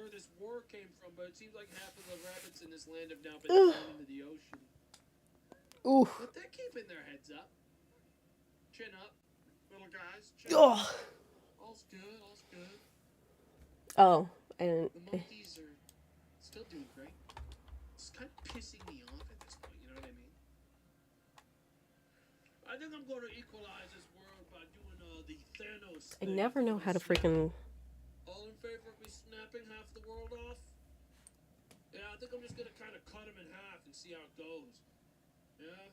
where this war came from, but it seems like half of the rabbits in this land have now been thrown into the ocean. Oof. But they're keeping their heads up. Chin up, little guys. Chin up. All's good, all's good. Oh, I didn't. The monkeys are still doing great. It's kind of pissing me off at this point, you know what I mean? I think I'm going to equalize this world by doing the Thanos I thing. never know how to freaking. All in favor of me snapping half the world off? Yeah, I think I'm just going to kind of cut them in half and see how it goes. Yeah?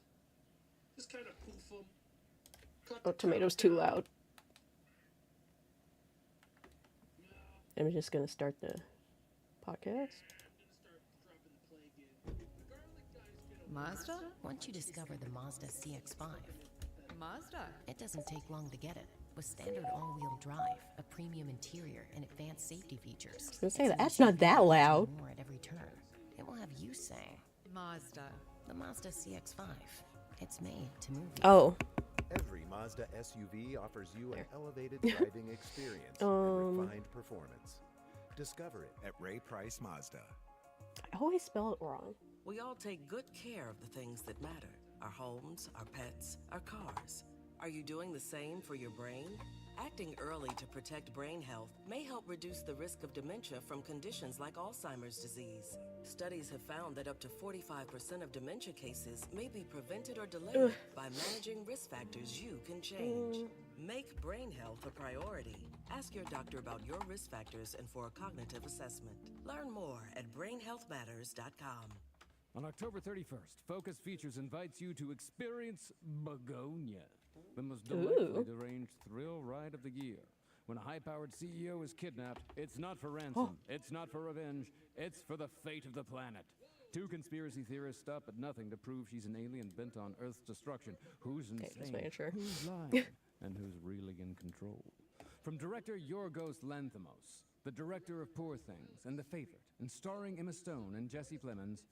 Just kind of poof them. Oh, tomato's too loud. I'm just gonna start the podcast. Mazda? Once you discover the Mazda CX-5, Mazda? it doesn't take long to get it. With standard all-wheel drive, a premium interior, and advanced safety features. I was gonna say that. That's not that loud. More at every turn. It will have you saying, Mazda. the Mazda CX-5. It's made to move you. Oh. Every Mazda SUV offers you an elevated driving experience and refined performance. Discover it at Ray Price Mazda. I always spell it wrong. We all take good care of the things that matter. Our homes, our pets, our cars. Are you doing the same for your brain? Acting early to protect brain health may help reduce the risk of dementia from conditions like Alzheimer's disease. Studies have found that up to 45% of dementia cases may be prevented or delayed by managing risk factors you can change. Make brain health a priority. Ask your doctor about your risk factors and for a cognitive assessment. Learn more at brainhealthmatters.com. On October 31st, Focus Features invites you to experience Begonia, the most delightfully deranged thrill ride of the year. When a high-powered CEO is kidnapped, it's not for ransom, it's not for revenge, it's for the fate of the planet. Two conspiracy theorists stop at nothing to prove she's an alien bent on Earth's destruction. Who's insane, who's lying, and who's really in control. From director Yorgos Lanthimos, the director of Poor Things and The Favorite, and starring Emma Stone and Jesse Plemons,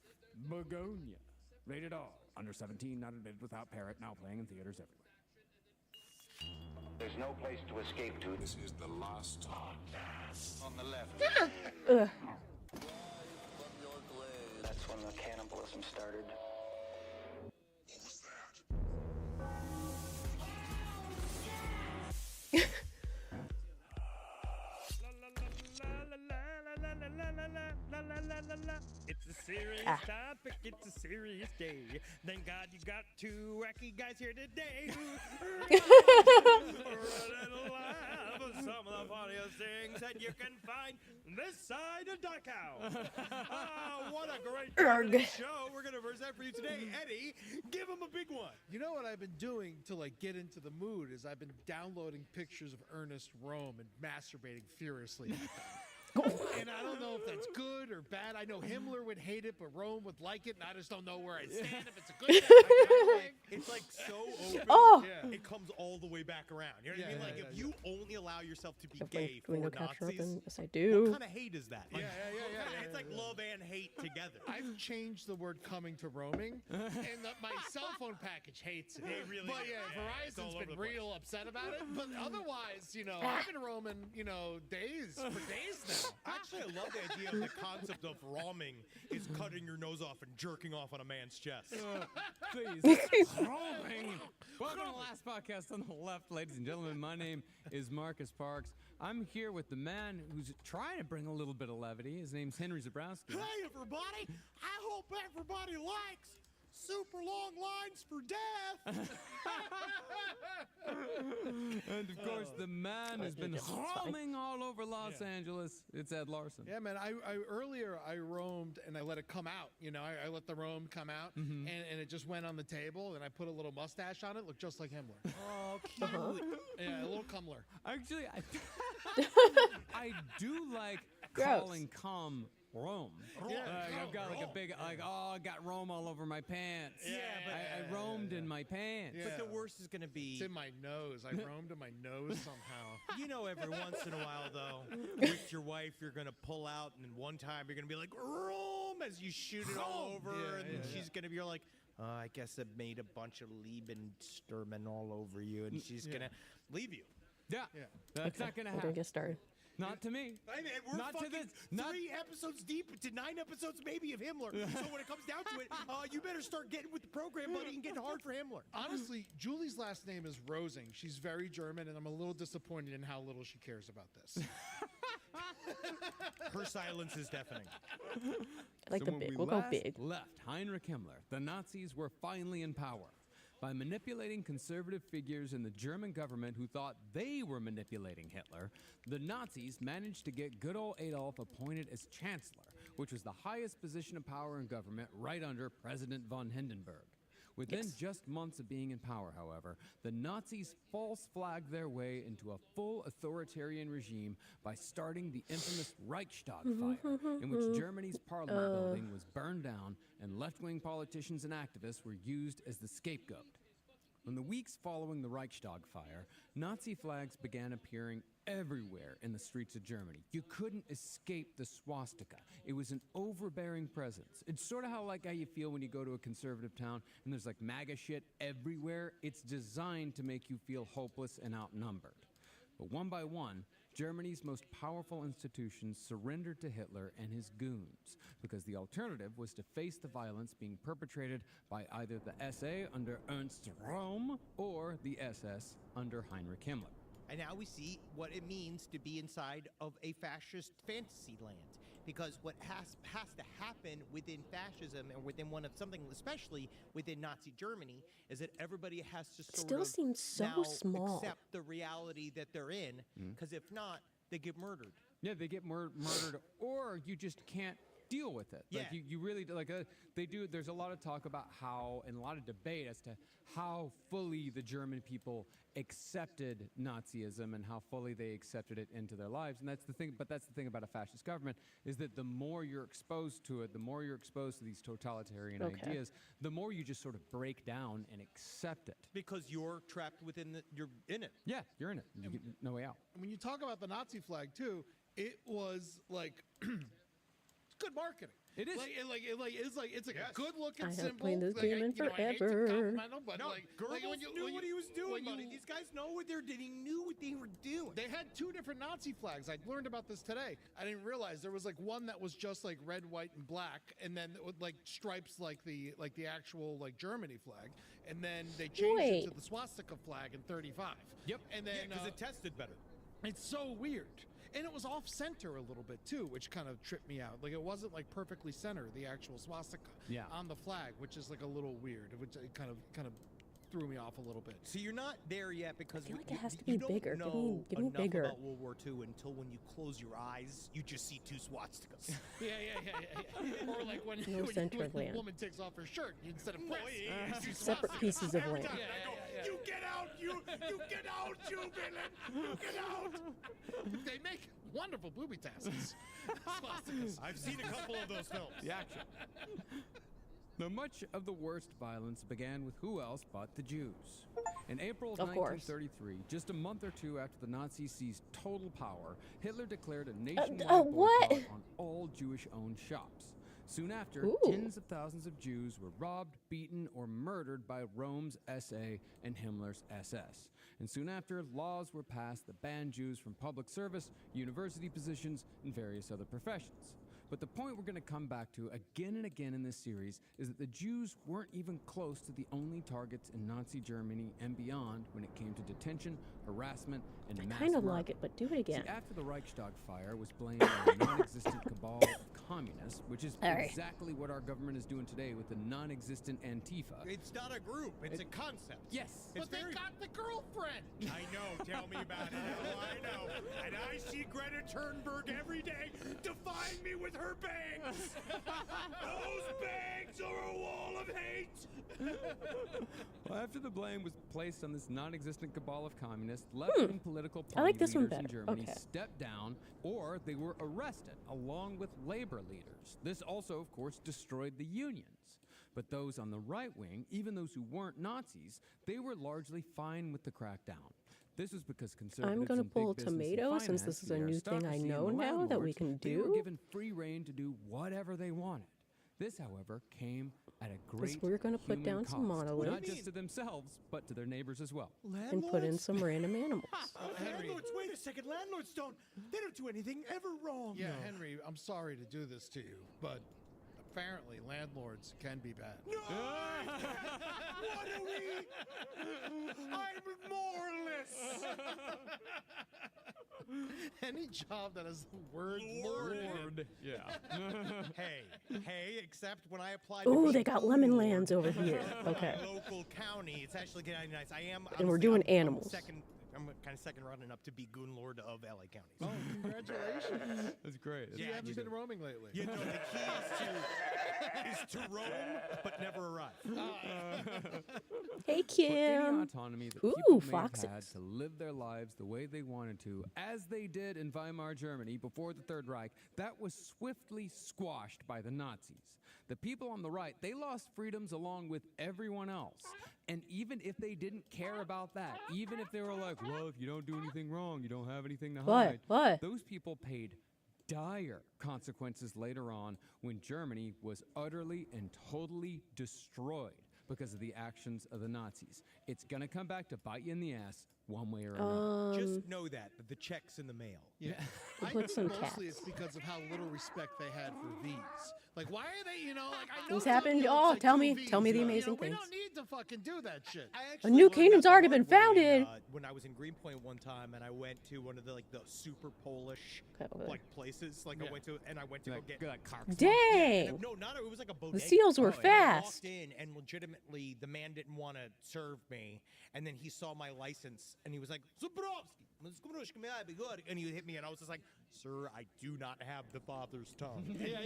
Begonia. Rated R. Under 17, not admitted without parrot, now playing in theaters everywhere. There's no place to escape to. This is the last on the left. That's when the cannibalism started. What was that? It's a serious topic, it's a serious day. Thank God you got two wacky guys here today. Some of the funniest things that you can find this side of Dachau. What a great show we're going to present for you today. Eddie, give him a big one. You know what I've been doing to get into the mood is I've been downloading pictures of Ernest Rome and masturbating furiously. And I don't know if that's good or bad. I know Himmler would hate it, but Rome would like it, and I just don't know where I stand. If it's a good thing, it's like so open. It comes all the way back around. You know what I mean? Like if you only allow yourself to be gay for Nazis, yes, I do. What kind of hate is that? Like, it's like love and hate together. I've changed the word coming to roaming, and my cell phone package hates it. They really but Verizon's been real upset about it. But otherwise, I've been roaming, days for days now. Actually, I love the idea of the concept of roaming is cutting your nose off and jerking off on a man's chest. Please. Roaming. Welcome to the last podcast on the left, ladies and gentlemen. My name is Marcus Parks. I'm here with the man who's trying to bring a little bit of levity. His name's Henry Zabrowski. Hey, everybody. I hope everybody likes super long lines for death. And of course, the man has been roaming all over Los Angeles. It's Ed Larson. Yeah, man. Earlier I roamed and I let it come out. I let the roam come out, and it just went on the table, and I put a little mustache on it. Looked just like Himmler. Oh, cute. Yeah, a little Cumler. Actually, I do like calling cum Rome. I've got like a big, I got Rome all over my pants. Yeah, but I roamed in my pants. But the worst is going to be... It's in my nose. I roamed in my nose somehow. Every once in a while, though, with your wife, you're going to pull out, and one time you're going to be like, Rome, as you shoot it all over, and then she's going to be like, I guess it made a bunch of Liebensturmen all over you, and she's going to leave you. Yeah. That's not going to happen. Get started. Not to me. Hey man, we're Not to fucking this. 3 episodes deep into 9 episodes maybe of Himmler. So when it comes down to it, you better start getting with the program, buddy, and getting hard for Himmler. Honestly, Julie's last name is Rosing. She's very German, and I'm a little disappointed in how little she cares about this. Her silence is deafening. I like So the when big. we We'll go last big. left Heinrich Himmler, the Nazis were finally in power. By manipulating conservative figures in the German government who thought they were manipulating Hitler, the Nazis managed to get good old Adolf appointed as Chancellor, which was the highest position of power in government right under President von Hindenburg. Within just months of being in power, however, the Nazis false flagged their way into a full authoritarian regime by starting the infamous Reichstag fire, in which Germany's parliament building was burned down and left-wing politicians and activists were used as the scapegoat. In the weeks following the Reichstag fire, Nazi flags began appearing everywhere in the streets of Germany. You couldn't escape the swastika. It was an overbearing presence. It's sort of how you feel when you go to a conservative town and there's like MAGA shit everywhere. It's designed to make you feel hopeless and outnumbered. But one by one, Germany's most powerful institutions surrendered to Hitler and his goons, because the alternative was to face the violence being perpetrated by either the SA under Ernst Röhm or the SS under Heinrich Himmler. And now we see what it means to be inside of a fascist fantasy land. Because what has to happen within fascism and within something, especially within Nazi Germany, is that everybody has to Still seems so now small. accept the reality that they're in. Because if not, they get murdered. Yeah, they get murdered, or you just can't deal with it. Like Yeah. you really they do. There's a lot of talk about how, and a lot of debate as to how fully the German people accepted Nazism and how fully they accepted it into their lives. And that's the thing. But that's the thing about a fascist government, is that the more you're exposed to it, the more you're exposed to these totalitarian ideas, the more you just sort of break down and accept it. Because you're trapped within you're in it. Yeah, you're in it. You get no way out. When you talk about the Nazi flag too, it was like good marketing. It is. It's like a good looking I symbol. have played this game in I hate to forever. compliment them, but No, Goebbels when you knew what he was doing, buddy. you- These guys know what they're doing. He knew what they were doing. They had 2 different Nazi flags. I learned about this today. I didn't realize there was like one that was just like red, white, and black, and then with like stripes like the actual like Germany flag, and then they changed it to the swastika flag in 35. Yep. And then Because it tested better. it's so weird. And it was off center a little bit too, which kind of tripped me out. Like it wasn't like perfectly centered, the actual swastika on the flag, which is like a little weird, which it kind of threw me off a little bit. So you're not there yet because I feel like you, it has to you be don't bigger. know Give me enough bigger. about World War II until when you close your eyes, you just see 2 swastikas. Yeah. Or like when, No center when of the land. woman takes off her shirt instead of press. Separate pieces of land. You get out, you get out, you villain! You get out! They make wonderful booby tassels. Swastikas. I've seen a couple of those films. The action. Now, much of the worst violence began with who else but the Jews. In April of Of course. 1933, just a month or two after the Nazis seized total power, Hitler declared a nationwide what? boycott on all Jewish-owned shops. Soon after, Ooh. tens of thousands of Jews were robbed, beaten, or murdered by Rome's SA and Himmler's SS. And soon after, laws were passed that banned Jews from public service, university positions, and various other professions. But the point we're going to come back to again and again in this series is that the Jews weren't even close to the only targets in Nazi Germany and beyond when it came to detention, harassment, and mass Kind of murder. like it, but do it again. See, after the Reichstag fire was blamed on a non-existent cabal of communists, which is All right. exactly what our government is doing today with the non-existent Antifa. It's not a group, it's a concept. Yes. But they got the girlfriend. I know, tell me about it. Oh, I know. And I see Greta Thunberg every day defying me with her bangs. Those bangs are a wall of hate. Well, after the blame was placed on this non-existent cabal of communists, left-wing political I like party this one leaders in better. Germany Okay. stepped down, or they were arrested, along with labor leaders. This also, of course, destroyed the unions. But those on the right wing, even those who weren't Nazis, they were largely fine with the crackdown. This was because conservatives I'm gonna in big pull business and tomatoes, since finance, this is the a new thing I aristocracy, know and the now that we landlords, can They were do. given free rein to do whatever they wanted. This, however, came at a great we're gonna put human down some cost, monoliths. not just to themselves, but to their neighbors as well. And put in some random animals. Landlords, wait a second. Landlords they don't do anything ever wrong. Yeah, Henry, I'm sorry to do this to you, but apparently landlords can be bad. No! What are we? I'm moralist. Any job that has the word Lord. Yeah. hey, except when I applied. Ooh, to they be got Goon lemon Lord lands over here. for my Okay. local county, it's actually getting nice. And we're doing animals. I'm kind of second running up to be Goon Lord of LA County. Oh, congratulations. That's great. So you haven't been roaming lately. You know, the key is to roam, but never arrive. Hey, Any Kim. autonomy that Ooh, people may foxes. have had to live their lives the way they wanted to, as they did in Weimar Germany before the Third Reich, that was swiftly squashed by the Nazis. The people on the right, they lost freedoms along with everyone else. And even if they didn't care about that, even if they were like, well, if you don't do anything wrong, you don't have anything to hide. What? Those people paid dire consequences later on when Germany was utterly and totally destroyed because of the actions of the Nazis. It's going to come back to bite you in the ass one way or another. Just know that the check's in the mail. Yeah. We'll I put think some mostly cats. it's because of how little respect they had for V's. Like, why are they, like, I know Things some happen. people Oh, say tell two me V's, the but, amazing we things. don't need to fucking do that shit. A new kingdom's already been founded. When I was in Greenpoint one time, and I went to one of the super Polish places. I went to go get Dang. No, not it was like a bodega. The seals were And I fast. walked in, and legitimately, the man didn't want to serve me, and then he saw my license, and he was like, "Zubrovsky." And he hit me, and I was just like, "Sir, I do not have the father's tongue." Yeah.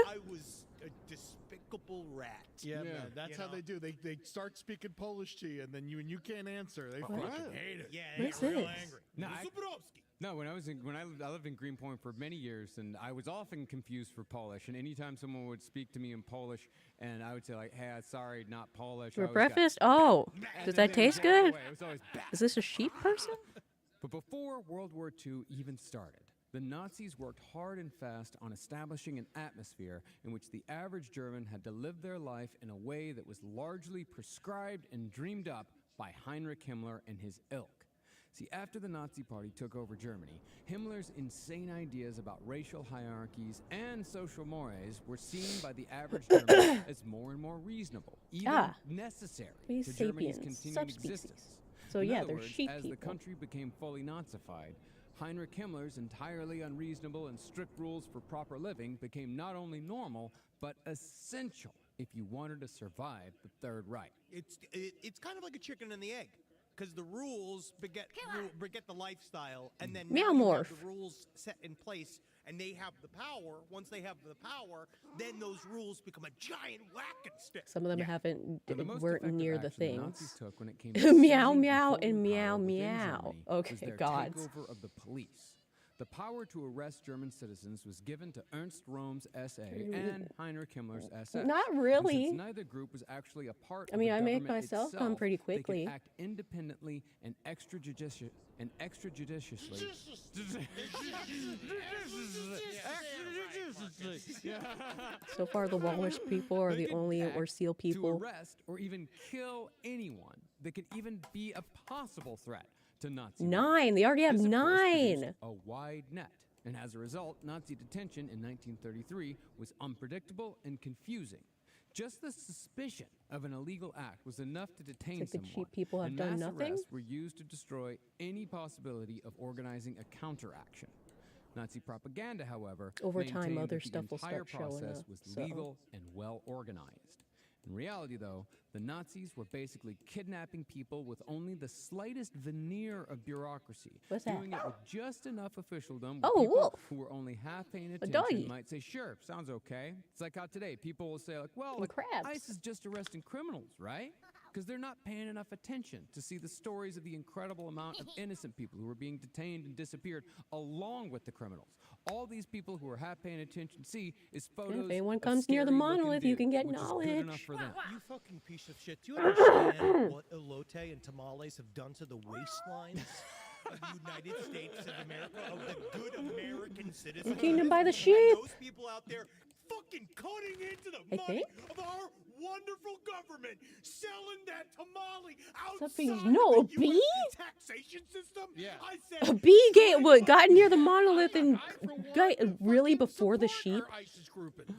I was a despicable rat. Yeah, man. That's how they do. They start speaking Polish to you, and then you can't answer. They fucking hate it. Yeah, What's they're real this? angry. No, Zubrovsky. No, when I lived in Greenpoint for many years, and I was often confused for Polish. And anytime someone would speak to me in Polish, and I would say like, "Hey, sorry, not Polish." For I always got- breakfast? Oh, And does then that they would taste walk good? away. It was always bad. Is this a sheep person? But before World War II even started, the Nazis worked hard and fast on establishing an atmosphere in which the average German had to live their life in a way that was largely prescribed and dreamed up by Heinrich Himmler and his ilk. See, after the Nazi Party took over Germany, Himmler's insane ideas about racial hierarchies and social mores were seen by the average German as more and more reasonable, even necessary These to Germany's sapiens, continuing subspecies. existence. So In yeah, other they're words, sheep as people. the country became fully Nazified, Heinrich Himmler's entirely unreasonable and strict rules for proper living became not only normal, but essential if you wanted to survive the Third Reich. It's kind of like a chicken and the egg, because the rules beget the lifestyle, and then Meow now you morph. have the rules set in place, and they have the power. Once they have the power, then those rules become a giant whacking stick. Some of them haven't But the most weren't effective near the action Nazis things. took when it came to Meow, seizing meow, voting and power meow, within meow. Germany Okay, was their gods. takeover of the police. The power to arrest German citizens was given to Ernst Röhm's SA and Heinrich Himmler's SS. Not And really. since neither group was actually a part I of mean, the I make government myself come itself, pretty they could quickly. act independently and extrajudiciously. So far, the Walrus people are They the could only act or seal to people. arrest or even kill anyone that could even be a possible threat to Nazi. 9. They already have This, of course, 9. produced a wide net, and as a result, Nazi detention in 1933 was unpredictable and confusing. Just the suspicion of an illegal act was enough to detain It's like the someone, cheap people have and done mass nothing? arrests were used to destroy any possibility of organizing a counteraction. Nazi propaganda, however, Over time, maintained other that the stuff will entire start showing process up, was so- legal and well organized. In reality, though, the Nazis were basically kidnapping people with only the slightest veneer of bureaucracy, What's that? doing it with just enough officialdom. Oh, where a people wolf. who were only half paying attention doggy. might say, "Sure, sounds okay." It's like how today people will say, "Like, well, And like, crabs. ICE is just arresting criminals, right?" Because they're not paying enough attention to see the stories of the incredible amount of innocent people who are being detained and disappeared along with the criminals. All these people who are half paying attention see is photos. if anyone of comes near the scary-looking monolith, you can dudes, get which is good knowledge. enough for them. You fucking piece of shit. Do you understand what elote and tamales have done to the waistlines of the United States of America, of the good American citizens? Kingdom by the And sheep. those people out there fucking fucking cutting into the I money think? of our wonderful government, selling that tamale Something- outside no, of a the bee? US taxation system. Yeah. I said, A bee got near the I- monolith and I, for one, got really fucking before the support sheep. our ISIS grouping.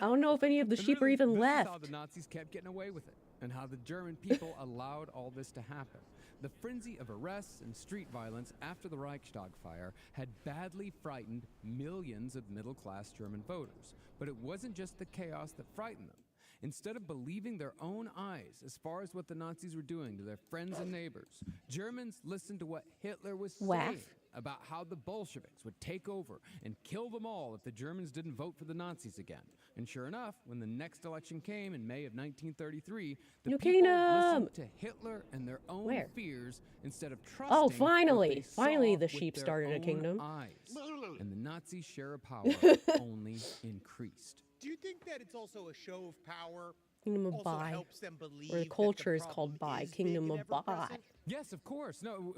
I don't know if any of the And sheep are really, even this left. is how the Nazis kept getting away with it, and how the German people allowed all this to happen. The frenzy of arrests and street violence after the Reichstag fire had badly frightened millions of middle-class German voters. But it wasn't just the chaos that frightened them. Instead of believing their own eyes as far as what the Nazis were doing to their friends and neighbors, Germans listened to what Hitler was saying about how the Bolsheviks would take over and kill them all if the Germans didn't vote for the Nazis again. And sure enough, when the next election came in May of 1933, the New people Kingdom! listened to Hitler and their own Where? fears instead of trusting Oh, what finally! they Finally saw the with sheep their started a own kingdom. eyes. And the Nazi share of power only increased. Do you think that it's also a show of power? Kingdom of also Bai. helps them believe Where the that culture is problem called Bai. is big Kingdom and of Bai. ever-present? Yes, of course. No,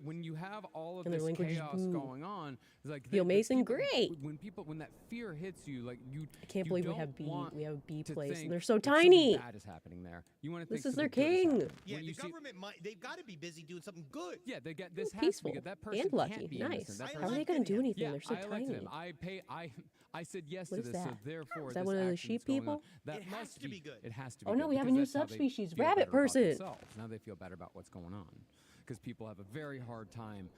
when you have all of And their this language is chaos boo. going on, it's like The amazing people, great. When that fear hits you, like you. I can't you believe we don't have bee. want We have a bee to place, think and they're so that something tiny. Bad is happening there. You want to think This is their something good is king. happening. Yeah, When the you see- government they've got to be busy doing something good. Yeah, they get this has Peaceful to be good. That person and lucky. can't be Nice. innocent. That I How are person- they going to do anything? Yeah, They're so I elected tiny. him. I said yes What to is this, so that? therefore Is that this one of the action sheep that's going people? on, that It has must to be good. It has to be Oh, no, good, we have a because new that's how they subspecies, feel rabbit better about person. themselves. Now they feel better about what's going on, because people have a very hard time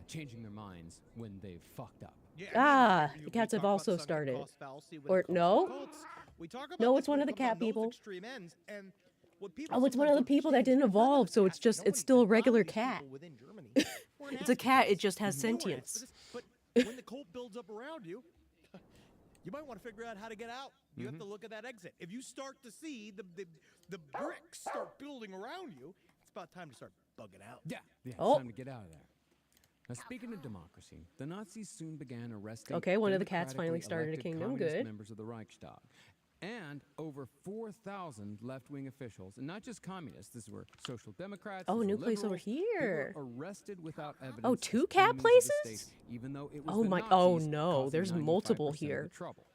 changing their minds when they've fucked up. Yeah, Ah, we the cats talk have about also sunk started. cost fallacy when Or- it comes to no? cults. We talk about No, this it's one when of it the comes cat on those people. extreme ends, and what people Oh, it's one of sometimes the people that understand didn't is none of evolve, the so it's cats, just nobody- it's still a lot of regular these cat. people within Germany weren't It's a asking cat. for It just has this. They weren't asked sentience. for this. But when the cult builds up around you, you might want to figure out how to get out. You have to look at that exit. If you start to see the bricks start building around you, it's about time to start bugging out. Yeah, it's Oh. time to get out of there. Now, speaking of democracy, the Nazis soon began arresting Okay, one of the cats finally democratically started a elected kingdom, communist good. members of the Reichstag. And over 4,000 left-wing officials, and not just communists, these were social democrats. Oh, these new were place over liberals, here. who were arrested without evidence. Oh, as two cat enemies of the places? state, even though it was Oh the my- oh Nazis no, causing there's 95% multiple of the here. trouble.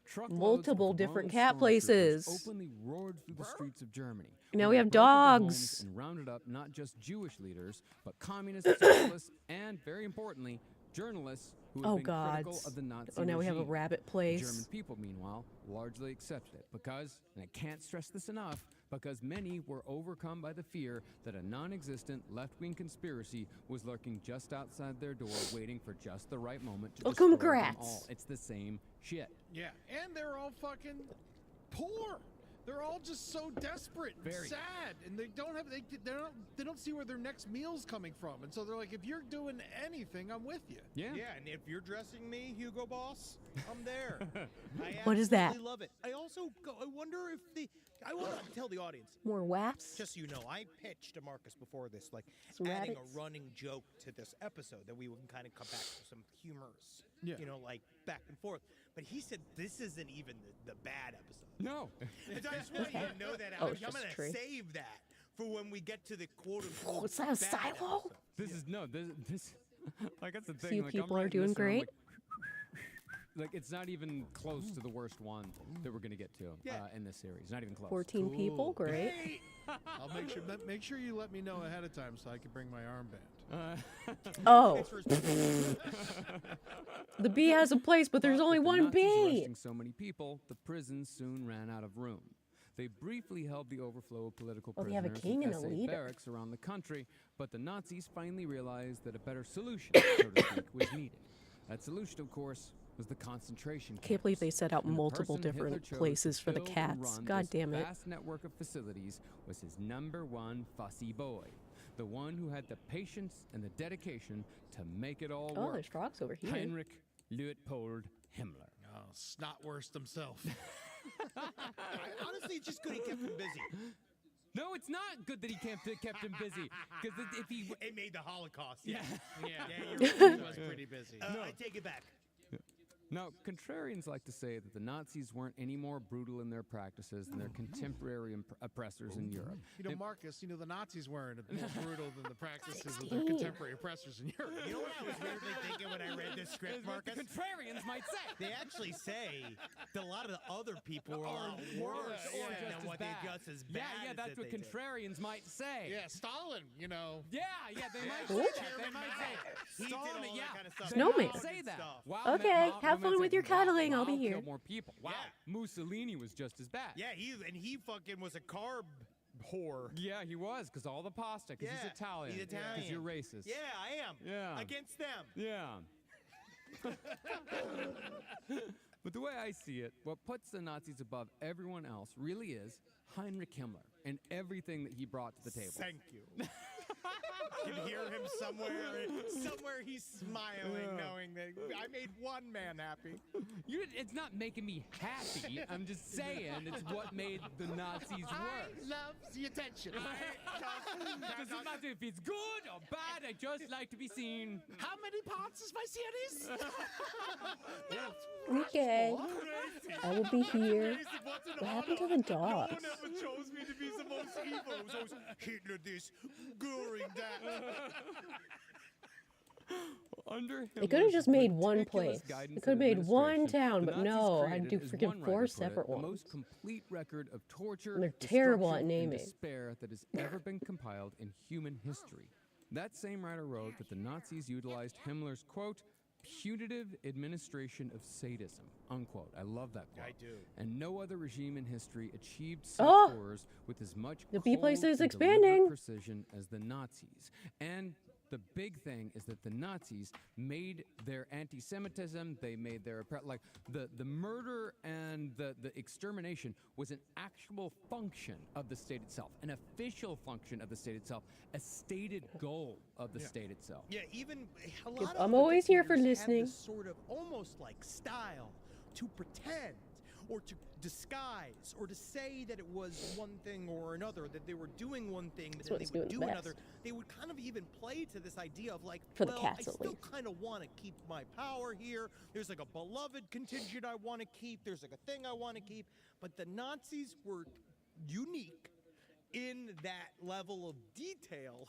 Truckloads Multiple of different Rome cat stormtroopers places. Openly roared through the streets of Germany. Now where we they have broke into homes dogs. And rounded up not just Jewish leaders, but communist socialists, and very importantly, journalists who had Oh been God. critical of the Nazi Oh, now we have a regime. rabbit The place. German people, meanwhile, largely accepted it because, and I can't stress this enough, because many were overcome by the fear that a non-existent left-wing conspiracy was lurking just outside their door, waiting for just the right moment to Oh, destroy them congrats. all. It's the same shit. Yeah, and they're all fucking poor. They're all just so desperate and Very. sad, and they don't have they don't see where their next meal's coming from, and so they're like, if you're doing anything, I'm with you. Yeah. Yeah, and if you're dressing me, Hugo Boss, I'm there. I What is that? absolutely love it. I also I wonder if I want to tell the audience. More waps. Just so you know, I pitched to Marcus before this, like Some adding rabbits. a running joke to this episode that we would kind of come back to some humorous, Yeah. you know, like back and forth. But he said this isn't even the bad episode. No. And so I just want you to know that. Oh, I'm it's just going a tree. to save that for when we get to the quote-unquote Oh, is that a bad silo? episode. This is no. This like that's the thing. Few like, people I'm are writing doing this and I'm great. like it's not even close to the worst one that we're gonna get to in this series. Not even close. 14 people, great. I'll make sure you let me know ahead of time so I can bring my armband. Oh, Thanks for his- the bee has a place, but there's only With the one Nazis bee. arresting so many people, the prisons soon ran out of room. They briefly held the overflow of political Oh, they have a prisoners king in and a SA leader. barracks around the country, but the Nazis finally realized that a better solution, so to speak, was needed. That solution, of course, was the concentration camps. Can't believe they set out And the multiple person Hitler different chose places to for the build and cats. run God this damn it. vast network of facilities was his number one fussy boy, the one who had the patience and the dedication to make it all Oh, work. there's frogs over here. Heinrich Leopold Himmler. Oh, Snotwurst himself. Honestly, it's just good he kept him busy. No, it's not good that he kept him busy. Because if he It made the Holocaust. Yeah, Yeah, you're right. He was pretty busy. I take it back. Now, contrarians like to say that the Nazis weren't any more brutal in their practices than their contemporary oppressors in Europe. You know, Marcus, the Nazis weren't more brutal than the practices of their contemporary oppressors in Europe. You know what I was weirdly thinking when I read the script, is what the Marcus. contrarians might say. They actually say that a lot of the other people were a lot worse than what they just as bad. Yeah, as that's that what they did. contrarians might say. Yeah, Stalin, you know. Yeah, they might Cool. say that. They might say, He did all Stalin, that yeah. kind of stuff. They Snowman. might say that. Stuff. Wow, Okay, Mao- have Mao fun might with say, your cuddling, Wow, I'll be Mao here. killed more people. Wow, Yeah. Mussolini was just as bad. Yeah, he fucking was a carb whore. Yeah, he was, because all the pasta, because he's Italian. He's Italian. Because you're racist. Yeah, I am. Yeah. Against them. Yeah. But the way I see it, what puts the Nazis above everyone else really is Heinrich Himmler and everything that he brought to the table. Thank you. You can hear him somewhere he's smiling, knowing that I made one man happy. It's not making me happy. I'm just saying it's what made the Nazis worse. Love the attention. Doesn't matter if it's good or bad. I just like to be seen. How many parts is my series? Okay. I will be here. What happened to the dogs? No one ever chose me to be the most evil. It was always Hitler this, Goering that. Under They could have just made one meticulous place. guidance They could have and made one administration, town, the but Nazis no, I had to do created, as freaking one writer 4 put it, separate the ones. most complete record of torture, And they're terrible at destruction, and naming. despair that has ever been compiled in human history. That same writer wrote that the Nazis utilized Himmler's, quote, punitive administration of sadism, unquote. I love that quote. I do. And no other regime in history achieved such Oh! horrors with as much The B place cold is and deliberate expanding. precision as the Nazis. And the big thing is that the Nazis made their anti-Semitism, they made their, like, the murder and the extermination was an actual function of the state itself, an official function of the state itself, a stated goal of the state itself. Yeah, even a lot of I'm the always here for dictators have listening. this sort of almost like style to pretend or to disguise or to say that it was one thing or another, that they were doing one thing, but That's then what they it's would doing do the another. best. They would kind of even play to this idea of like, For the well, cats, I at still least. kind of want to keep my power here. There's like a beloved contingent I want to keep. There's like a thing I want to keep. But the Nazis were unique in that level of detail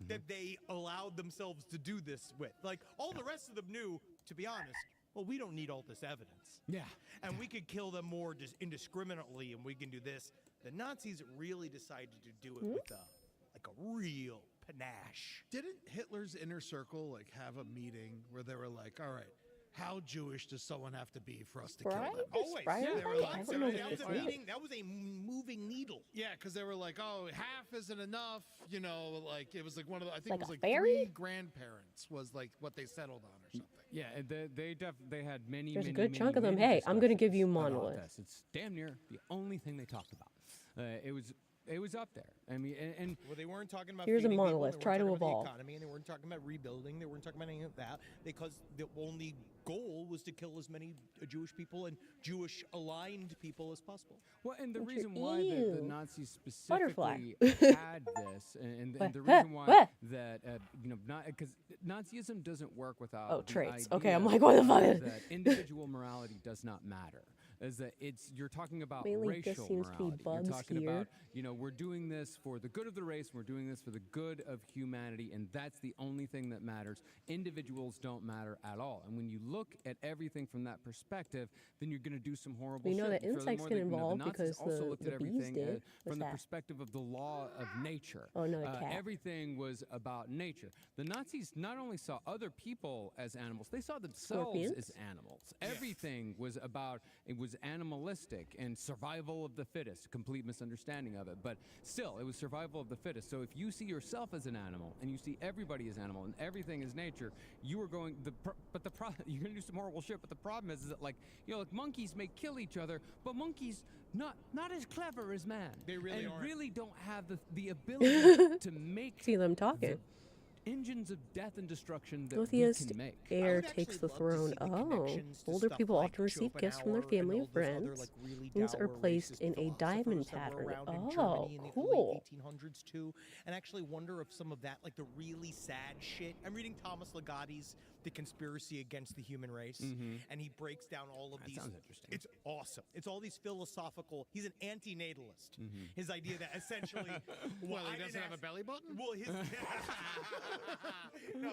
that they allowed themselves to do this with. Like, all the rest of them knew, to be honest, well, we don't need all this evidence. Yeah. And we could kill them more just indiscriminately, and we can do this. The Nazis really decided to do it with like a real panache. Didn't Hitler's inner circle like have a meeting where they were like, all right, how Jewish does someone have to be for us to kill Right? them? Always. Right? Yeah, They were like, I don't know that what was this a is. meeting. That was a moving needle. yeah, because they were like, oh, half isn't enough. You know, like it was like one of the, I think Like it was a like ferry? 3 grandparents was like what they settled on or something. Yeah, and they had many. There's a many, good many, chunk of them. many Hey, I'm gonna give you discussions about monolith. this. It's damn near the only thing they talked about. It was up there. I mean, and Well, they weren't talking about Here's a feeding people, monolith. they weren't Try to talking about evolve. the economy, and they weren't talking about rebuilding. They weren't talking about any of that because the only goal was to kill as many Jewish people and Jewish-aligned people as possible. well, and the Don't you- reason why the ew. Nazis Butterfly. specifically had this, and the reason why what? that not because Nazism doesn't work without Oh, the traits. idea Okay, I'm like, what the fuck is- that individual morality does not matter. Is that you're talking about Mainly just racial seems to be morality. bugs You're talking here. about, we're doing this for the good of the race, we're doing this for the good of humanity, and that's the only thing that matters. Individuals don't matter at all. And when you look at everything from that perspective, then you're going to do some horrible We know shit. that insects Furthermore, get the involved Nazis because also the looked at bees everything did. What's from the that? perspective of the law of nature. Oh, no, a cat. Everything was about nature. The Nazis not only saw other people as animals, they saw themselves Scorpions? as animals. Everything was about, it was animalistic and survival of the fittest, complete misunderstanding of it. But still, it was survival of the fittest. So if you see yourself as an animal and you see everybody as animal and everything is nature, you are going, you're going to do some horrible shit. But the problem is that like monkeys may kill each other, but monkeys not as clever as man. They really and aren't. really don't have the ability to make See them talking. engines of death and destruction that Lithia's we can make. heir I would takes the actually love to throne. see the Oh, connections to older stuff people like often receive gifts from their Schopenhauer family and all those other, friends. like, really Things are dour placed racist in a diamond philosophers that were pattern. around in Oh, Germany in the cool. late 1800s too, and actually wonder if some of that, like the really sad shit. I'm reading Thomas Ligotti's The Conspiracy Against the Human Race, and he breaks down all of That these. sounds interesting. It's awesome. It's all these philosophical. He's an anti-natalist. His idea that essentially, Well, I he didn't doesn't have a ask- belly button? Well, his no,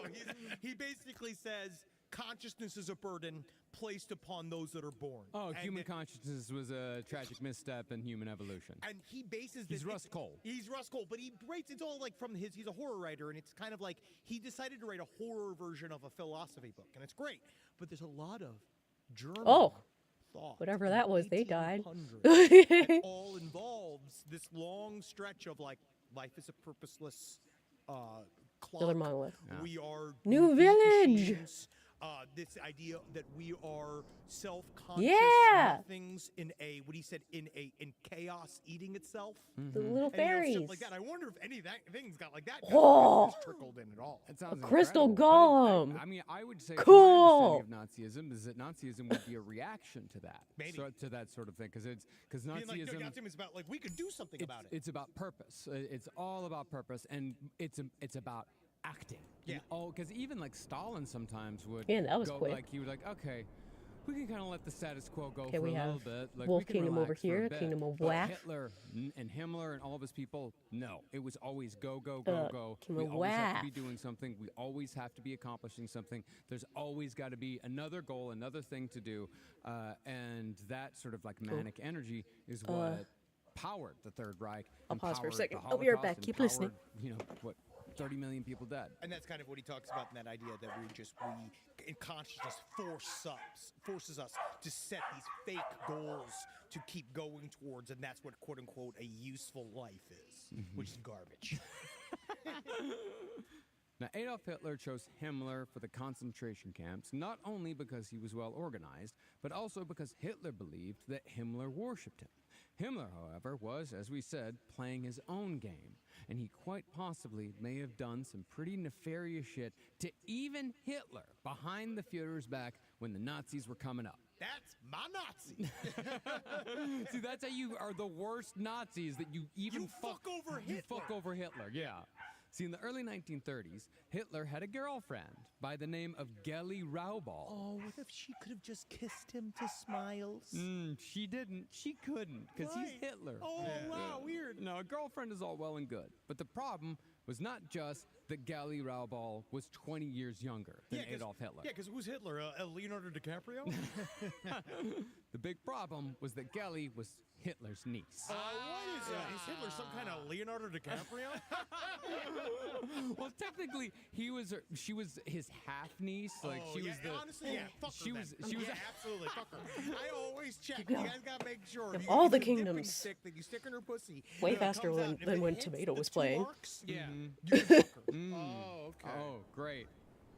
he basically says consciousness is a burden placed upon those that are born. Oh, And human consciousness was a tragic misstep in human evolution. And he bases He's Russ Cole. He's Russ Cole, but he writes, it's all like from he's a horror writer, and it's kind of like he decided to write a horror version of a philosophy book, and it's great. But there's a lot of German thought. Whatever that was, they died. It all involves this long stretch of like life is a purposeless clock. Another monolith. We are New village. machines. This idea that we are self-conscious Yeah. nothings in a what he said in chaos eating itself. The little And, you know, fairies. stuff like that. I wonder if any of that things got like that. Oh. Just trickled in at all. It sounds crystal incredible, but golem. I mean, I would say Cool. my understanding of Nazism is that Nazism would be a reaction to that, Maybe. to that sort of thing, because Being Nazism. like, no, Nazism is about like we can do something about it. It's about purpose. It's all about purpose, and it's about acting. Yeah. Because even like Stalin sometimes would. Yeah, that was go, quick. Like he would like, okay, we can kind of let the status quo go Okay, for we a little have bit. Like, Wolf we can Kingdom over relax for a here, bit. Kingdom of But Whack. Hitler and Himmler and all of his people, no, it was always go. Kingdom We of always have to Whack. be doing something. We always have to be accomplishing something. There's always got to be another goal, another thing to do, and that sort of like manic energy is what powered the Third Reich. I'll pause for a empowered second. the I'll be right Holocaust, back. Keep listening. empowered, You know what? 30 million people dead. And that's kind of what he talks about in that idea that we in consciousness forces us to set these fake goals to keep going towards, and that's what quote unquote a useful life is, which is garbage. Now, Adolf Hitler chose Himmler for the concentration camps, not only because he was well organized, but also because Hitler believed that Himmler worshipped him. Himmler, however, was, as we said, playing his own game, and he quite possibly may have done some pretty nefarious shit to even Hitler behind the Fuhrer's back when the Nazis were coming up. That's my Nazi. See, that's how you are the worst Nazis, that you even fuck over Hitler. You fuck over Hitler, yeah. See, in the early 1930s, Hitler had a girlfriend by the name of Geli Raubal. Oh, what if she could have just kissed him to smiles? She didn't. She couldn't, because he's Hitler. Oh, wow, weird. No, a girlfriend is all well and good. But the problem was not just that Geli Raubal was 20 years younger than Adolf Hitler. Yeah, because who's Hitler? Leonardo DiCaprio? The big problem was that Geli was Hitler's niece. What is that? Is Hitler some kind of Leonardo DiCaprio? Well, technically, she was his half niece. Like she was the. Honestly, yeah, fuck her She then. was absolutely fuck her. I always check. You guys gotta make sure. Of You all use the a dipping kingdoms. stick that you stick in her pussy. Way it faster comes when- out. If than it when hits Tomato the was two playing. marks, Yeah. you fuck her. Oh, okay. Oh, great.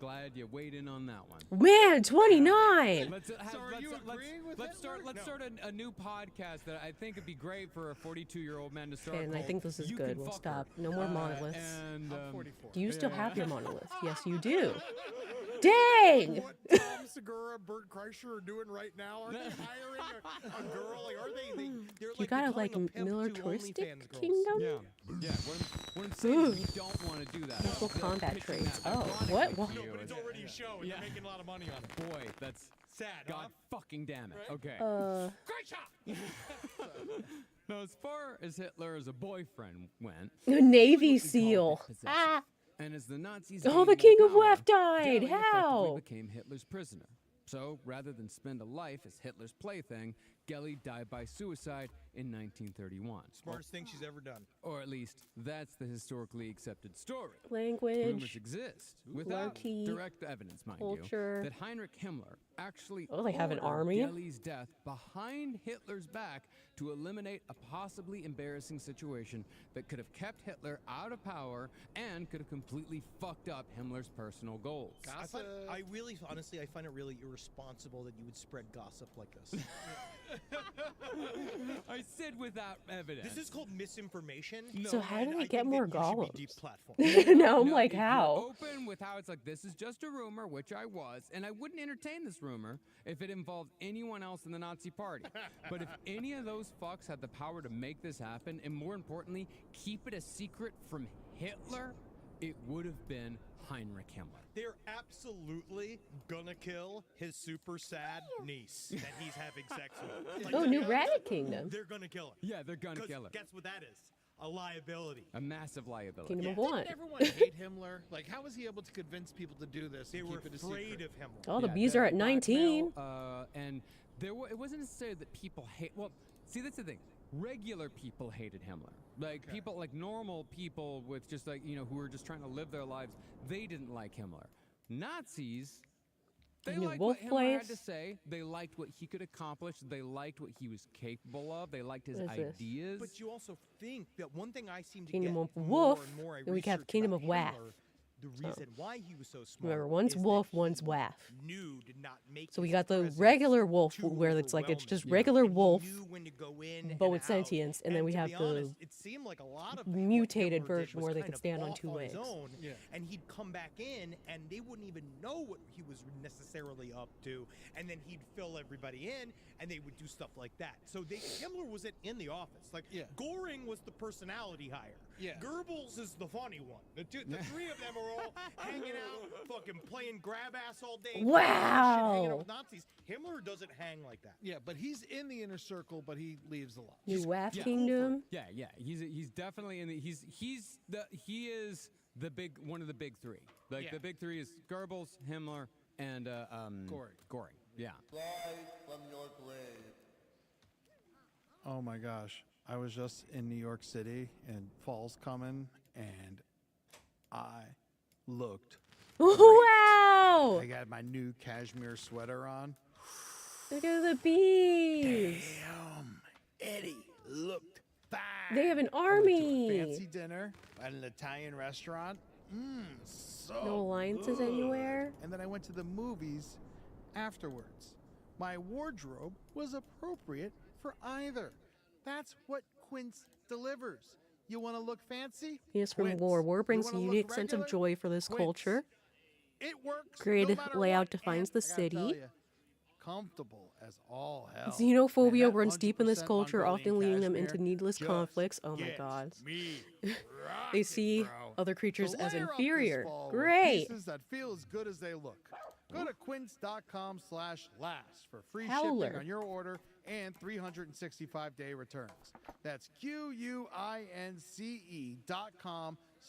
Glad you weighed in on that one. Man, 29. Let's are you agreeing with Hitler? Let's start a new podcast that I think would be great for a 42-year-old man to start. Okay, and I called think this is You good. Can We'll Fuck Her. stop. No more monoliths. And I'm 44. Do you still yeah. have your monolith? Yes, you do. Dang! What Tom Segura, Bert Kreischer are doing right now? Are they hiring a girl? Like, are they? They're You gotta like becoming a pimp to militaristic OnlyFans girls. kingdom? Yeah. What I'm saying is we don't want to do that. Multiple They're combat pitching traits. that Oh, ironically what? to What? you, No, but it's and- already a show, and Yeah. they're making a lot of money on it. Boy, that's Sad, God fucking damn it. Okay. Great shot! Now, as far as Hitler as a boyfriend went, Navy SEAL. possessive. Ah! And as the Nazis Oh, the gained King more of power, Wef died. Goering How? effectively became Hitler's prisoner. So, rather than spend a life as Hitler's plaything, Geli died by suicide in 1931. Smartest thing she's ever done. Or at least, that's the historically accepted story. Language. Rumors exist, without Larky. direct evidence, mind Culture. you, that Heinrich Himmler actually Oh, they have an ordered army? Geli's death behind Hitler's back to eliminate a possibly embarrassing situation that could have kept Hitler out of power and could have completely fucked up Himmler's personal goals. I really, honestly, I find it really irresponsible that you would spread gossip like this. I said without evidence. This is called misinformation. So how do and we I get think more that you should be golems? deplatformed. No, I'm like, if you're how? Open with how it's like, this is just a rumor, which I was, and I wouldn't entertain this rumor if it involved anyone else in the Nazi party. But if any of those fucks had the power to make this happen, and more importantly, keep it a secret from Hitler, it would have been Heinrich Himmler. They're absolutely gonna kill his super sad niece that he's having sex with. Like, Oh, to be New honest, Rabbit Kingdom. They're gonna kill her. Yeah, they're gonna 'Cause kill her. Guess what that is? a liability. A massive liability. Kingdom of what? Didn't everyone hate Himmler? Like, how was he able to convince people to do this? They and were keep it a afraid secret? of Himmler. Oh, the Yeah, bees are at blackmail, 19. And it wasn't necessarily that people hate. Well, see, that's the thing. Regular people hated Himmler. Like people, like normal people with just like who were just trying to live their lives. They didn't like Himmler. Nazis. They New liked Wolf what Himmler had to Place. say. They liked what he could accomplish. They liked what he was capable of. They liked his What is this? ideas. But you also think that one thing I seem to Kingdom get of more Wolf, and more I and we have research Kingdom about of Waff. Himmler, the reason why he was so smart. Remember, one's is that wolf, he one's waff. Knew to not make So we his got the presence regular wolf, too where it's like it's just overwhelming. regular And he wolf, knew when to go in but and with out. sentience, and then we to have be the honest, it seemed like a lot of what mutated Himmler did version was where they kind could of stand on off 2 his legs. own, Yeah. and he'd come back in, and they wouldn't even know what he was necessarily up to, and then he'd fill everybody in, and they would do stuff like that. So Himmler wasn't in the office. Like Goring was the personality hire. Yeah. Goebbels is the funny one. The three of them are all hanging out, fucking playing grab ass all day. Wow. Hanging out with Nazis. Himmler doesn't hang like that. Yeah, but he's in the inner circle, but he leaves a lot. New Waff yeah. Kingdom. Yeah. He's definitely in the. He is the one of the big three. Like Yeah. the big three is Goebbels, Himmler, and Goring. Yeah. Oh my gosh. I was just in New York City and fall's coming and I looked. Wow! I got my new cashmere sweater on. Look at the bees. Damn, Eddie looked fine. They have an I went to a army. fancy dinner at an Italian restaurant. So No alliances good. anywhere? And then I went to the movies afterwards. My wardrobe was appropriate for either. That's what Quince delivers. You want to look fancy? Yes, from Quince. War. War You brings a wanna look unique sense of regular? joy for this Quince. culture. It works. Creative no matter layout what, defines and the I gotta tell city. ya, comfortable as all hell. Xenophobia Man, that runs deep in this 100% culture, often Mongolian leading them cashmere into needless just conflicts. Oh my gets god. me They rockin', see bro. other creatures So as layer up this inferior. fall with Great. Pieces that feel as good as they look. Go to quince.com/last for free Howler. shipping on your order and 365-day returns. That's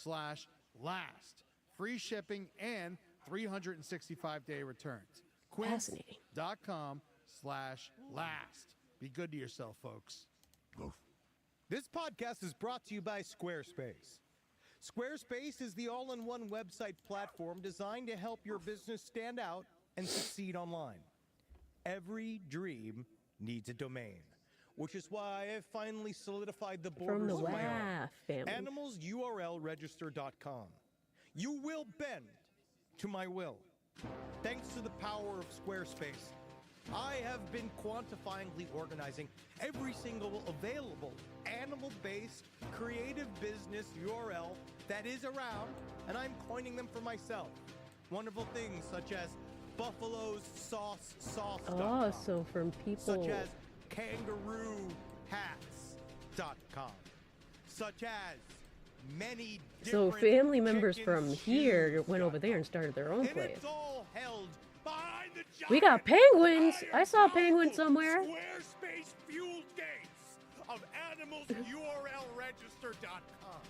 QUINCE.com/last. Free shipping and 365-day returns. Fascinating. Quince.com/last. Be good to yourself, folks. This podcast is brought to you by Squarespace. Squarespace is the all-in-one website platform designed to help your business stand out and succeed online. Every dream needs a domain, which is why I've finally solidified the borders From the of my own. Waff family. AnimalsURLregister.com. You will bend to my will. Thanks to the power of Squarespace, I have been quantifyingly organizing every single available animal-based creative business URL that is around, and I'm coining them for myself. Wonderful things such as Buffalo's Sauce. Oh, so from people. Such as kangaroohats.com. Such as many So different family members chicken from here shoes went over there and started their own and place. it's all held behind the We got giant penguins. I saw iron penguins powerful somewhere. Squarespace fueled gates of animalsurlregister.com.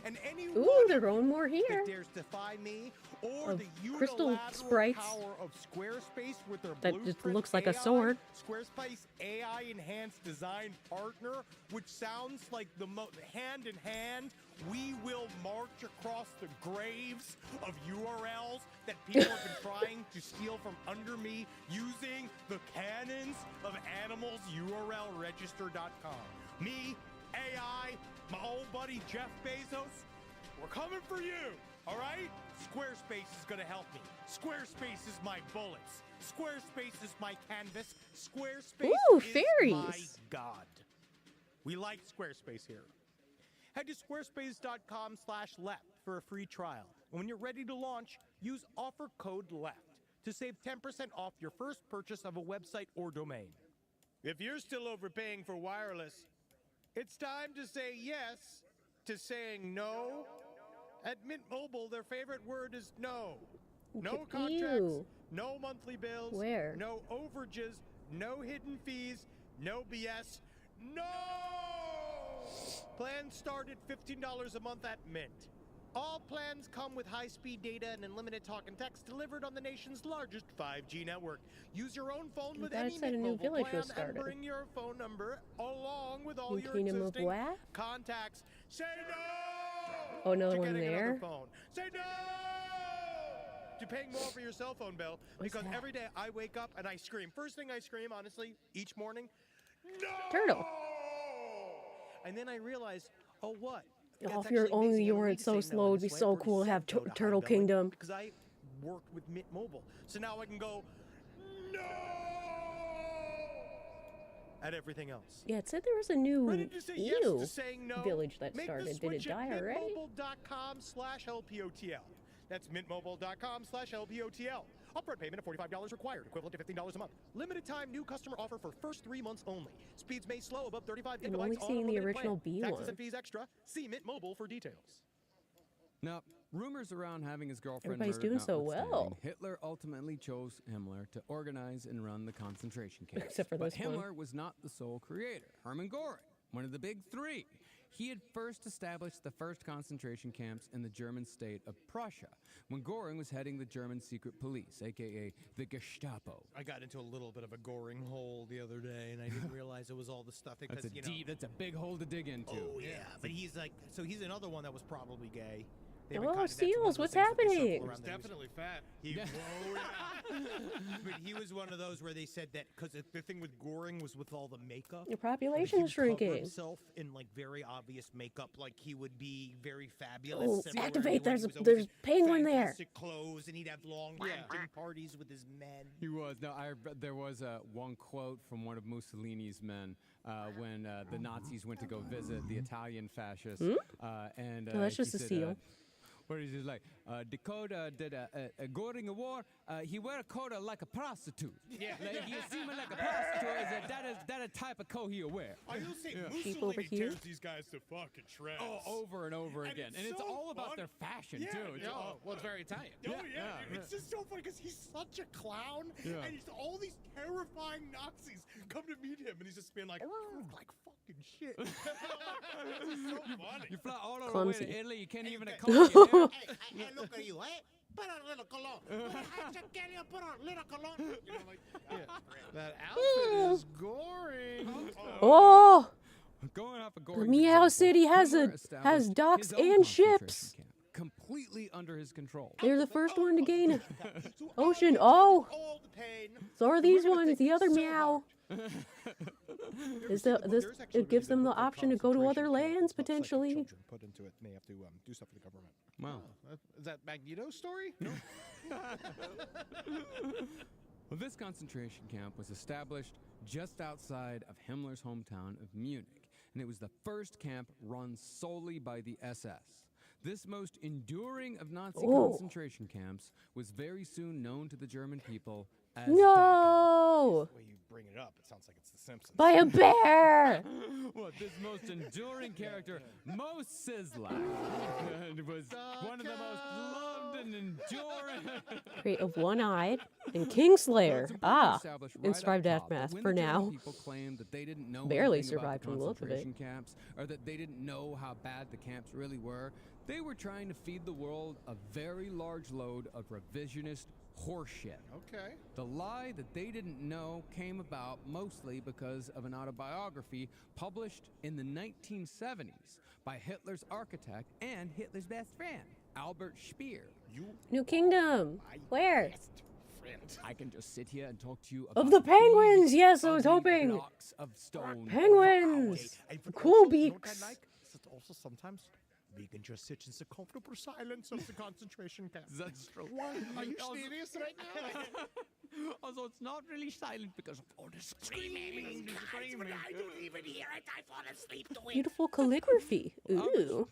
And anyone Ooh, they're growing more that here. dares defy me or Of the crystal unilateral sprites power of Squarespace with their that just Blueprint looks like a AI, sword. Squarespace AI enhanced design partner, which sounds like the hand in hand we will march across the graves of URLs that people have been trying to steal from under me using the cannons of animalsurlregister.com. Me, AI, my old buddy Jeff Bezos, we're coming for you, all right? Squarespace is gonna help me. Squarespace is my bullets. Squarespace is my canvas. Squarespace Ooh, is fairies. my god. We like Squarespace here. Head to squarespace.com/left for a free trial. And when you're ready to launch, use offer code LEFT to save 10% off your first purchase of a website or domain. If you're still overpaying for wireless, it's time to say yes to saying no. At Mint Mobile, their favorite word is no. No contracts, Ew. no monthly bills, Where? no overages, no hidden fees, no BS, no! Plans start at $15 a month at Mint. All plans come with high-speed data and unlimited talk and text delivered on the nation's largest 5G network. Use your own phone with any said a Mint new Mobile village plan was started. and bring your phone number along with all New your Kingdom of existing what? contacts. Say no! Oh, another to one getting there? another phone. Say no! To paying more for your cell phone bill. What's because that? every day I wake up and I scream. First thing I scream, honestly, each morning, no! Turtle. And then I realize, oh, what? Oh, if you're only you weren't so slow, it'd be so cool to have Turtle Kingdom. Because I worked with Mint Mobile. So now I can go, no! At everything else. Yeah, it said there was a new Ready to say yes to saying no? village that Make the started. Did it switch at die already? mintmobile.com/LPOTL. That's mintmobile.com/LPOTL. Upfront payment of $45 required, equivalent to $15 a month. Limited time new customer offer for first 3 months only. Speeds may slow above 35 I'm gigabytes only on seeing the unlimited original plan. B Taxes one. and fees extra. See Mint Mobile for details. Now, rumors around having his girlfriend Everybody's murdered doing so well. notwithstanding, Hitler ultimately chose Himmler to organize and run the concentration camps. Except for but this one. Himmler was not the sole creator. Hermann Göring, one of the big three. He had first established the first concentration camps in the German state of Prussia when Göring was heading the German secret police, aka the Gestapo. I got into a little bit of a Göring hole the other day, and I didn't realize it was all the stuff because That's a big hole to dig into. Oh yeah, but he's like, so he's another one that was probably gay. Oh, Seals, what's happening? He was definitely fat. But he was one of those where they said that because the thing with Göring was with all the makeup. Your population is he would cover shrinking. himself in like very obvious makeup, like he would be very fabulous. Oh, activate! There's There's penguin there. fantastic clothes, and he'd have long ranting parties with his men. He was. No, there was one quote from one of Mussolini's men when the Nazis went to go visit the Italian fascists. And Oh, that's just he a said, seal. Where he's like, Dakota did a Göring a war. He wear a coat like a prostitute. Yeah. Like, he seem like a prostitute. That a type of coat he'll wear. Are you saying People over Mussolini here? tears these guys to fucking shreds? Oh, over and over And again. it's And it's so all about fun. their fashion, Yeah, too. yeah. Well, it's very Italian. Oh yeah, it's just so funny because he's such a clown, and all these terrifying Nazis come to meet him, and he's just being like, "You look like fucking shit." It's so funny. You fly all the way Clumsy. to Italy, you can't even comb your hair. Hey, look at you, eh? Put on a little cologne. Can you put on a little cologne? You know, like, That outfit is Göring. Oh, Going off of the Göring's Meow example, City has Himmler established has docks his own and concentration ships. camp, completely under his control. They're the first one to gain an so ocean. all Oh, the pain. so are these ones. The other Meow. It gives them the option to go to other lands potentially. Children put into it, and they have to do stuff for the government. Wow. Is that Magneto's story? No. Well, this concentration camp was established just outside of Himmler's hometown of Munich, and it was the first camp run solely by the SS. This most enduring of Nazi concentration camps was very soon known to the German people as No, The way you bring it up, it sounds like it's The Simpsons. by a bear. What, this most enduring character, Mo Sizzler, and was one of the most loved and enduring. Great of one-eyed and Kingslayer. It's important to Ah, establish and right survived up top that aftermath when for the German now. People claimed that they didn't know Barely anything about survived the from the look of it. concentration camps, or that they didn't know how bad the camps really were. They were trying to feed the world a very large load of revisionist horseshit. Okay. The lie that they didn't know came about mostly because of an autobiography published in the 1970s by Hitler's architect and Hitler's best friend, Albert Speer. New Kingdom. Where? I can just sit here and talk to you Of about the penguins. big, Yes, I was ugly hoping. blocks of stone. Penguins. Cool beaks. Also, sometimes we can just sit in the comfortable silence of the concentration camp. That's true. Are you serious right now? Also, it's not really silent because of all the screaming. I don't even hear it. I fall asleep to it. Beautiful calligraphy. Ooh.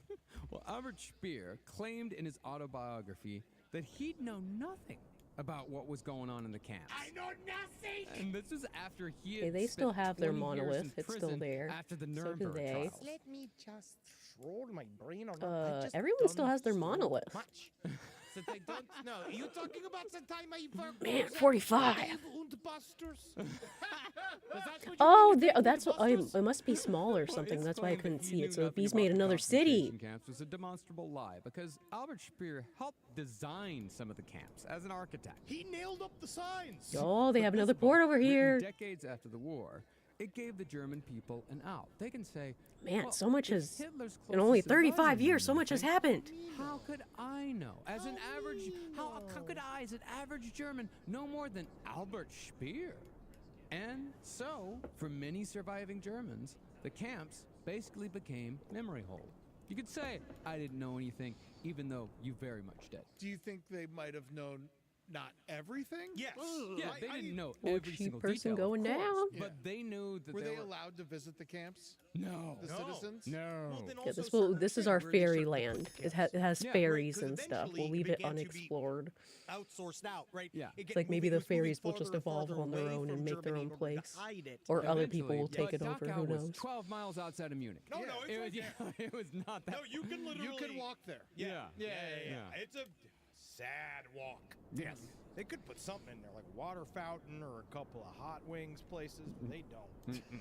Well, Albert Speer claimed in his autobiography that he'd know nothing about what was going on in the camps. I know nothing. And this was after he had Okay, they still spent have their 20 years monolith. in It's still prison there. After the So do Nuremberg they. trials. Let me just roll my brain around. Everyone still has their monolith. Much. So they don't know. Are you talking about the time I Man, 45. and Busters? That's what. It must be small or something. That's why I couldn't see it. So if he's made another city. Camps was a demonstrable lie because Albert Speer helped design some of the camps as an architect. He nailed up the signs. Oh, they have another port over here. Decades after the war, it gave the German people an out. They can say, man, well, so much has, Hitler's in only closest 35 advisor years, so much has happened. How could I know? As an average, how could I, as an average German, know more than Albert Speer? And so, for many surviving Germans, the camps basically became memory holes. You could say, I didn't know anything, even though you very much did. Do you think they might have known not everything? Yes. Yeah, they didn't know Or every cheap single person detail, going of course, down. but they knew that Were they allowed to visit the camps? No. The citizens? No. Well, then Yeah, also this is certain our things were just fairyland. It has Yeah, fairies 'cause and stuff. We'll eventually leave it it began to be unexplored. outsourced out, right? Yeah. It's like maybe the fairies will just evolve on their own and make their own place. Or other people will take it over, Dachau who was knows. 12 miles outside of Munich. No, no, it's it right was, there. it was not that. No, you can literally. You can walk there. Yeah. Yeah. It's a sad walk. Yes. They could put something in there, like a water fountain or a couple of hot wings places, but they don't.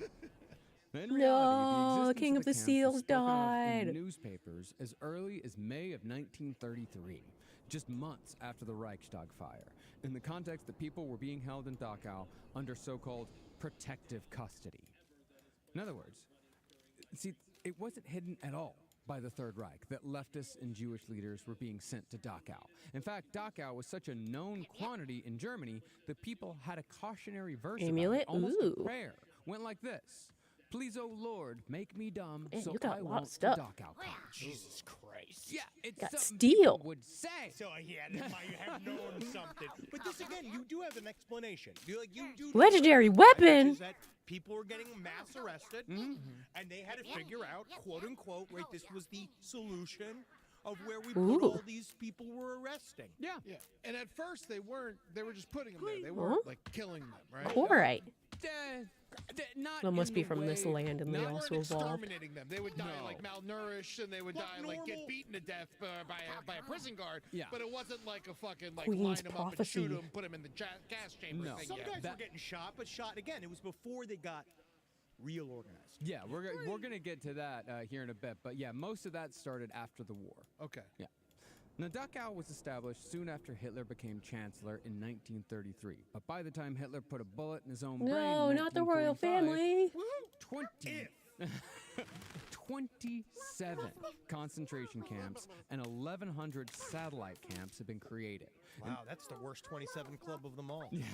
In No, reality, the existence King of the camps was Seals spoken of died. in newspapers as early as May of 1933, just months after the Reichstag fire, in the context that people were being held in Dachau under so-called protective custody. In other words, see, it wasn't hidden at all by the Third Reich that leftists and Jewish leaders were being sent to Dachau. In fact, Dachau was such a known quantity in Germany that people had a cautionary verse Amulet? about it, almost Ooh. a prayer. Went like this: "Please, O Lord, make me dumb, Man, so you got I a lot won't of stuff. to Dachau come." Jesus Christ. Yeah, it's Got something steel. people would say. So yeah, they might have known something. But this again, you do have an explanation. You do Legendary which weapon! is that people were getting mass arrested, and they had to figure out, quote unquote, right? This was the solution of where we put all these people were arresting. Yeah. Yeah. And at first they weren't. They were just putting them there. They weren't like killing them, right? Alright. Not That must in be the from this way- land and they not- also They weren't evolved. exterminating them. They would die No. like malnourished, and they would die like get beaten to death by a prison guard. Yeah. But it wasn't like a fucking like Queen's line them up and shoot prophecy. them, put them in the gas chamber No. thing. Some yet. guys were That- getting shot, but shot again. It was before they got real organized. Yeah, we're gonna get to that here in a bit, but yeah, most of that started after the war. Okay. Yeah. Now, Dachau was established soon after Hitler became chancellor in 1933. But by the time Hitler put a bullet in his own brain, No, in not the royal 1945, family. 27 concentration camps and 1,100 satellite camps have been created. Wow, that's the worst 27 club of them all. Yeah.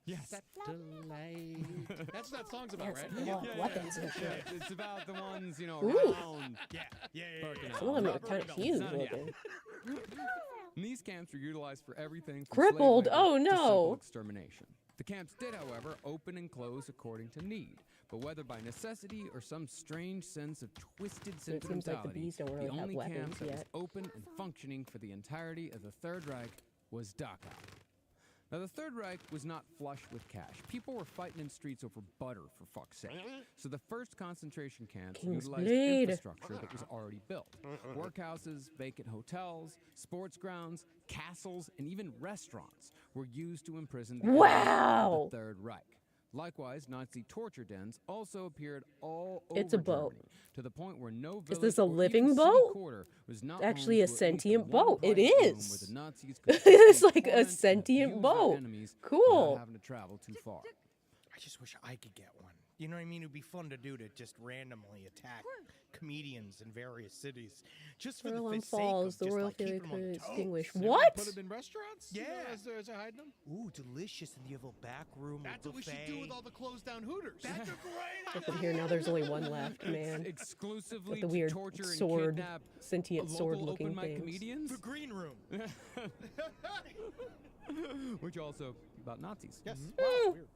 Yes. That's what that song's about, right? All weapons and shit. Yeah, it's about the ones, Ooh. around. Yeah. Birkenau. Some of them are Robert kind of Bell. huge Son, yeah. looking. And these camps were utilized for everything from Crippled? slave labor Oh, to no. simple extermination. The camps did, however, open and close according to need. But whether by necessity or some strange sense of twisted So it seems like the sentimentality, bees don't really the have only camp weapons that was yet. open and functioning for the entirety of the Third Reich was Dachau. Now, the Third Reich was not flush with cash. People were fighting in streets over butter, for fuck's sake. So the first concentration camps King's utilized Blade. infrastructure that was already built. Workhouses, vacant hotels, sports grounds, castles, and even restaurants were used to imprison the enemies Wow. of the Third Reich. Likewise, Nazi torture dens also appeared all It's over a boat. Germany, to the point where no Is village this a or even living city boat? quarter was not Actually home a to at least sentient one boat. It private room is. where the Nazis could It's safely like a torment and sentient abuse their boat. enemies Cool. without having to travel too far. I just wish I could get one. You know what I mean? It would be fun to do, to just randomly attack comedians in various cities, just for the Berlin sake of Falls, the just, royal like, keeping family them on could toes. extinguish. Never What? Put them in restaurants? Yeah. As they're hiding them? Ooh, delicious, and you have a back room. That's what we should do with all the closed down Hooters. That's a great Look at here, now there's only one left, man. Exclusively With the to weird torture and sword, kidnap sentient local sword-looking open mic things. comedians, The green room. which also about Nazis. Yes. Mm-hmm. Wow, weird.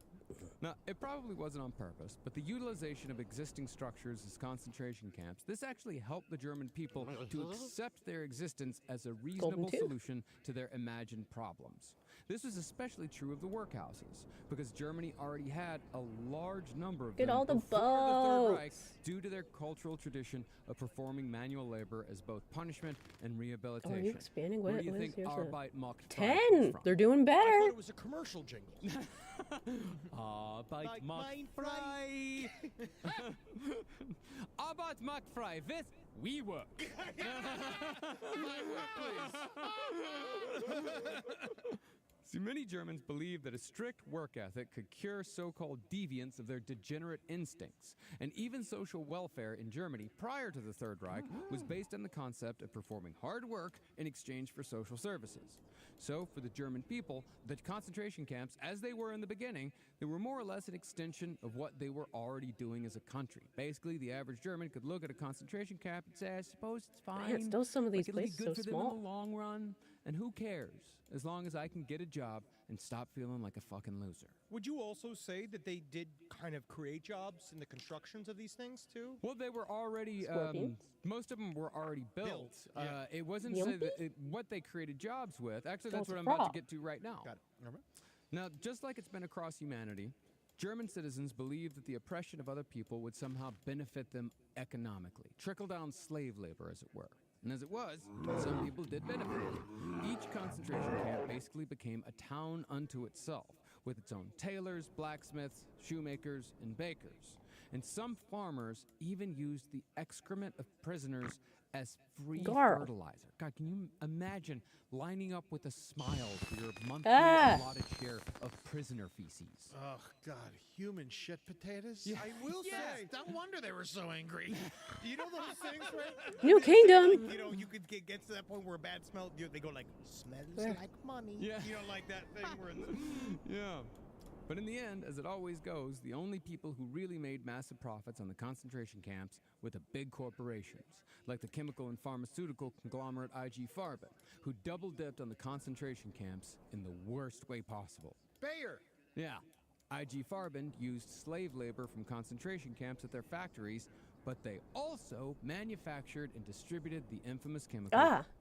Now, it probably wasn't on purpose, but the utilization of existing structures as concentration camps, this actually helped the German people to accept their existence as a reasonable Tooth. solution to their imagined problems. This was especially true of the workhouses, because Germany already had a large number of Get them all the before the Third Reich boats. due to their cultural tradition of performing manual labor as both punishment and rehabilitation. Oh, are you expanding? Where What do you is think yours? Arbeit macht frei 10. comes from? They're doing I thought better. it was a commercial jingle. Arbeit Like macht mine frei. Arbeit macht frei. With we work. See, many Germans believed that a strict work ethic could cure so-called deviance of their degenerate instincts. And even social welfare in Germany prior to the Third Reich was based on the concept of performing hard work in exchange for social services. So, for the German people, the concentration camps, as they were in the beginning, they were more or less an extension of what they were already doing as a country. Basically, the average German could look at a concentration camp and say, I suppose it's fine. Man, still some of these Like, it'll be places good so for small. them in the long run. And who cares? As long as I can get a job and stop feeling like a fucking loser. Would you also say that they did kind of create jobs in the constructions of these things too? Well, they were already, Scorpions? most of them were already built. yeah. It wasn't Yumpy? what they created jobs with. Actually, Oh, that's it's a what I'm about frog. to get to right now. Got it. All right. Now, just like it's been across humanity, German citizens believed that the oppression of other people would somehow benefit them economically. Trickle-down slave labor, as it were. And as it was, some people did benefit. Each concentration camp basically became a town unto itself, with its own tailors, blacksmiths, shoemakers, and bakers. And some farmers even used the excrement of prisoners as free Gar. fertilizer. God, can you imagine lining up with a smile for your monthly Ah. allotted share of prisoner feces? Oh God, human shit potatoes. Yeah. I will Yeah. say, no wonder they were so angry. You know those things, right? New Kingdom. You know, you could get to that point where a bad smell, they go like, smells Yeah. like money. Yeah. You know, like that thing where it's, Yeah. But in the end, as it always goes, the only people who really made massive profits on the concentration camps were the big corporations, like the chemical and pharmaceutical conglomerate IG Farben, who double-dipped on the concentration camps in the worst way possible. Bayer. Yeah, IG Farben used slave labor from concentration camps at their factories, but they also manufactured and distributed the infamous chemical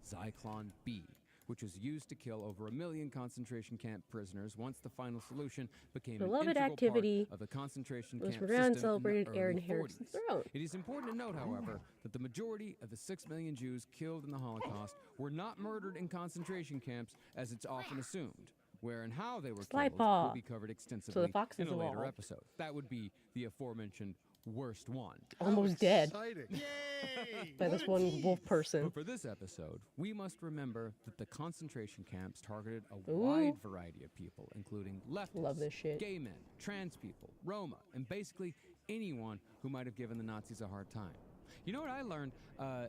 Zyklon B, which was used to kill over 1 million concentration camp prisoners once the final solution became Beloved an integral activity part of the concentration was camp renowned system in the celebrated Aaron early Harrison's 40s. throne. It is important to note, however, that the majority of the 6 million Jews killed in the Holocaust were not murdered in concentration camps as it's often assumed. Where and how they were Sly killed paw. will be covered extensively foxes in a later evolved. episode. That would be the aforementioned worst one. Almost dead Exciting. yay! by this one wolf person. But for this episode, we must remember that the concentration camps targeted a Ooh. wide variety of people, including leftists, Love this shit. gay men, trans people, Roma, and basically anyone who might have given the Nazis a hard time. You know what I learned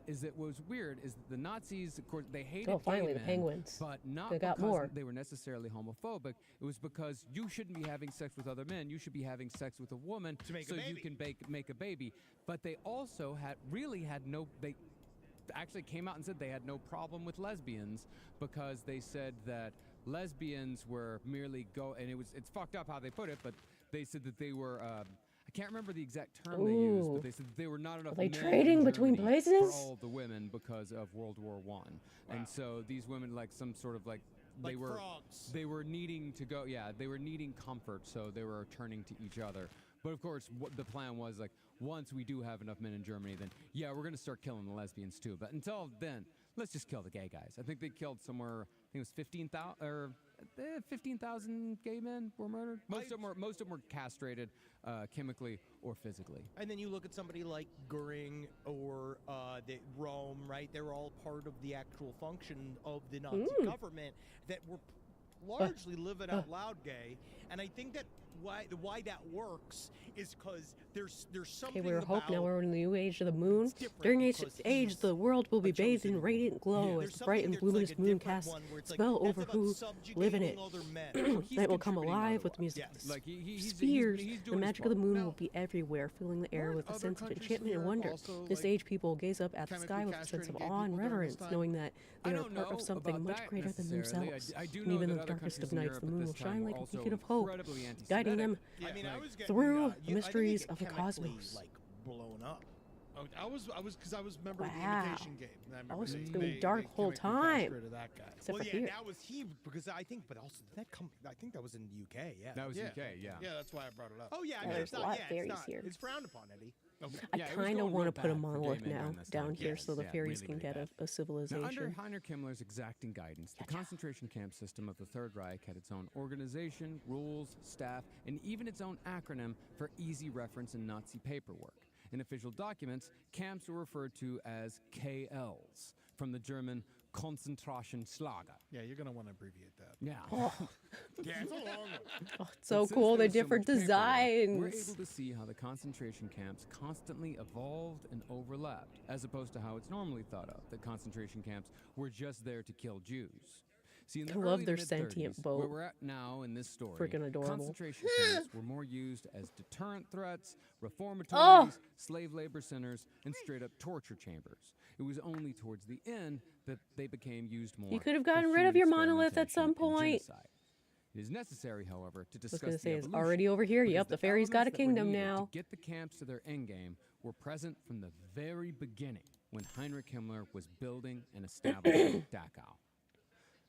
is that what was weird is that the Nazis, of course, they hated Oh, finally, gay the men, penguins. but not They got because more. they were necessarily homophobic. It was because you shouldn't be having sex with other men. You should be having sex with a woman To make a so you baby. can make a baby. But they also they actually came out and said they had no problem with lesbians because they said that lesbians were merely and it's fucked up how they put it, but they said that they were I can't remember the exact term they used, Ooh. but they said that they were not enough Are they men trading in between Germany places? for all the women because of World War One. And so these women, like some sort of like they Like were frogs. they were needing to go, they were needing comfort, so they were turning to each other. But of course, what the plan was, like, once we do have enough men in Germany, then yeah, we're gonna start killing the lesbians too. But until then, let's just kill the gay guys. I think they killed somewhere, I think it was 15,000 gay men were murdered. Most of them were castrated, chemically or physically. And then you look at somebody like Goering or Rome, right? They're all part of the actual function of the Nazi government that were largely living out loud gay. And I think that why that works is because there's something Okay, we were about hope now we're in the new age of the moon. different During age, because age he's the world will be a bathed in chosen radiant glow Yeah, as there's the bright and something luminous that's like a moon different casts one where it's like, spell that's over about who live in it. subjugating other men. He's Night will come contributing alive with the otherwise. music of Like he's spheres. he's The doing his magic of the part. moon Now, will be everywhere, filling the air weren't with a other sense of countries in enchantment and Europe wonder. also, This like, age people gaze up at the chemically sky with a sense castrating of gay awe people and during this reverence, time? knowing that I they are don't part know of something about much that greater than necessarily. themselves. I do And know even that in the other darkest of countries in nights, Europe the at moon this will time shine were like a also beacon of hope, incredibly guiding anti-Semitic. them I mean, I was getting, through I the think you mysteries get of the chemically, cosmos. like blown up. Oh, I was because I was member of the Wow. imitation game. And I remember Oh, so it's they- gonna be they- dark they whole chemically time. castrated that guy. Except well, for yeah, here. that was he because I think, but also did that come. I think that was in the UK. Yeah. That was Yeah. UK, yeah. Yeah, that's why I brought it up. Oh yeah, I Yeah, mean, there's it's a not. lot Yeah, of fairies it's not. here. It's frowned upon, Eddie. I Yeah, it was kind of going want real to put a bad for gay monolith men now during this down time. here Yes, so the yeah, fairies really, can really get bad. a Now, civilization. under Heinrich Himmler's exacting guidance, the concentration camp system of the Third Reich had its own organization, rules, staff, and even its own acronym for easy reference in Nazi paperwork. In official documents, camps were referred to as KLs, from the German Konzentrationslager. Yeah, you're gonna want to abbreviate that. Yeah. Yeah, it's a long one. Oh, it's so But since cool, the there's so different much paperwork, We're designs. able to see how the concentration camps constantly evolved and overlapped, as opposed to how it's normally thought of, that concentration camps were just there to kill Jews. See, in the I love early to their mid-30s, sentient boat. where we're at now in this story, Freaking adorable. concentration camps were more used as deterrent threats, reformatories, Oh! slave labor centers, and straight-up torture chambers. It was only towards the end that they became used more. You could have for gotten rid of human your monolith at some experimentation and point. genocide. It is necessary, however, to I was discuss gonna the say it's evolution, already over here. because Yep, the fairies got a elements that were kingdom needed now. To get the camps to their endgame were present from the very beginning when Heinrich Himmler was building and establishing Dachau.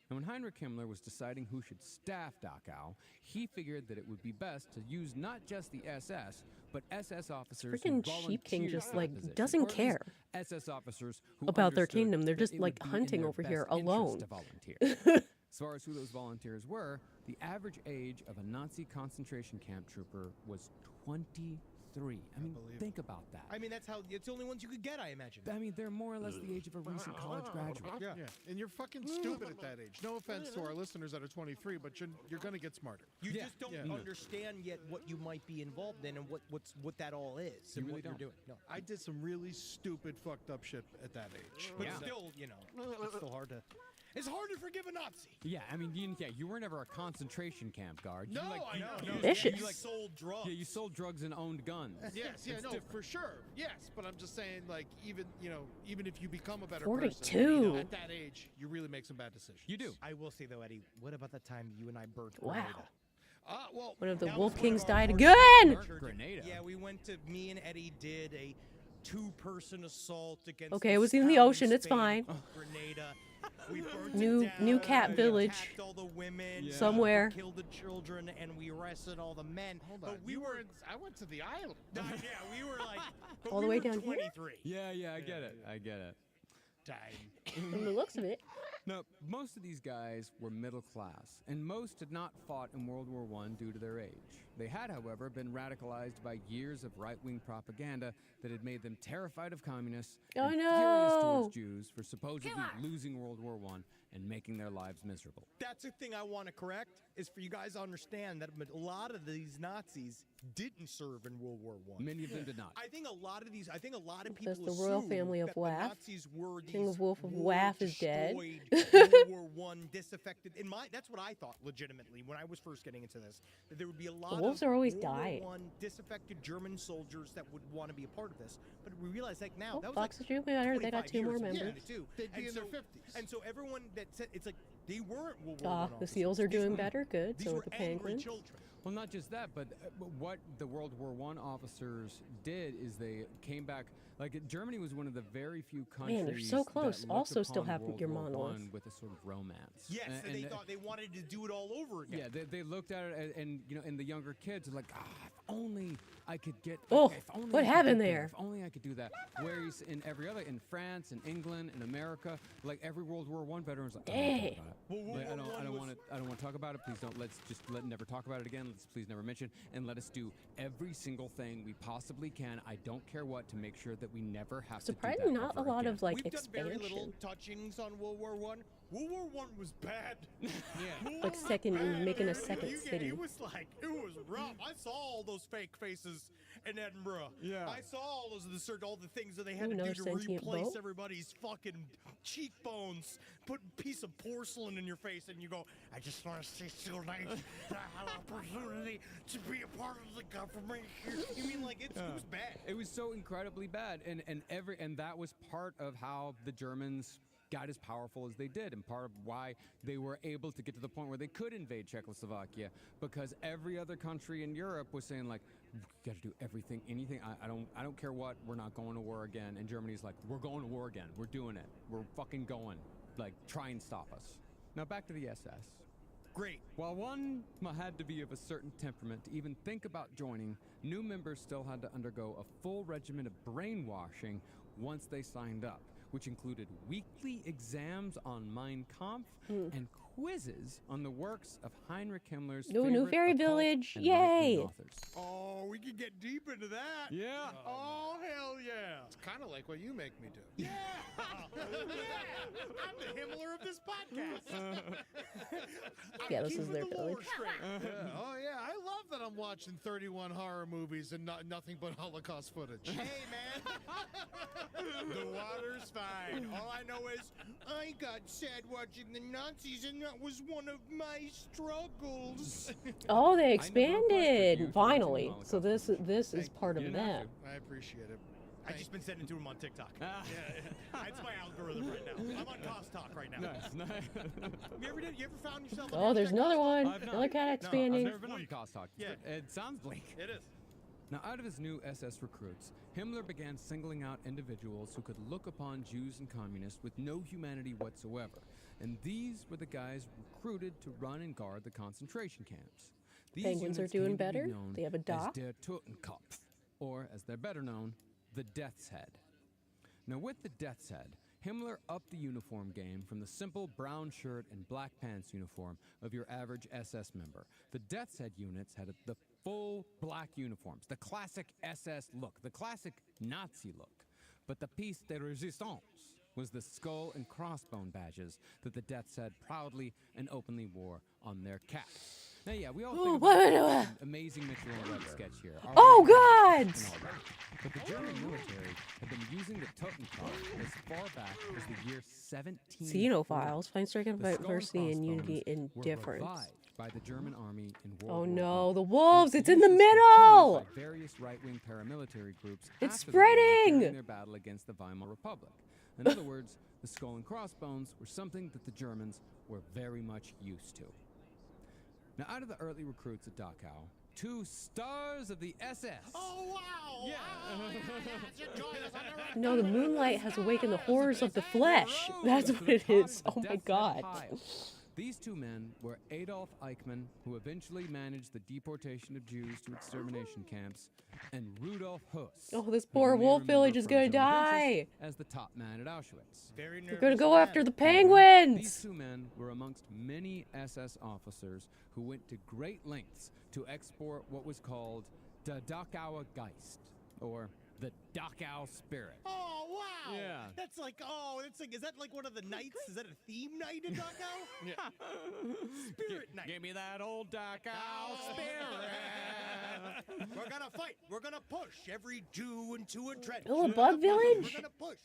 And when Heinrich Himmler was deciding who should staff Dachau, he figured that it would be best to use not just the SS, but SS officers who Freaking Sheep King volunteered just, for the like, position, doesn't or at least care SS officers who about their understood kingdom. They're that just, it like, would be in hunting their over here best interest alone. to volunteer. As far as who those volunteers were, the average age of a Nazi concentration camp trooper was 23. I mean, think about that. I mean, that's how. It's the only ones you could get, I imagine. I mean, they're more or less the age of a recent college graduate. Yeah. And you're fucking stupid at that age. No offense to our listeners that are 23, but you're gonna get smarter. You Yeah. just don't Yeah. understand yet what you might be involved in and what that all is You and really what don't. you're doing. No, I did some really stupid, fucked up shit at that age. but Yeah. still, it's still hard to. It's hard to forgive a Nazi. Yeah, I mean, you were never a concentration camp guard. No, you, like, I you, know. You, No. Vicious. You like sold drugs. Yeah, you sold drugs and owned guns. Yes, yeah, It's no, different. for sure. Yes, but I'm just saying, like, even if you become a better 42. person, at that age, you really make some bad decisions. You do. I will say though, Eddie, what about the time you and I burnt Wow. Grenada? Well, One of the That Wolf was one Kings of our died first again. church- Grenada. Yeah, me and Eddie did a two-person assault against. Okay, it this was in the town ocean, it's Spain fine. called Grenada. We burnt New- it down, New Cat we Village. attacked all the women, Yeah. Somewhere. we killed the children, and we arrested all the men. Hold but on. we you were. were. I went to the island. Yeah, we were like. But All we the way were down here? 23. Yeah, I get it. I get it. From the looks of it. No, most of these guys were middle class, and most had not fought in World War I due to their age. They had, however, been radicalized by years of right-wing propaganda that had made them terrified of communists Oh, and furious no. towards Jews for supposedly losing World War I and making their lives miserable. That's the thing I want to correct is for you guys to understand that a lot of these Nazis didn't serve in World War I. Many of them did not. I think a lot of people That's the royal assume family of that the Waff. Nazis were King these of Wolf of war Waff is dead. destroyed, World War I disaffected. That's what I thought legitimately when I was first getting into this. That there would be a lot wolves of are always World dying. War I disaffected German soldiers that would want to be a part of this. But we realize like now Oh, that was Fox like is Jubilee. I heard they got 25 2 more years ago, members. 22. They'd be And in their so- 50s. And so everyone that said it's like they weren't World War I Ah, officers. the seals are These doing were- better. Good. These So were are the angry penguins. children. Well, not just that, but what the World War I officers did is they came back. Like Germany was one of the very few countries. Man, they're so close. That Also looked still upon have World your War monolith. I with a sort of romance. Yes, and they and thought they wanted to do it all over again. Yeah, they looked at it, and and the younger kids are like, if only I could get. Oh, if only what I could happened get there? If only I could do that. Whereas in every other, in France, in England, in America, like every World War I veteran's like, Dang. I don't want to talk about it. Please don't. Let's just never talk about it again. Let's please never mention, and let us do every single thing we possibly can. I don't care what to make sure that we never have Surprisingly, to do that not a ever lot again. of like We've done very little expansion. touchings on World War I. World War I was bad. Yeah. World Like War was second- bad, making a man. second city. It was rough. I saw all those fake faces in Edinburgh. Yeah. I saw all the things that they had Ooh, to another do to sentient replace boat? everybody's fucking cheekbones. Put a piece of porcelain in your face, and you go, I just want to say so nice that I had an opportunity to be a part of the government here. You mean like it was bad? It was so incredibly bad, and that was part of how the Germans got as powerful as they did, and part of why they were able to get to the point where they could invade Czechoslovakia, because every other country in Europe was saying like, we got to do everything, anything. I don't care what. We're not going to war again. And Germany's like, we're going to war again. We're doing it. We're fucking going. Like, try and stop us. Now back to the SS. Great. While one had to be of a certain temperament to even think about joining, new members still had to undergo a full regimen of brainwashing once they signed up, which included weekly exams on Mein Kampf and quizzes on the works of Heinrich Himmler's New Fairy favorite occult Village. and Yay. right-wing authors. Oh, we can get deep into that. Yeah. Oh, hell yeah. It's kind of like what you make me do. Yeah. I'm the Himmler of this podcast. Yeah, this is their village. Oh yeah, I love that I'm watching 31 horror movies and nothing but Holocaust footage. Hey, man. The water's fine. All I know is I got sad watching the Nazis, and that was one of my struggles. Oh, they expanded finally. So this is part of that. I appreciate it. I've just been sending to him on TikTok. It's my algorithm right now. I'm on Cost Talk right now. Nice. You ever found yourself? Oh, there's another one. I've not. Another cat No, expanding. I've never been on Cost Talk. Yeah. It sounds bleak. It is. Now, out of his new SS recruits, Himmler began singling out individuals who could look upon Jews and communists with no humanity whatsoever. And these were the guys recruited to run and guard the concentration camps. These Penguins are units doing came to be better. known They have a as dock. Der Totenkopf, or as they're better known, the Death's Head. Now, with the Death's Head, Himmler upped the uniform game from the simple brown shirt and black pants uniform of your average SS member. The Death's Head units had the full black uniforms, the classic SS look, the classic Nazi look. But the piece de résistance was the skull and crossbone badges that the Death's Head proudly and openly wore on their caps. Now, yeah, we all think about amazing Mitchell and Webb sketch here. Oh, God! And all that. But the German military had been using the Totenkopf as far back as the year 17. Xenophiles find striking The skull diversity and crossbones unity in were difference. revived by the German army in World Oh War no, I. the wolves! And It's in the used as middle! by various right-wing paramilitary groups. It's after the war spreading! during their battle against the Weimar Republic. In other words, the skull and crossbones were something that the Germans were very much used to. Now, out of the early recruits at Dachau, 2 stars of the SS. Oh, wow. Yeah. No, the moonlight has awakened the horrors of the flesh. That's what it is. Oh my God. These 2 men were Adolf Eichmann, who eventually managed the deportation of Jews to extermination camps, and Rudolf Höss. Oh, this who poor you may wolf remember village is from gonna Zone of die. Interest as the top man at Auschwitz. Very They're gonna nervous go man. after the These penguins. 2 men were amongst many SS officers who went to great lengths to export what was called the Dachauer Geist, or the Dachau spirit. Oh, wow. Yeah. That's like, is that like one of the nights? Is that a theme night in Dachau? Spirit night. Give me that old Dachau spirit. We're gonna fight. We're gonna push every Jew into a trench. Oh, a bug village? We're gonna push.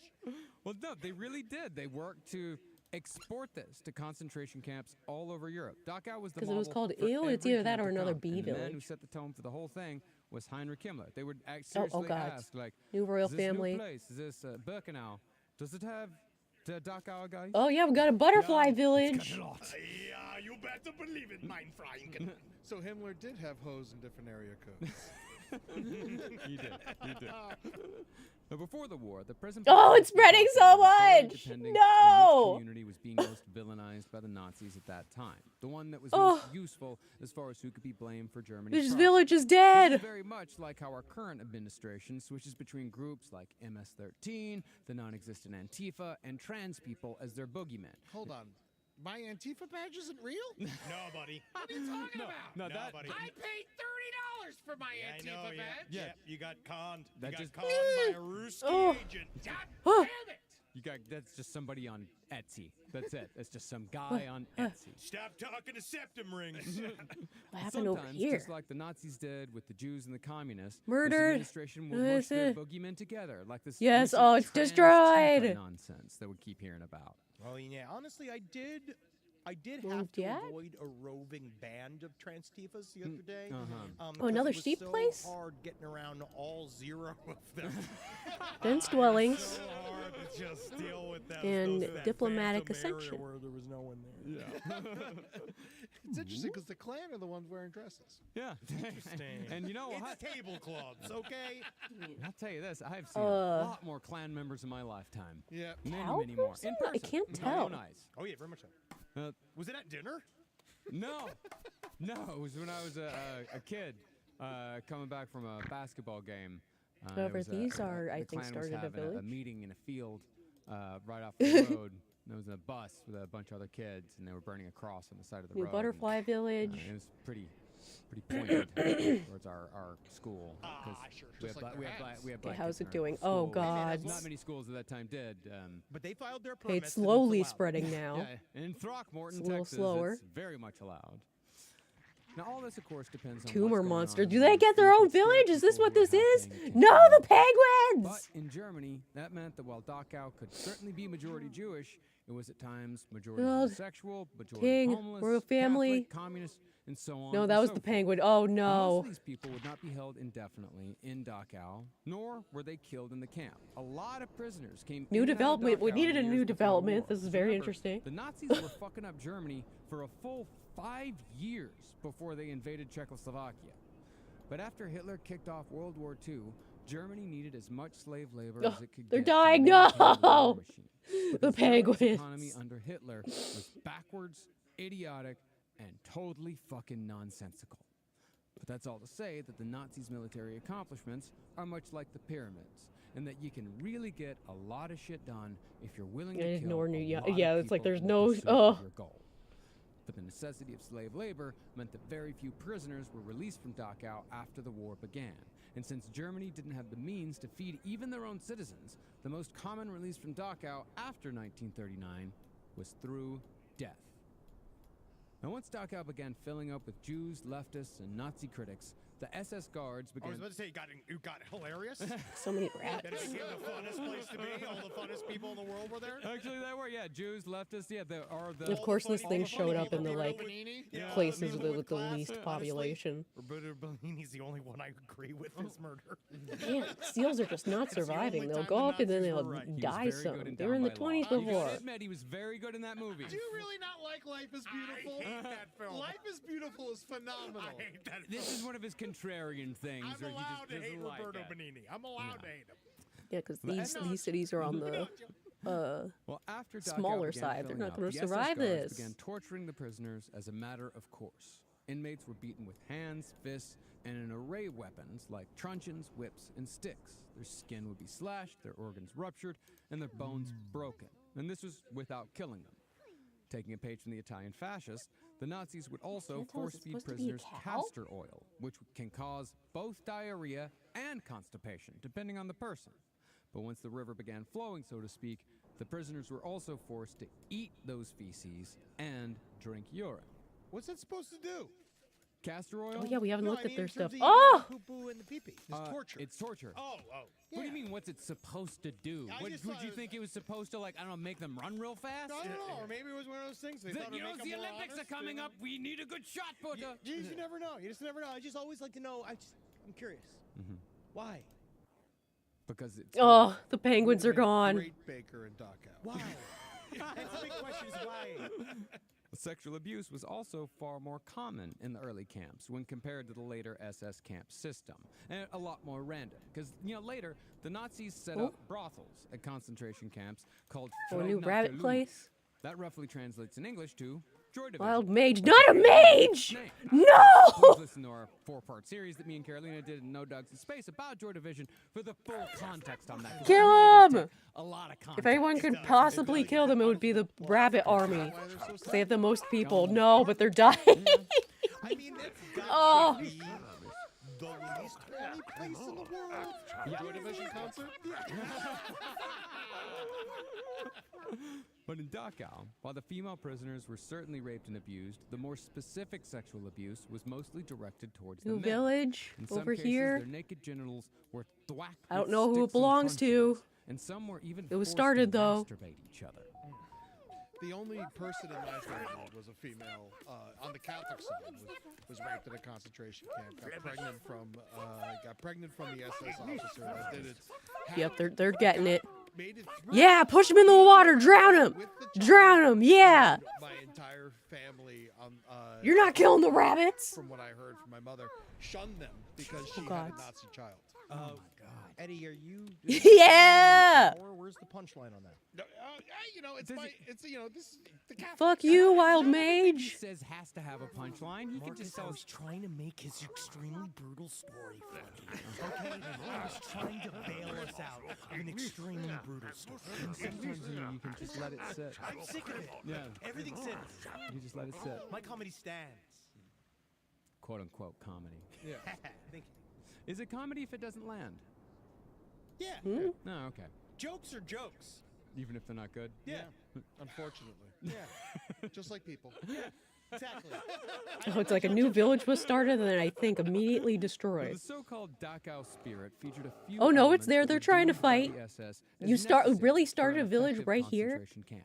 Well, no, they really did. They worked to export this to concentration camps all over Europe. Dachau was the 'Cause it was model called for Ew, it's every either that camp or to another come. bee And the man who village. set the tone for the whole thing was Heinrich Himmler. They would Oh, seriously God. ask, like, New royal is this family. new place? Is this Birkenau? Does it have the Dachauer Geist? Oh yeah, we got a butterfly Yeah, village. Yeah, you better believe it, mein Freund. So Himmler did have hoes in different area codes. He did. Now, before the war, the present. Oh, it's spreading so much! Depending No! on which community was being most villainized by the Nazis at that time. The one that was most useful as far as who could be blamed for Germany's This problems. village is This dead. is very much like how our current administration switches between groups like MS-13, the non-existent Antifa, and trans people as their boogeymen. Hold on. My Antifa badge isn't real? No, buddy. What are you talking about? No, No, that. buddy. I paid $30 for my I Antifa know, badge. yeah. You got conned. That You just- got conned by a Ruski Oh. agent. God Oh. damn it! That's just somebody on Etsy. That's it. That's just some guy on Etsy. Stop talking to septum rings. What happened over Sometimes, here? just like the Nazis did with the Jews and the communists, Murdered. this administration will mush That's their it. boogeymen together, like this. Yes, recent oh, it's trans destroyed. Tifa nonsense that we keep hearing about. Well, yeah. Honestly, I did have Moved to yet? avoid a roving band of Transtifas the other day. Uh-huh. because another it was sheep so place? hard getting around all 0 of them. Fence dwellings. So hard hard to just deal with that. And that diplomatic phantom area ascension. where there was no one there. Yeah. It's interesting because the clan are the ones wearing dresses. Yeah. Interesting. And you know what? It's tablecloths, okay? I'll tell you this: I've seen a lot more clan members in my lifetime. Yeah. Many more. In I person, can't with my tell. own eyes. Oh yeah, very much so. Was it at dinner? No, it was when I was a kid coming back from a basketball game. However, these are, I the think, clan started was a having village. a meeting in a field right off the road. And there was a bus with a bunch of other kids, and they were burning a cross on the side of the New road. Butterfly and, Village. it was pretty pointed towards our school. Sure. We Just have, like we their have, hats. we have Okay, black how's kids in it our doing? school. Oh, God. Not many schools at that time did. But they filed their Okay, permits. it's and slowly allowed. spreading now. Yeah, in Throckmorton, It's a little Texas, slower. it's very much allowed. Now, all this, of course, depends on Tumor what's going monster. on Do in they the get their own conspiracy village? Is this people what who are this is? happening to No, control the But penguins! in Germany, that meant that while Dachau could certainly be majority Jewish, it was at times majority Well, homosexual, majority king, homeless, royal family. Catholic, communist, and so on. No, and that was so the forth. penguin. Oh, Most no. of these people would not be held indefinitely in Dachau, nor were they killed in the camp. A lot of prisoners came New in and out of development. We Dachau needed a years new before the development. war. This is 'Cause very remember, interesting. The Nazis were fucking up Germany for a full 5 years before they invaded Czechoslovakia. But after Hitler kicked off World War II, Germany needed as much slave labor as it could They're get. dying. to maintain the war No! machine. The Because Germany's penguins. economy under Hitler was backwards, idiotic, and totally fucking nonsensical. But that's all to say that the Nazis' military accomplishments are much like the pyramids, and that you can really get a lot of shit done if you're willing to kill Ignore a New lot of Yeah, it's like people there's in no. pursuit Oh. of your goal. But the necessity of slave labor meant that very few prisoners were released from Dachau after the war began. And since Germany didn't have the means to feed even their own citizens, the most common release from Dachau after 1939 was through death. Now, once Dachau began filling up with Jews, leftists, and Nazi critics, the SS guards I began. was about to say it got hilarious. So many rats. That it became the funnest place to be. All the funnest people in the world were there. Actually, they were, yeah, Jews, leftists, yeah, they are the. Of course, this thing showed up in the, people, like, Panini. Yeah, places people with the class, least honestly. population. Roberto Bellini's the only one I agree with his murder. Man, seals are just not It's the only surviving. They'll time go the up and then Nazis they'll were right. He was die Very good some. in They were in Down the by Law. 20s You gotta before. admit, he was very good in that movie. Do you really not like Life is Beautiful? I hate that film. Life is Beautiful is phenomenal. I hate that. This is one of his contrarian things. I'm where he allowed to just hate doesn't like Roberto it. Benigni. I'm allowed to hate him. Yeah, because But these cities are on the Well, after Dachau smaller began side. They're filling not up, gonna the SS survive guards this. began torturing the prisoners as a matter of course. Inmates were beaten with hands, fists, and an array of weapons like truncheons, whips, and sticks. Their skin would be slashed, their organs ruptured, and their bones broken. And this was without killing them. Taking a page from the Italian fascists, the Nazis would also Can't tell, is force it feed supposed to be a prisoners cow? castor oil, which can cause both diarrhea and constipation, depending on the person. But once the river began flowing, so to speak, the prisoners were also forced to eat those feces and drink urine. What's that supposed to do? Castor oil? Oh yeah, we haven't No, looked I at mean, their in stuff. terms of Oh! eating the poo-poo and the pee-pee. It's torture. It's torture. Oh. What do you mean, what's it supposed to do? I Would just you thought- think it was supposed to, like, I don't know, make them run real fast? I don't know. Or maybe it was one of those things. They thought it'd You know, make them the more Olympics honest, are coming you know? up. We need a good shot putter. You just never know. You just never know. I just always like to know. I'm curious. Why? Because it's Oh, the penguins are gone. Great baker in Dachau. Why? That's the big question is why. Sexual abuse was also far more common in the early camps when compared to the later SS camp system, and a lot more random. Because, later, the Nazis set up brothels at concentration camps called Oh, a new rabbit Freunatelung. place. That roughly translates in English to Joy Division. Wild mage. Not a mage! Please No! listen to our 4-part series that me and Carolina did in No Dogs in Space about Joy Division for the full context on that. 'cause it Kill really does him! take A lot of context. If anyone could possibly kill them, it would be the rabbit army. They have the most people. No, but they're dying. I mean, that's got Oh. to be the least holy place in the world. Joy Division concert? But in Dachau, while the female prisoners were certainly raped and abused, the more specific sexual abuse was mostly directed towards the New men. village In some over cases, here. their naked genitals were thwacked I don't with know who it sticks and belongs to. truncheons, and some were even It was forced started, to though. masturbate each other. The only person in my family was a female on the Catholic side was raped in a concentration camp. Got pregnant from the SS officer that did it. Yep, they're getting it. made it through. Yeah, push him in the water, drown him, drown him. Yeah. My entire family, You're not killing the rabbits. from what I heard from my mother, shunned them because she had God. a Nazi child. Oh my God, Eddie, are you? Yeah. Or where's the punchline on that? No, you know, it's this is the Catholic. Fuck you, wild mage. Says has to have a punchline. He can just tell was trying to make his extremely brutal story funny. Okay, I was trying to bail us out of an extremely brutal story. Sometimes you can just let it sit. I'm sick of it. Yeah. Everything sits. You just let it sit. My comedy stands. Quote unquote comedy. Yeah. Thank Is it comedy if it doesn't land? you. Yeah. No, okay. Jokes are jokes. Even if they're not good. Yeah. Unfortunately. Yeah. Just like people. Exactly. Oh, it's like a new village was started and then I think immediately destroyed. The so-called Dachau spirit featured a few Oh no, it's elements there. that They're were trying to deemed by fight. the SS as You necessary really for started an a village effective right here? concentration camp.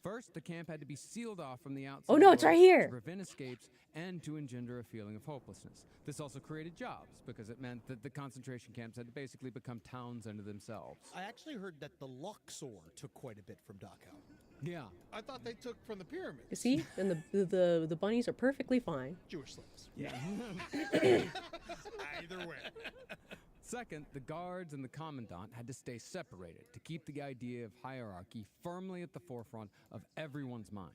First, the camp had to be sealed off from the outside. Oh, no, it's right world here. To prevent escapes and to engender a feeling of hopelessness. This also created jobs because it meant that the concentration camps had to basically become towns unto themselves. I actually heard that the Luxor took quite a bit from Dachau. Yeah. I thought they took from the pyramids. You see? And the bunnies are perfectly fine. Jewish slaves. Yeah. Either way. Second, the guards and the commandant had to stay separated to keep the idea of hierarchy firmly at the forefront of everyone's mind.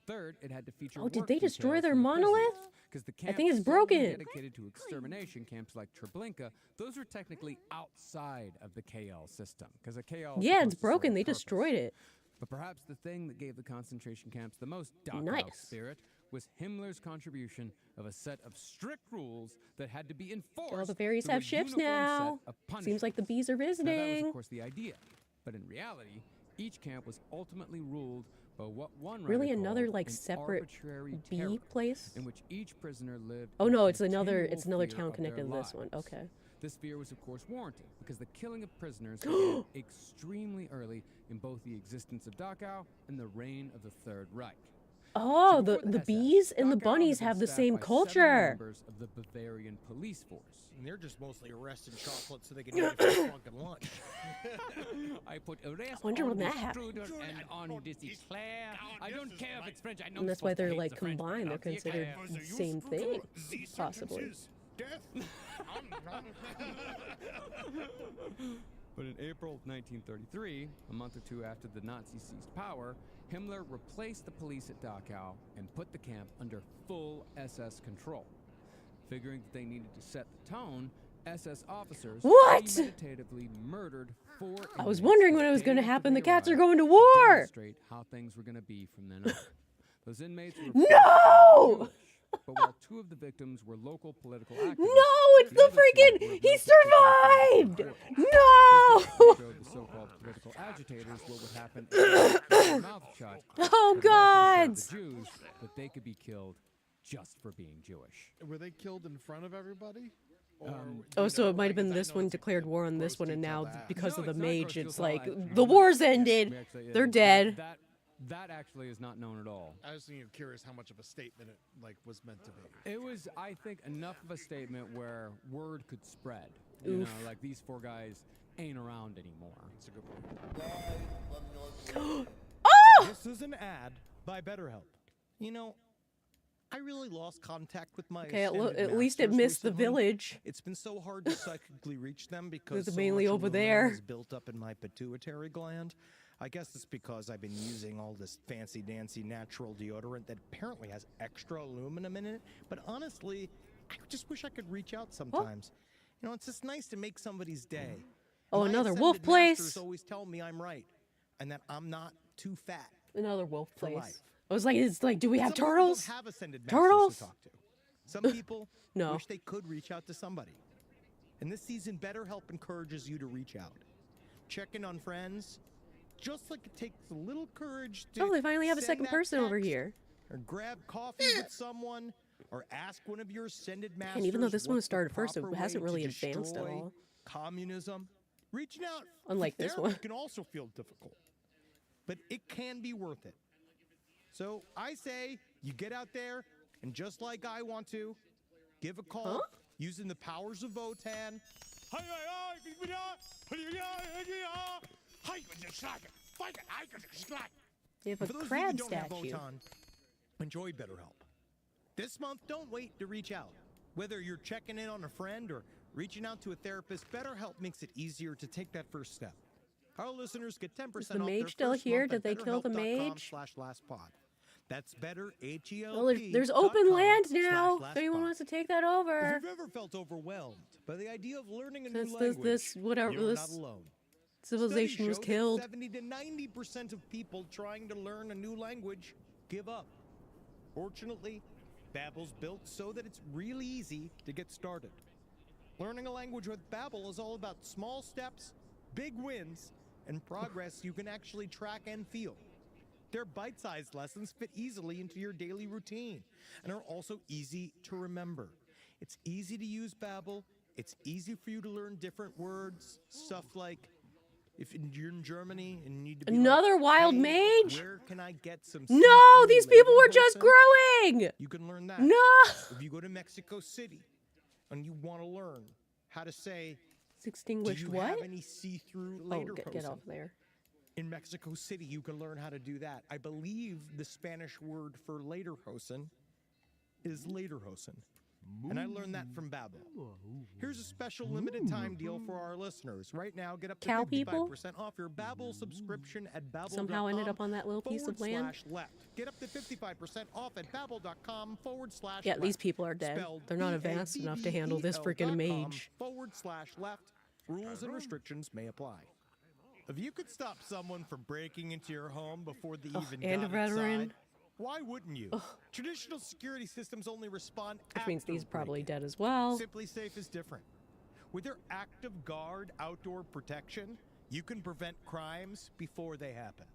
Third, it had to feature. Oh, did work they destroy details their for the prisoners, monolith? 'cause the I think it's camps broken. solely dedicated to extermination camps like Treblinka, those were technically outside of the KL system. Because a KL. Yeah, supposed it's to serve broken. a They purpose. destroyed it. But perhaps the thing that gave the concentration camps the most Dachau Nice. spirit was Himmler's contribution of a set of strict rules that had to be enforced. All the fairies through have a ships uniform now. set of Seems like the bees are Now, that was, visiting. of course, the idea. But in reality, each camp was ultimately ruled by what one Really writer another, called like, an separate arbitrary bee terror, place? in which each prisoner lived. Oh in no, it's another continual fear town of connected their to this one. lives. Okay. This fear was, of course, warranted because the killing of prisoners began extremely early in both the existence of Dachau and the reign of the Third Reich. Oh, Before the SS, bees and the Dachau bunnies had been have the staffed same by 7 culture. members of the Bavarian police force. And they're just mostly arresting chocolate so they can eat it for fucking lunch. I put arrest wonder on when the that happened. Strudel and on this Eclair. I don't care if it's French. I know And that's why you're they're supposed to like hate the French, but combined. They're not the considered Eclair. the same thing, possibly. But in April of 1933, a month or two after the Nazis seized power, Himmler replaced the police at Dachau and put the camp under full SS control. Figuring that they needed to set the tone, SS officers What? premeditatively murdered 4 I was inmates wondering the when it was day going to after happen. they The cats are arrived going to to war. demonstrate how things were going to be from then on. Those inmates were No! Jewish, but while 2 of the victims were local political activists, No, it's the other 2 were freaking. of He no particular survived. political No. showed the so-called political agitators what would happen if they kept their mouth shut. Oh, But it also showed God. the Jews that they could be killed just for being Jewish. Were they killed in front of everybody? Oh, so it might have been this one declared war on this one, and now because No, of the it's not mage, gross it's detail. like the war's ended. We actually- They're dead. That actually is not known at all. I was curious how much of a statement it was meant to be. It was, I think, enough of a statement where word could spread. You know, Oof. like these 4 guys ain't around anymore. That's a good point. Oh! This is an ad by BetterHelp. You know, I really lost contact with my Okay, ascended at least it masters missed the recently. village. It's been so hard to psychically reach them because It's so mainly much over aluminum there. is built up in my pituitary gland. I guess it's because I've been using all this fancy-dancy natural deodorant that apparently has extra aluminum in it. But honestly, I just wish I could reach out sometimes. You know, it's just nice to make somebody's day. Oh, My another ascended wolf masters place. always tell me I'm right and that I'm not too fat. Another wolf For place. life. I was like, it's like, do we have Some people turtles? don't have ascended masters Turtles? to talk to. Some people No. wish they could reach out to somebody. And this season, BetterHelp encourages you to reach out. Check in on friends, just like it takes a little courage to Oh, they finally have a send second that person over text, here. or grab coffee with someone, or ask one of your ascended masters. And even though this one what's the started first, it proper hasn't way to really advanced at destroy all. Communism. Reaching out, for Unlike this therapy one. can also feel difficult, but it can be worth it. So I say you get out there and just like I want to, give a call using the powers of Votan. They have a For those of you crab who don't have statue. Voton, enjoy BetterHelp. This month, don't wait to reach out. Whether you're checking in on a friend or reaching out to a therapist, BetterHelp makes it easier to take that first step. Our listeners get 10% Is off the their mage still first here? month Did at they kill the mage? BetterHelp.com/lastpod. That's better, H-E-L-P. Oh, there's open land now. If anyone wants to take that over. If you've ever felt overwhelmed by the idea of learning a Since new this language, whatever you're this not alone. civilization was Studies show killed. that 70 to 90% of people trying to learn a new language give up. Fortunately, Babbel's built so that it's really easy to get started. Learning a language with Babbel is all about small steps, big wins, and progress you can actually track and feel. Their bite-sized lessons fit easily into your daily routine and are also easy to remember. It's easy to use Babbel. It's easy for you to learn different words, stuff like if you're in Germany and you need to be Another like, wild "Hey, mage? where can I get some No, seafood these people were later, just Wilson?" growing. You can learn that. No. If you go to Mexico City and you want to learn how to say, It's extinguished "Do you what? have any see-through Oh, later get off there. In Mexico City, you can learn how to do that. I believe the Spanish word for lederhosen is lederhosen. And I learned that from Babbel. Here's a special limited time deal for our listeners. Right now, get up to Cow 55% people? off your Babbel subscription at babbel.com. Somehow ended up on that little piece of land. /left. Get up to 55% off at babbel.com/left. Yeah, these people are dead. They're not advanced enough to handle this freaking mage. /left. Rules and restrictions may apply. If you could stop someone from breaking into your home before they even and a got veteran. inside, why wouldn't you? Traditional security systems only respond Which means these are after probably break-in. dead as well. Simply Safe is different. With their active guard outdoor protection, you can prevent crimes before they happen.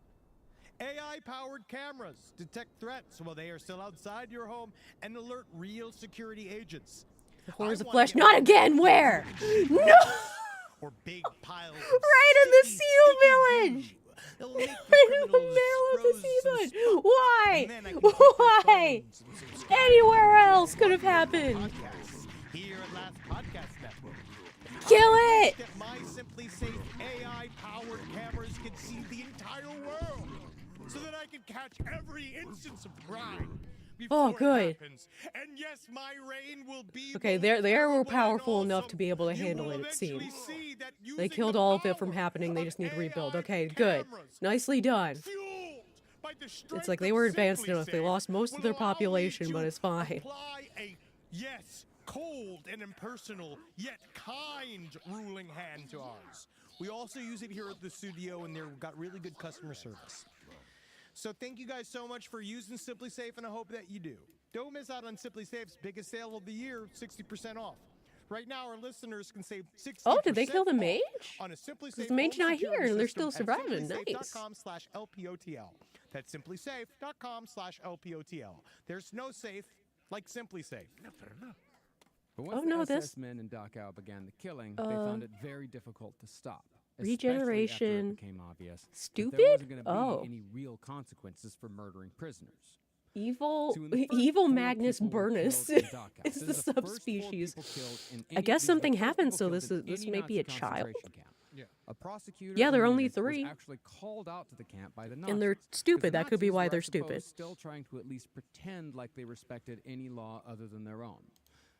AI-powered cameras detect threats while they are still outside your home and alert real security agents. The horrors of I flesh. wanna Not get again. Where? No. Or big piles of Right in the seal village. It'll make Right in the criminals middle of the froze sea some village. spunk, Why? and then I can take their Why? phones and some screenshots. Anywhere else could have happened. Podcasts here at Last Podcast Network. Kill I it. wish that my Simply Safe AI-powered cameras could see the entire world, so that I could catch every instance of crime before it good. happens. And yes, my reign will be Okay, both they were terrible powerful and enough to be able to awesome. handle You it, will it eventually seems. see that They using killed the all of it from power happening. They of just need to rebuild. AI Okay, good. cameras, Nicely done. fueled by the It's strength like they of were advanced Simply enough. They Safe, lost most of will their allow me population, to but it's fine. apply a, yes, cold and impersonal, yet kind ruling hand to ours. We also use it here at the studio, and they've got really good customer service. So thank you guys so much for using Simply Safe, and I hope that you do. Don't miss out on Simply Safe's biggest sale of the year, 60% off. Right now, our listeners can save 60% Oh, did they kill the off mage? on a Simply 'Cause Safe the mage home not security here, and they're system still at surviving. Nice. simplysafe.com/LPOTL. That's simplysafe.com/LPOTL. There's no safe like Simply Safe. But once Oh, no, the SS this- men in Dachau began the killing, they found it very difficult to stop. Regeneration. Especially after it became obvious that Stupid? there wasn't going to be Oh. any real consequences for murdering prisoners. Evil, So when the first evil 4 Magnus people were Burnus killed in Dachau, is this the is first 4 subspecies. people killed in I any- guess these are the something first happened, people so killed this in is any may be a Nazi child. concentration camp. Yeah. A prosecutor Yeah, in they're the only unit was 3. actually called out to the camp by the Nazis. And they're 'cause stupid. the That could be Nazis why were, I they're suppose, stupid. Still trying to at least pretend like they respected any law other than their own.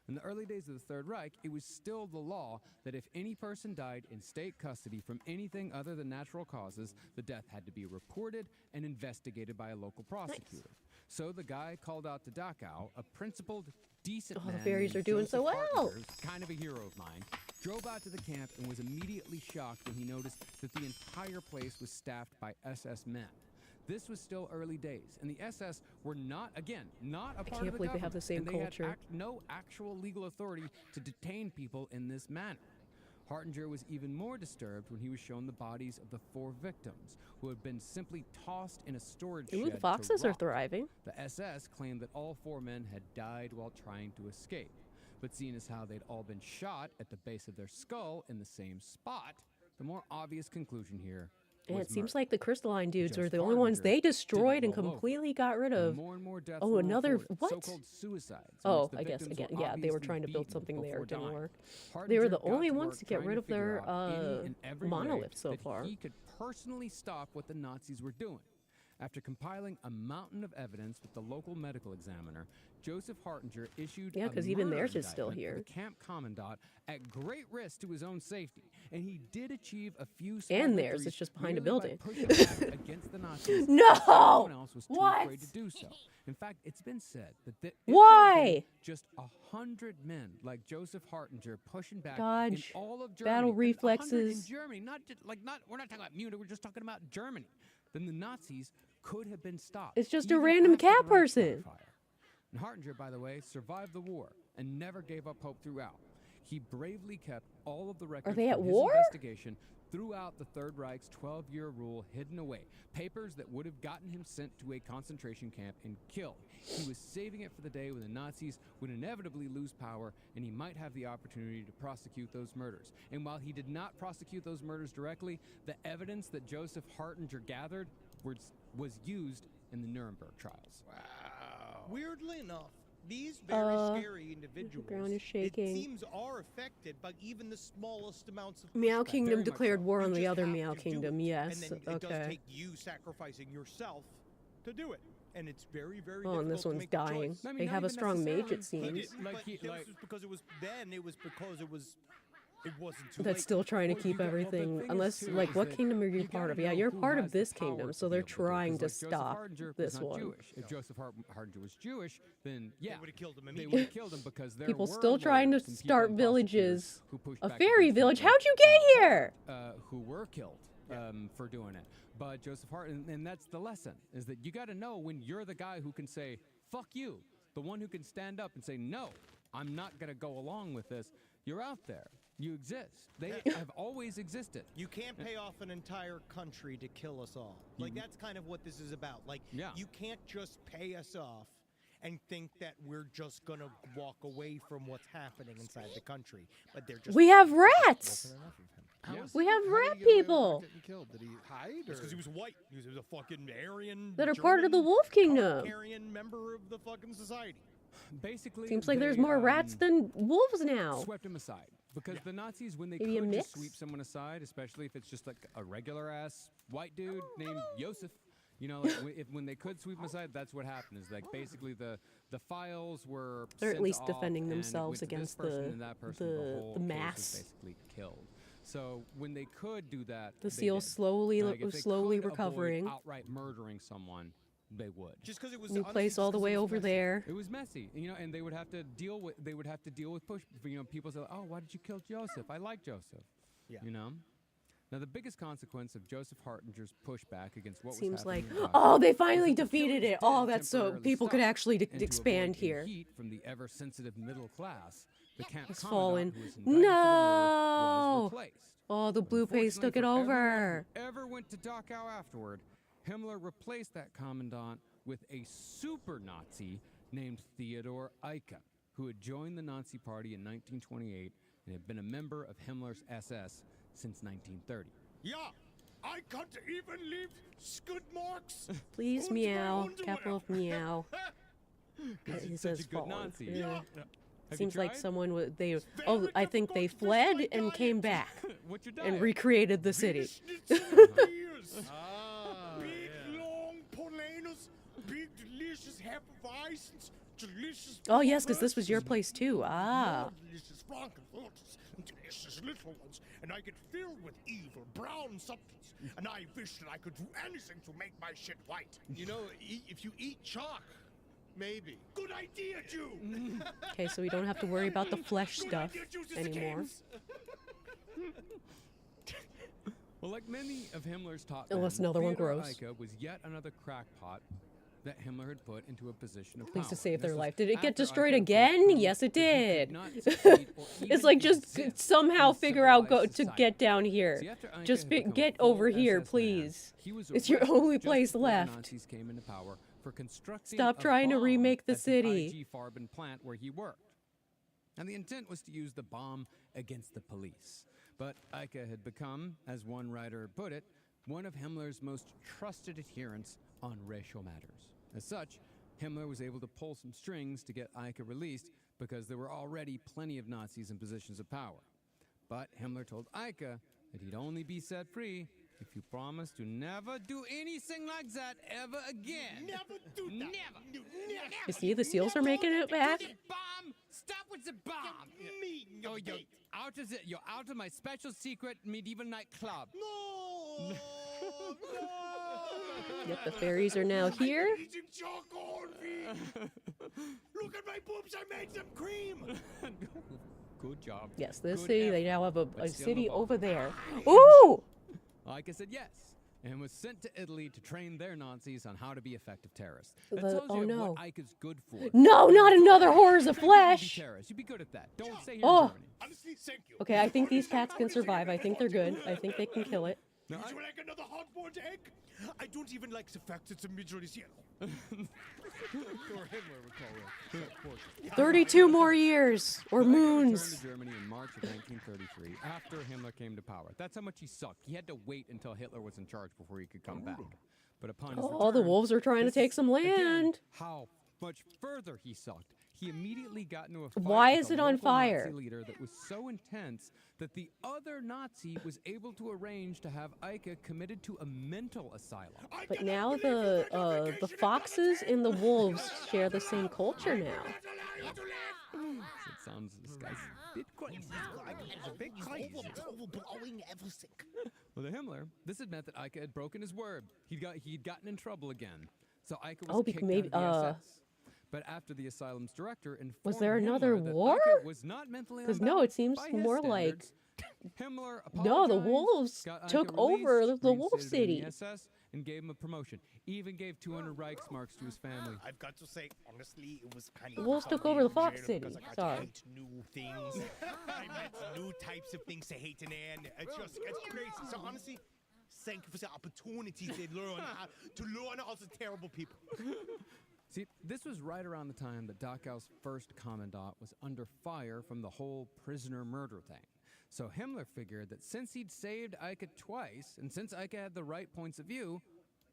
In the early days of the Third Reich, it was still the law that if any person died in state custody from anything other than natural causes, the death had to be reported and investigated by a local prosecutor. So the guy called out to Dachau, a principled, decent Oh, the man fairies named are doing so Joseph well. Hartner, kind of a hero of mine, drove out to the camp and was immediately shocked when he noticed that the entire place was staffed by SS men. This was still early days, and the SS were not a part can't of the believe they government, have the same and they culture. had no actual legal authority to detain people in this manner. Hartinger was even more disturbed when he was shown the bodies of the 4 victims, who had been simply tossed in a storage Ooh, shed the to foxes are rot. thriving. The SS claimed that all 4 men had died while trying to escape, but seeing as how they'd all been shot at the base of their skull in the same spot, the more obvious conclusion here And was it seems murder. like the crystalline dudes are Just the only ones Harbinger they destroyed didn't and roll over. completely got rid of. More and more deaths Oh, were another reported, what? so-called suicides, in Oh, which the I guess victims again. were Yeah, they were obviously trying to build beaten something there. before It didn't dying. work. They Harbinger were the got only to ones work to get trying rid to of their figure out any and every way monolith so that far. he could personally stop what the Nazis were doing. After compiling a mountain of evidence with the local medical examiner, Joseph Hartinger issued Yeah, a 'cause even murder theirs is still indictment for here. the camp commandant at great risk to his own safety, and he did achieve a few small And theirs victories is just behind a merely by building. pushing back against the Nazis. No! Everyone else was too What? afraid to do so. In fact, it's been said that if Why? there had been just 100 men like Joseph Hartinger pushing back Dodge, in all of Germany, battle and 100 in reflexes. Germany, we're not talking about Munich, we're just talking about Germany. Then the Nazis could have been stopped. It's just a even random after the cat person. Reichstag fire. And Hartinger, by the way, survived the war and never gave up hope throughout. He bravely kept all of the records they at from his war? investigation throughout the Third Reich's 12-year rule hidden away. Papers that would have gotten him sent to a concentration camp and killed. He was saving it for the day when the Nazis would inevitably lose power and he might have the opportunity to prosecute those murders. And while he did not prosecute those murders directly, the evidence that Joseph Hartinger gathered was used in the Nuremberg trials. Wow. Weirdly enough, these very scary individuals, ground is shaking. it seems, are affected by even the smallest amounts of Meow pushback. Kingdom Very much declared so. war You on the just other have Meow to do Kingdom. it. Yes. And then it does Okay. take you sacrificing yourself to do it. And it's very, very Oh, and difficult this to one's make a dying. choice. I mean, They not have a even strong mage, it necessarily. seems. But Like he- this like- was because it was then. It was because it wasn't too That's late. still trying to Well, keep you got- well, the everything, thing is, unless, too, like, is what that kingdom are you you part gotta of? Yeah, know you're who part has of the this power kingdom, to so be they're able to do it, trying 'cause, to like, Joseph stop Hartinger was this not one. Jewish. If Joseph Hartinger was Jewish, then yeah, would've killed him They immediately. would have killed him because there People were still trying to lawyers and people start and villages. prosecutors who pushed A back fairy against village? people, How'd you get here? who were killed for doing it. But Joseph Hartinger, and that's the lesson, is that you got to know when you're the guy who can say, fuck you, the one who can stand up and say, no, I'm not going to go along with this. You're out there. You exist. They have always existed. You can't pay off an entire country to kill us all. Like, that's kind of what this is about. Like, you can't just pay us off and think that we're just gonna walk away from what's happening inside the country. But they're just We have rats! How is- We have how did rat he get away with people! not getting killed? Did he hide? because he was white. He was a fucking Aryan. That are part of the Wolf Kingdom. Aryan member of the fucking society. Basically, Seems like there's they, more rats than wolves now. swept him aside. Because the Nazis, when they Maybe a could mix? just sweep someone aside, especially if it's just like a regular ass white dude named Joseph, you know, like when they could sweep him aside, that's what happened. Is like basically the files were They're at sent least off, defending and it themselves went to this against person and that person, the whole case was mass. basically killed. So when they could do that, The they seal did. slowly Like, if they slowly could avoid recovering. outright murdering someone, they would. Just because it was New honestly, place just all the 'cause it way was over messy. there. It was messy, you know, and they would have to deal with push. You know, people say, "Oh, why did you kill Joseph? I like Joseph." Yeah. You know. Now, the biggest consequence of Joseph Hartinger's pushback against what Seems was like, happening in oh, they Gaza finally was that the defeated killings it. Oh, did that's so temporarily people could stop, actually and to expand avoid the here. heat from the ever-sensitive middle class, the camp It's commandant fallen. who was indicted for the murder No! was replaced. Oh, the blue paste took it Unfortunately for everyone over. who ever went to Dachau afterward, Himmler replaced that commandant with a super Nazi named Theodor Eicke, who had joined the Nazi Party in 1928 and had been a member of Himmler's SS since 1930. Yeah, I can't even leave skid marks. Please on my meow. underwear. Capital of meow. That he's is such a his good fault. Nazi. Yeah. Have you Seems like tried? someone would they. Oh, I think they fled and came back What's your and diet? recreated the city. Big long polanus, big delicious hefeweizens, delicious. Oh yes, because this was your place too. Ah. More delicious frankenfurters and delicious little ones, and I get filled with evil brown substance, and I wish that I could do anything to make my shit white. You know, if you eat chalk, maybe. Good idea, Jew. Okay, so we don't have to worry about the flesh Good stuff idea, Juices anymore. Kings. Well, like many of Himmler's top Unless men, another one Theodor grows. Eicke was yet another crackpot that Himmler had put into a position of Please power. to save This their was life. Did it get after destroyed Eicke again? proved Yes, it that he did. could not succeed or It's even like just exist somehow in figure out civilized to society. get down here. See, after Eicke Just had become a get full over here, SS man, please. he was It's your arrested only just place before the left. Nazis came into power for constructing Stop a trying to bomb remake the at city. IG Farben plant where he worked. And the intent was to use the bomb against the police. But Eicke had become, as one writer put it, one of Himmler's most trusted adherents on racial matters. As such, Himmler was able to pull some strings to get Eike released because there were already plenty of Nazis in positions of power. But Himmler told Eike that he'd only be set free if you promise to never do anything like that ever again. Never do that. Never. You see, the SEALs are making it back. Bomb! Stop with the bomb! You're out of my special secret medieval nightclub. No! No! Yep, the fairies are now here. Eating chocolate. Look at my boobs, I made them cream. Good job. Yes, this Good city, effort. they now have a But still city no bomb. over there. Ooh! Eike said yes, and was sent to Italy to train their Nazis on how to be effective terrorists. The- That tells oh you no. what Eike's good for. No, not another Horrors of Pretend you can be Flesh! terrorists. You'd be good at that. Don't say Oh. you're Germany. Honestly, thank you. Okay, I think these cats can survive. I think they're good. I think they can kill it. No, Would you like another hard-boiled egg? I don't even like the fact it's a majority cielo. Or Himmler would call it. Of course. 32 more years. Or Eike returned moons. to Germany in March of 1933 after Himmler came to power. That's how much he sucked. He had to wait until Hitler was in charge before he could come back. But upon his Oh, the return, wolves are trying to this take is, some again, land. how much further he sucked. He immediately got into a fight Why with is a it on local fire? Nazi leader that was so intense that the other Nazi was able to arrange to have Eike committed to a mental asylum. But now the foxes and the wolves share the same culture now. It sounds this guy's a bit crazy. It's a bit crazy. Overblowing everything. Well, to Himmler, this had meant that Eike had broken his word. He'd gotten in trouble again. So Eike was Oh, kicked maybe, out of the SS. But after the asylum's director informed Was there another Himmler that war? Eike was not mentally 'Cause no, it unbalanced seems by his more like- standards, Himmler No, the apologized, wolves got Eike took over released, the wolf reinstated him in city. the SS, and gave him a promotion. Even gave 200 Reichsmarks to his family. I've got to say, honestly, it was kind The of. wolves took over the Fox City. Because I got Sorry. to hate new things. I met new types of things to hate, and it's crazy. So honestly, thank you for the opportunity to learn all the terrible people. See, this was right around the time that Dachau's first commandant was under fire from the whole prisoner murder thing. So Himmler figured that since he'd saved Eike twice, and since Eike had the right points of view,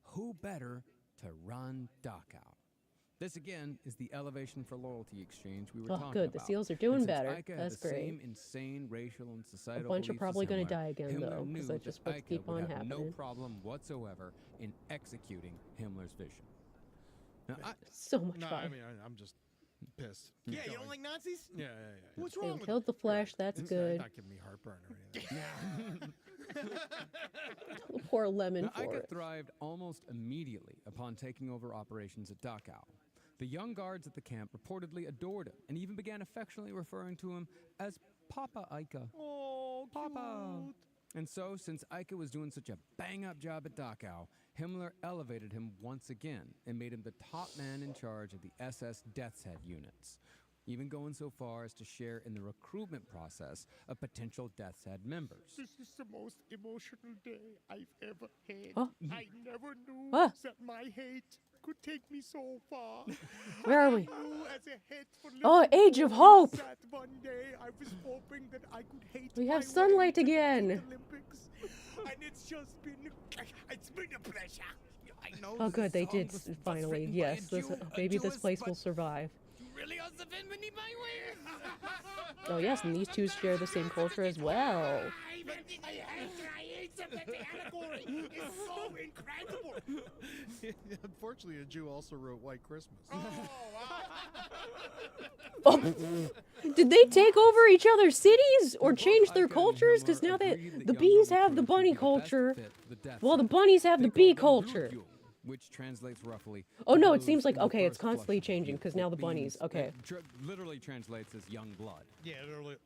who better to run Dachau? This again is the elevation for loyalty exchange we were talking about. Good. The SEALs are doing And since better. Eike had That's the great. same insane racial and A societal bunch are beliefs as probably going to Himmler, die again, Himmler though, knew because that's just that what's Eike keep would on have no happening. problem whatsoever in executing Himmler's vision. Now, So much No, fun. I mean, I'm just pissed. Yeah, Keep you don't going. like Nazis? Yeah. What's They wrong with killed the flesh. That's It's good. not giving me heartburn or anything. Poor lemon Now, for Eike it. thrived almost immediately upon taking over operations at Dachau. The young guards at the camp reportedly adored him and even began affectionately referring to him as Papa Eike. Oh, Papa. And so, since Eike was doing such a bang-up job at Dachau, Himmler elevated him once again and made him the top man in charge of the SS Death's Head units, even going so far as to share in the recruitment process of potential Death's Head members. This is the most emotional day I've ever had. Huh? I never knew Huh? that my hate could take me so far. Where are we? I knew as a hateful Oh, little Age of boy Hope. That one day I was hoping that I could hate We my have way sunlight to the again. Olympics. And it's just been a pleasure. I know. Oh, good. They did was finally. written by Yes. a This, Jew, maybe a this Jewess, place but- will survive. Really awesome beneath my wings! Oh, yes. And these two share the same culture as well. I hate them, but the allegory is so incredible. Unfortunately, a Jew also wrote White Christmas. Oh. Did they take over each other's cities or change their Eike and cultures? Because Himmler now that agreed that the younger bees have the recruits would bunny be the best culture, fit for the Death's well, the Head. bunnies have They the bee called them culture. Blutjul, which translates roughly. Oh, no, it those seems like, in the okay, it's first flush constantly of changing, youth, 'cause now the which bunnies, means- okay. it literally translates as young blood. Yeah, literally.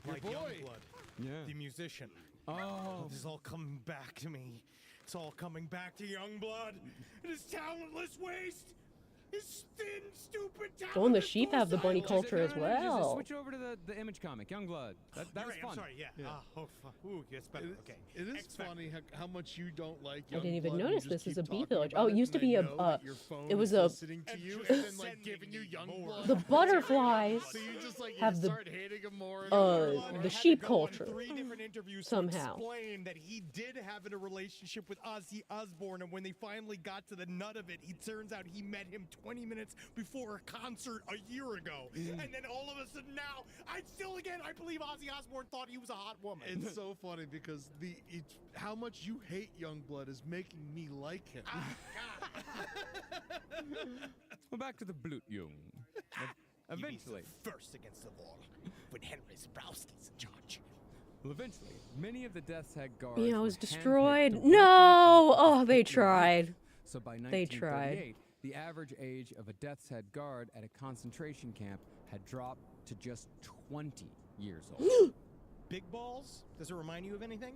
Like boy. Youngblood, Yeah. the musician. Oh. This is all coming back to me. It's all coming back to Youngblood. And his talentless waste. His thin, stupid, Oh, and the sheep have the bunny Just- culture as no, well. Just switch over to the Image comic, Youngblood. That You're was right, fun. I'm sorry, yeah. Oh, fuck. Ooh, that's better. Okay. It is X-Factor. funny how much you don't like. I didn't even Youngblood, and you notice just this is keep a bee talking village. about Oh, it used to and I be a, know that your phone it was is a- listening to you and then like giving you Youngblood. The butterflies So you just like have you the start hating him more. And more. the sheep Go on culture 3 different interviews somehow. to explain that he did have a relationship with Ozzy Osbourne, and when they finally got to the nut of it, it turns out he met him 20 minutes before a concert a year ago. And then all of a sudden now, I believe Ozzy Osbourne thought he was a hot woman. It's so funny because how much you hate Youngblood is making me like him. Well, back to the Blutjung. Eventually. First against the wall when Henry Zabrowski's in charge. Well, eventually, many of the Death's Head guards Yeah, it were was handpicked destroyed. to work No! with Oh, they the tried. So by They tried. 1938, the average age of a Death's Head guard at a concentration camp had dropped to just 20 years old. Big balls? Does it remind you of anything?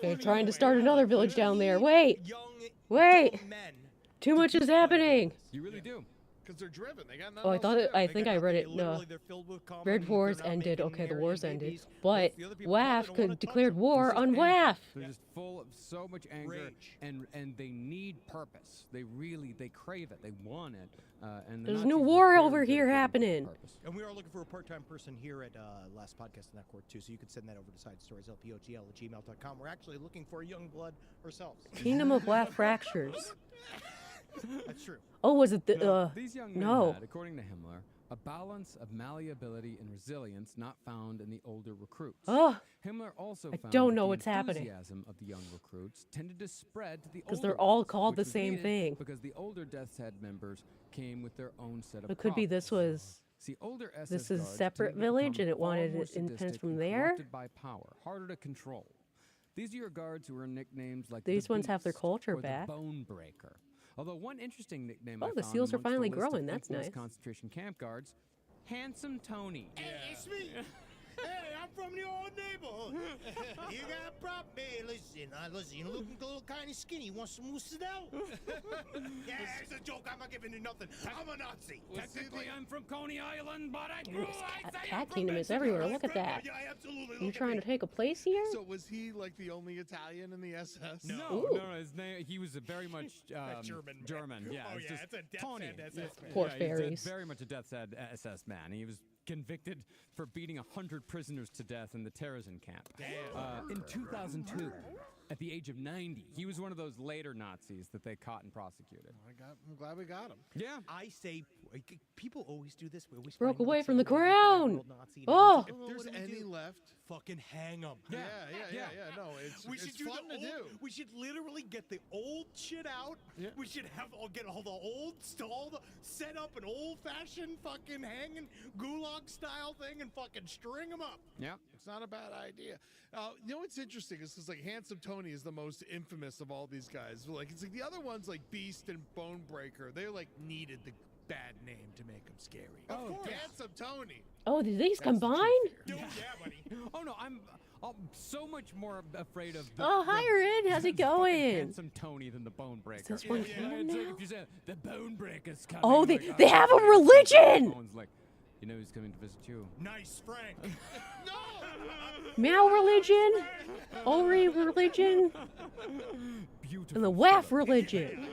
They're trying to start another village down there. Wait! Young Wait! men. Too much is happening! You really do. Because they're driven. They got Oh, I thought it, I They think got I read it. Literally, they're filled with common, Red they're Wars not ended. making Okay, the married wars ended. babies. But The other people WAF don't wanna touch declared them. war They're just on angry. WAF. They're just full of so much anger, Rage. and they need purpose. They crave it. They want it. And they're There's not new usually war very over good at here giving happening. purpose. And we are looking for a part-time person here at Last Podcast in that court too, so you can send that over to sidestorieslpotl@gmail.com. We're actually looking for a young blood ourselves. Kingdom of WAF fractures. That's true. Oh, was it the These young men no. had, according to Himmler, a balance of malleability and resilience not found in the older recruits. Oh, Himmler also I found don't that know the what's happening. enthusiasm of the young recruits tended to spread to the older because they're all ones, called the which was same needed thing. because the older Death's Head members came with their own set of It could be this problems. was See, older SS this is a guards separate tended to village become and it far wanted more independence sadistic from and there. corrupted by power, harder to control. These are your guards who were nicknames like These the ones have their Beast culture or back. the Bone Breaker. Although one interesting nickname Oh, I the found seals are amongst the finally list of growing. That's infamous nice. concentration camp guards, Handsome Tony. Hey, it's me. Hey, I'm from the old neighborhood. You got a problem? Hey, listen, you're looking a little kind of skinny. You want some mozzarella? Yeah, it's a joke. I'm not giving you nothing. I'm a Nazi. Technically, I'm from Coney Island, but I grew Cat Kingdom is everywhere. Look at that. Yeah, absolutely. You Look at trying me. to take a place here? So was he like the only Italian in the SS? No, his name, he was a very much German. Yeah, Oh, it's yeah, just it's a Death's Tony. Head SS man. Poor He's fairies. very much a Death's Head SS man. He was convicted for beating 100 prisoners to death in the Terezin camp. In 2002, at the age of 90, he was one of those later Nazis that they caught and prosecuted. I'm glad we got him. Yeah. I say people always do this. We always Broke find, away like, from the some really crown. bad Nazi and Oh. everything. If there's What do we any do? left, Fucking hang them. yeah. No, it's We should it's do fun the to do. old, We should literally get the old shit out. Yeah. We should get all the old set up an old-fashioned fucking hanging gulag style thing and fucking string them up. Yeah. It's not a bad idea. You know what's interesting is like Handsome Tony is the most infamous of all these guys. Like it's like the other ones like Beast and Bone Breaker. They like needed the bad name to make them scary. Of course. Handsome Tony. Oh, did these That's the truth combine? here. Dude, yeah, buddy. Oh no, I'm so much more afraid of the, Oh, hi, Rin. How's it fucking going? Handsome Tony than the Bone Breaker. this one Yeah, canon it's like now? if you said the Bone Breaker's coming. Oh, like, they have a religion! Bone's like, you know who's coming to visit you? Nice, Frank. Meow religion, Ori religion, Beautiful. and the WAF religion.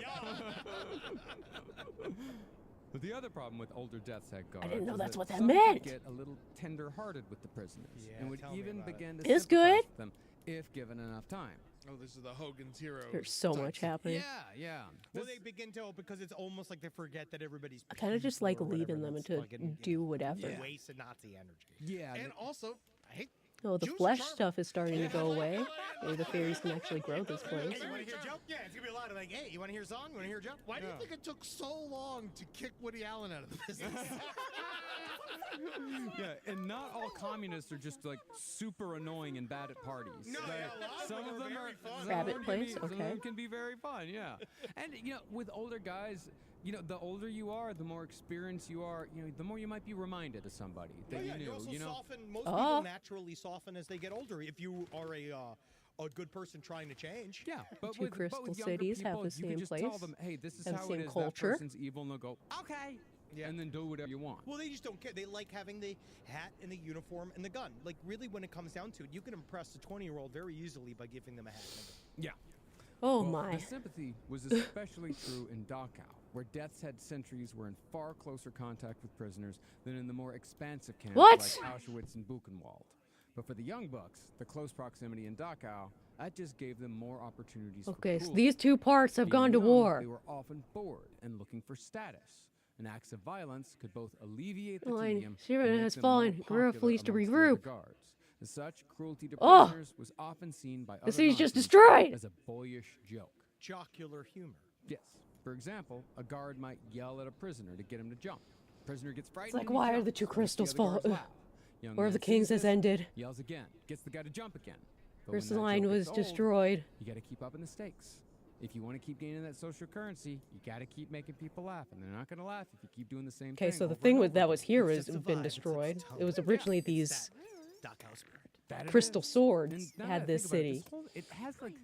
But the other problem with older Death's Head guards didn't know is that's what that some meant. could get a little tender-hearted with the prisoners Yeah, and would tell me even about it. begin to It's sympathize good. with them if given enough time. Oh, this is the Hogan's Hero. There's so type much thing. happening. Yeah. Well, This- they begin to because it's almost like they forget that everybody's. I kind of just like people or leaving whatever, them that's to fucking, do whatever. Yeah. Waste of Nazi energy. yeah, And also, I hate Oh, the Jews are flesh charming. stuff is starting to go away. Maybe the fairies can actually grow this place. Hey, you want to hear a joke? Yeah, it's going to be a lot of like, hey, you want to hear a song? You want to hear a joke? Why do you think it took so long to kick Woody Allen out of the business? yeah, and not all communists are just like super annoying and bad at parties. No, Like, yeah, a lot of some them of are them very are fun. some of Rabbit them place? Some of Okay. them can be very fun. Yeah, and you know, with older guys, you know, the older you are, the more experienced you are, you know, the more you might be reminded of somebody that Oh, yeah, you you knew. also You know, soften. Most Oh. people naturally soften as they get older. If you are a good person trying to change. Yeah, but Two crystal cities have the you same can just place, tell them, hey, this is have the how same it is. culture. That person's evil, and they'll go, okay, and then do whatever you want. Well, they just don't care. They like having the hat and the uniform and the gun. Like, really, when it comes down to it, you can impress a 20-year-old very easily by giving them a hat and a gun. Yeah. Oh Well, my. The sympathy was especially true in Dachau, where death's head sentries were in far closer contact with prisoners than in the more expansive camps What? like Auschwitz and Buchenwald. But for the young bucks, the close proximity in Dachau, that just gave them more opportunities Okay, for so cruelty. these two parts have Being gone to young, war. They were often bored and looking for status. And acts of violence could both alleviate the Line, tedium Shira and make has them more fallen. Guerrilla popular flees to amongst the regroup. other guards. As such, cruelty to Oh! prisoners was often seen by The other city's just Nazis destroyed! as a boyish joke. Jocular humor. Yes. For example, a guard might yell at a prisoner to get him to jump. Prisoner gets frightened. It's like, and he why are jumps, the two makes the crystals other guards fall? laugh. Young War of man the Kings sees has this, ended. Yells again. Gets the guy to jump again. But when First that line joke was gets old, destroyed. you gotta keep up in the stakes. If you want to keep gaining that social currency, you gotta keep making people laugh, and they're not gonna laugh if you keep doing the same thing. Okay, so the over thing and with over that was again. here It's has just a been vibe, it's destroyed. tone. It was Yeah, originally it's these that Dachau spirit. That it crystal is. swords And now had that I this think about it, city. it has like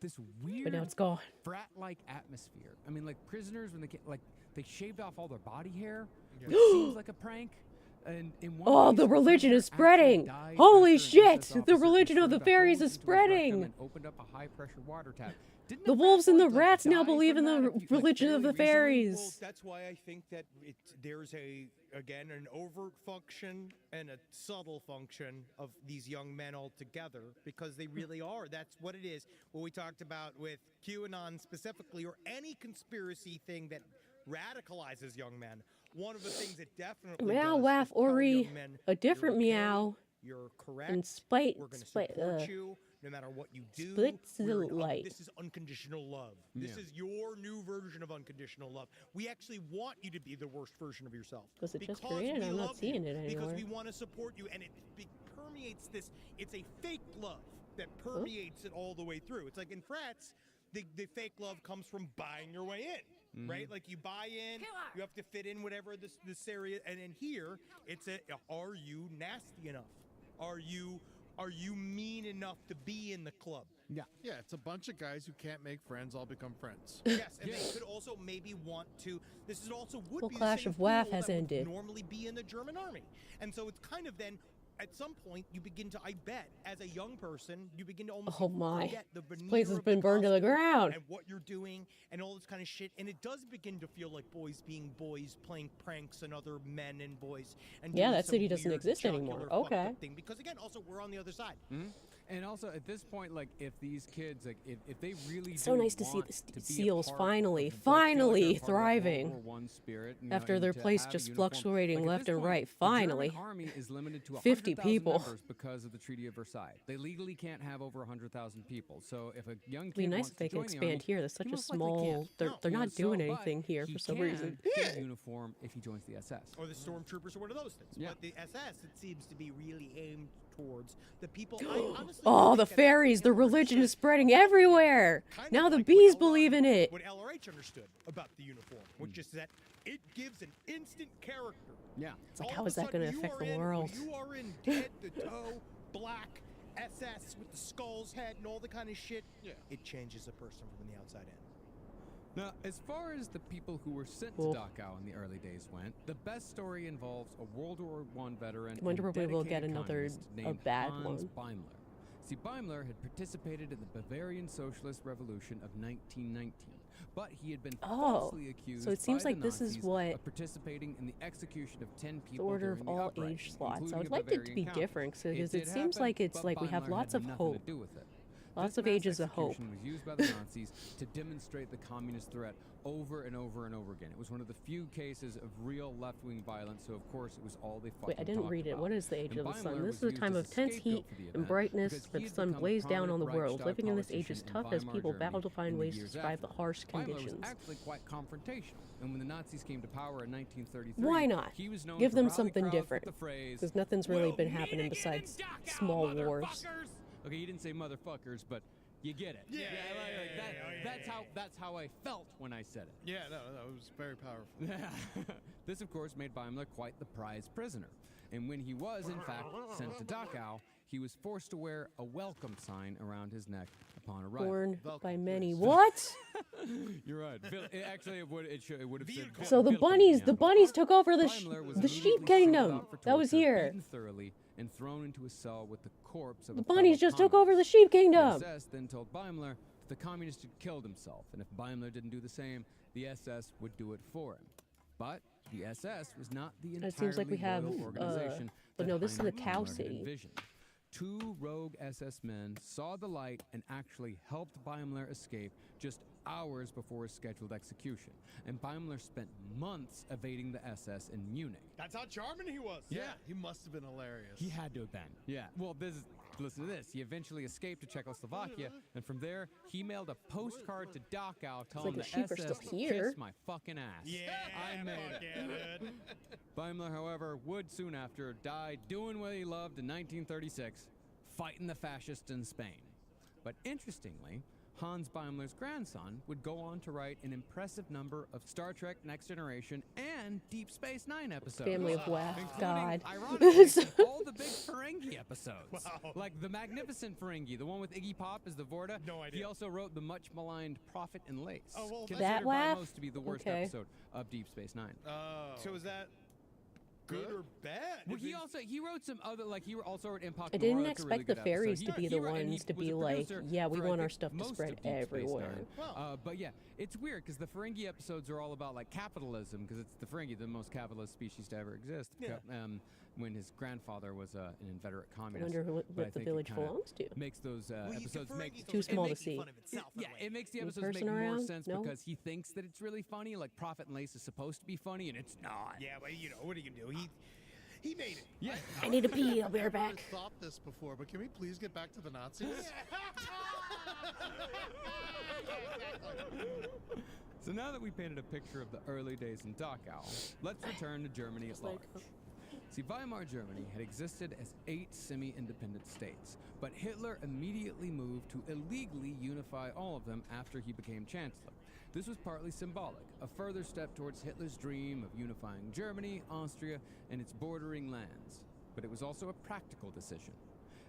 this weird, But now it's gone. frat-like atmosphere. I mean, like prisoners when they shaved off all their body hair, which seems like a prank. And in one Oh, case, the a religion prisoner is spreading! actually died Holy after an shit! SS The officer religion of the inserted a fairies hose is into his rectum spreading! and opened up a high-pressure water tap. Didn't The frat wolves and boy, the like, rats now die believe in from the that if you- religion of the fairly recently? fairies. Well, that's why I think that there's again an overt function and a subtle function of these young men all together, because they really are. That's what it is. What we talked about with QAnon specifically, or any conspiracy thing that radicalizes young men. One of the things that definitely Meow, does waff, is tell Ori, young men, a different you're okay, meow. You're correct. And spite, We're going to spite, support you no matter what you do. splits the We're light. This is unconditional love. This Yeah. is your new version of unconditional love. We actually want you to be the worst version of yourself. Was it just because created? we I'm not love seeing you, it because anywhere. we want to support you, and it permeates this. It's a fake love that permeates it all the way through. It's like in frats, the fake love comes from buying your way in. Right, like you buy in, you have to fit in whatever this area, and in here, it's are you nasty enough? Are you mean enough to be in the club? Yeah, it's a bunch of guys who can't make friends all become friends. Yes, and they could also maybe want to. This is also would Full be Clash the same of WAF pool has that would ended. normally be in the German army, and so it's kind of then. At some point, you begin to, I bet, as a young person, you begin to almost Oh my. forget the This veneer place has of been the burned to the costume ground. and what you're doing and all this kind of shit. And it does begin to feel like boys being boys, playing pranks on other men and boys. And Yeah, doing that some city doesn't weird, exist anymore. jocular, fucked Okay. up thing. Because again, also we're on the other side. And also at this point, like if these kids, like if they really It's so do nice to see want the be a seals part finally, of, like, feel like they're finally part of that World thriving. War I spirit, you know, After and their to place have a just uniform. fluctuating Like, at left this and point, right, the finally. German army is limited to 50 100,000 people. members because of the Treaty of Versailles. They legally can't have over 100,000 people. So if a young kid It'd be nice wants if they to could join the expand army, here. There's such he a most likely small. can't. They're You know, not doing but anything here he for some can reason. get a uniform if he joins the SS. Or the stormtroopers or one of those things. Yeah. But the SS, it seems to be really aimed towards the people. I honestly Oh, think the that fairies! The religion is spreading everywhere. kind of Now the like bees what believe in it. What LRH understood about the uniform, which is that it gives an instant character. Yeah. It's like, All how of is a that going to sudden, you affect are the in- world? You are in head to toe black SS with the skull's head and all the kind of shit. Yeah. It changes a person from the outside in. Now, as far as the people who were sent Cool. to Dachau in the early days went, the best story involves a World War I veteran I wonder and if we will get dedicated another communist a named bad Hans one. Beimler. See, Beimler had participated in the Bavarian Socialist Revolution of 1919, but he had been Oh, falsely accused so it seems by like the this is Nazis what of participating in the execution of 10 The people order during of the all uprising, age slots. I including would a like it to Bavarian be count. different because did it seems happen, like it's but like we have Beimler lots had of nothing hope. to do with it. Lots This of mass ages of hope. execution was used by the Nazis to demonstrate the communist threat over and over and over again. It was one of the few cases of real left-wing violence, so of course it was all they fucking Wait, I didn't talked read it. about. What is the age And of the sun? Beimler This is was a time used of as a tense scapegoat heat for the and event brightness, because where he the had sun become a blazed down on the prominent world. Reichstag Living in this age is politician in tough as Weimar people Germany battle to find in the ways to years survive the after. harsh Beimler conditions. was actually quite confrontational, and when the Nazis came to power in 1933, Why not? he was known Give to them rally something crowds with different. the phrase, Because nothing's really "We'll been meet happening again in besides Dachau, small wars. motherfuckers!" Okay, you didn't say motherfuckers, but you get it. That's how I felt when I said it. Yeah, no, it was very powerful. This, of course, made Beimler quite the prized prisoner. And when he was, in fact, sent to Dachau, he was forced to wear a welcome sign around his neck upon arrival. Born by many. What? You're right. Actually, it would have said. So the bunnies took over the sheep kingdom. That was here. Thoroughly and thrown into a cell with the corpse of The a bunnies fellow just took communist. over the sheep kingdom. The SS then told Beimler that the communist had killed himself, and if Beimler didn't do the same, the SS would do it for him. But the SS was not the entirely It seems like we have, loyal organization but that no, this is the Heinrich cow Himmler had city. envisioned. 2 rogue SS men saw the light and actually helped Beimler escape just hours before his scheduled execution. And Beimler spent months evading the SS in Munich. That's how charming he was. Yeah, he must have been hilarious. He had to have been. Yeah. Well, listen to this. He eventually escaped to Czechoslovakia, and from there, he mailed a postcard to Dachau telling the the sheep are SS still to here. kiss my fucking ass. Yeah, I made it. Beimler, however, would soon after die doing what he loved in 1936, fighting the fascists in Spain. But interestingly, Hans Beimler's grandson would go on to write an impressive number of Star Trek Next Generation and Deep Space Nine episodes. Family of Wrath, including, God. ironically, all the big Ferengi episodes. Wow. Like the Magnificent Ferengi, the one with Iggy Pop as the Vorta. No idea. He also wrote the much maligned Prophet and Lace. Oh, well, considered That by laugh? most to be the worst Okay. episode of Deep Space Nine. So is that good or bad? Well, he wrote some other, like he also wrote Impact I Noir. didn't That's a really expect the good fairies episode. to be the ones to be like, yeah, we want our stuff to most spread of Deep Space everywhere. Nine. But yeah, it's weird because the Ferengi episodes are all about like capitalism because it's the Ferengi, the most capitalist species to ever exist. Yeah. When his grandfather was an inveterate I communist. wonder But I what the think it village kinda belongs to. makes those episodes make Too small to see. it makes the Any episodes make person more around? sense No? because he thinks that it's really funny. Like Prophet and Lace is supposed to be funny, and it's not. Yeah, but you know, what are you gonna do? He made it. Yeah. I need to pee. I'll be right back. I've thought this before, but can we please get back to the Nazis? So now that we painted a picture of the early days in Dachau, let's return to Germany at large. See, Weimar Germany had existed as 8 semi-independent states, but Hitler immediately moved to illegally unify all of them after he became chancellor. This was partly symbolic, a further step towards Hitler's dream of unifying Germany, Austria, and its bordering lands. But it was also a practical decision.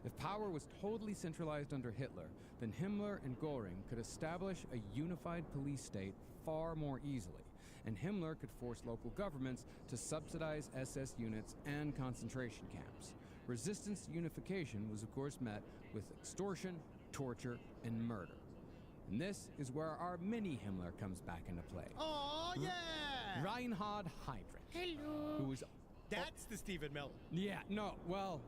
If power was totally centralized under Hitler, then Himmler and Göring could establish a unified police state far more easily, and Himmler could force local governments to subsidize SS units and concentration camps. Resistance to unification was of course met with extortion, torture, and murder. And this is where our mini Himmler comes back into play. Oh yeah! Reinhard Heydrich. Hello. Who was... That's the Stephen Miller. Yeah, no, well,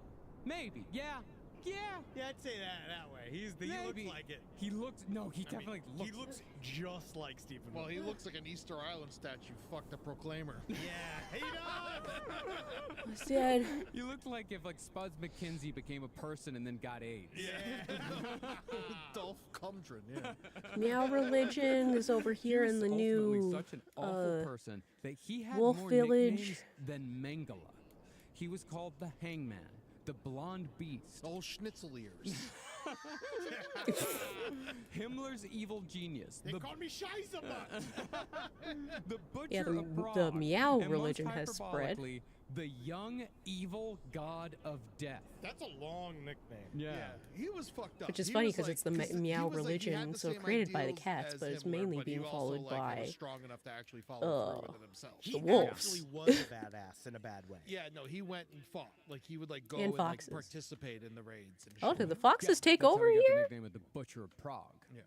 maybe. Yeah. Yeah, I'd say that way. He looks like it. He looks... No, he definitely looks... He looks just like Stephen Miller. Well, he looks like an Easter Island statue. Fuck the Proclaimer. Yeah, he does. Said You look like if like Spuds McKenzie became a person and then got AIDS. Yeah. Dolph Cumdren, yeah. Meow Religion is over here in the Ultimately new such an awful person that he had Wolf more Village. nicknames than Mengele. He was called the Hangman, the Blonde Beast, Old schnitzel ears. Himmler's evil genius, They the call me Scheissebutt. the Butcher Yeah, the- of Prague, the Meow and religion most has spread. hyperbolically, the young evil god of death. That's a long nickname. Yeah. He was fucked up. Which is He funny was because like- it's the 'cause he Meow was like- he had religion, the so same created by the ideals cats, as but it's Himmler, mainly but he being also, followed like, by was strong enough to actually follow through with it himself. He the wolves. actually was a badass in a bad way. Yeah, no, he went and fought. Like he would like go And and like foxes. participate in the raids. And Oh, shit. did the foxes take That's how over he got the here? nickname of the Butcher of Prague. Yeah.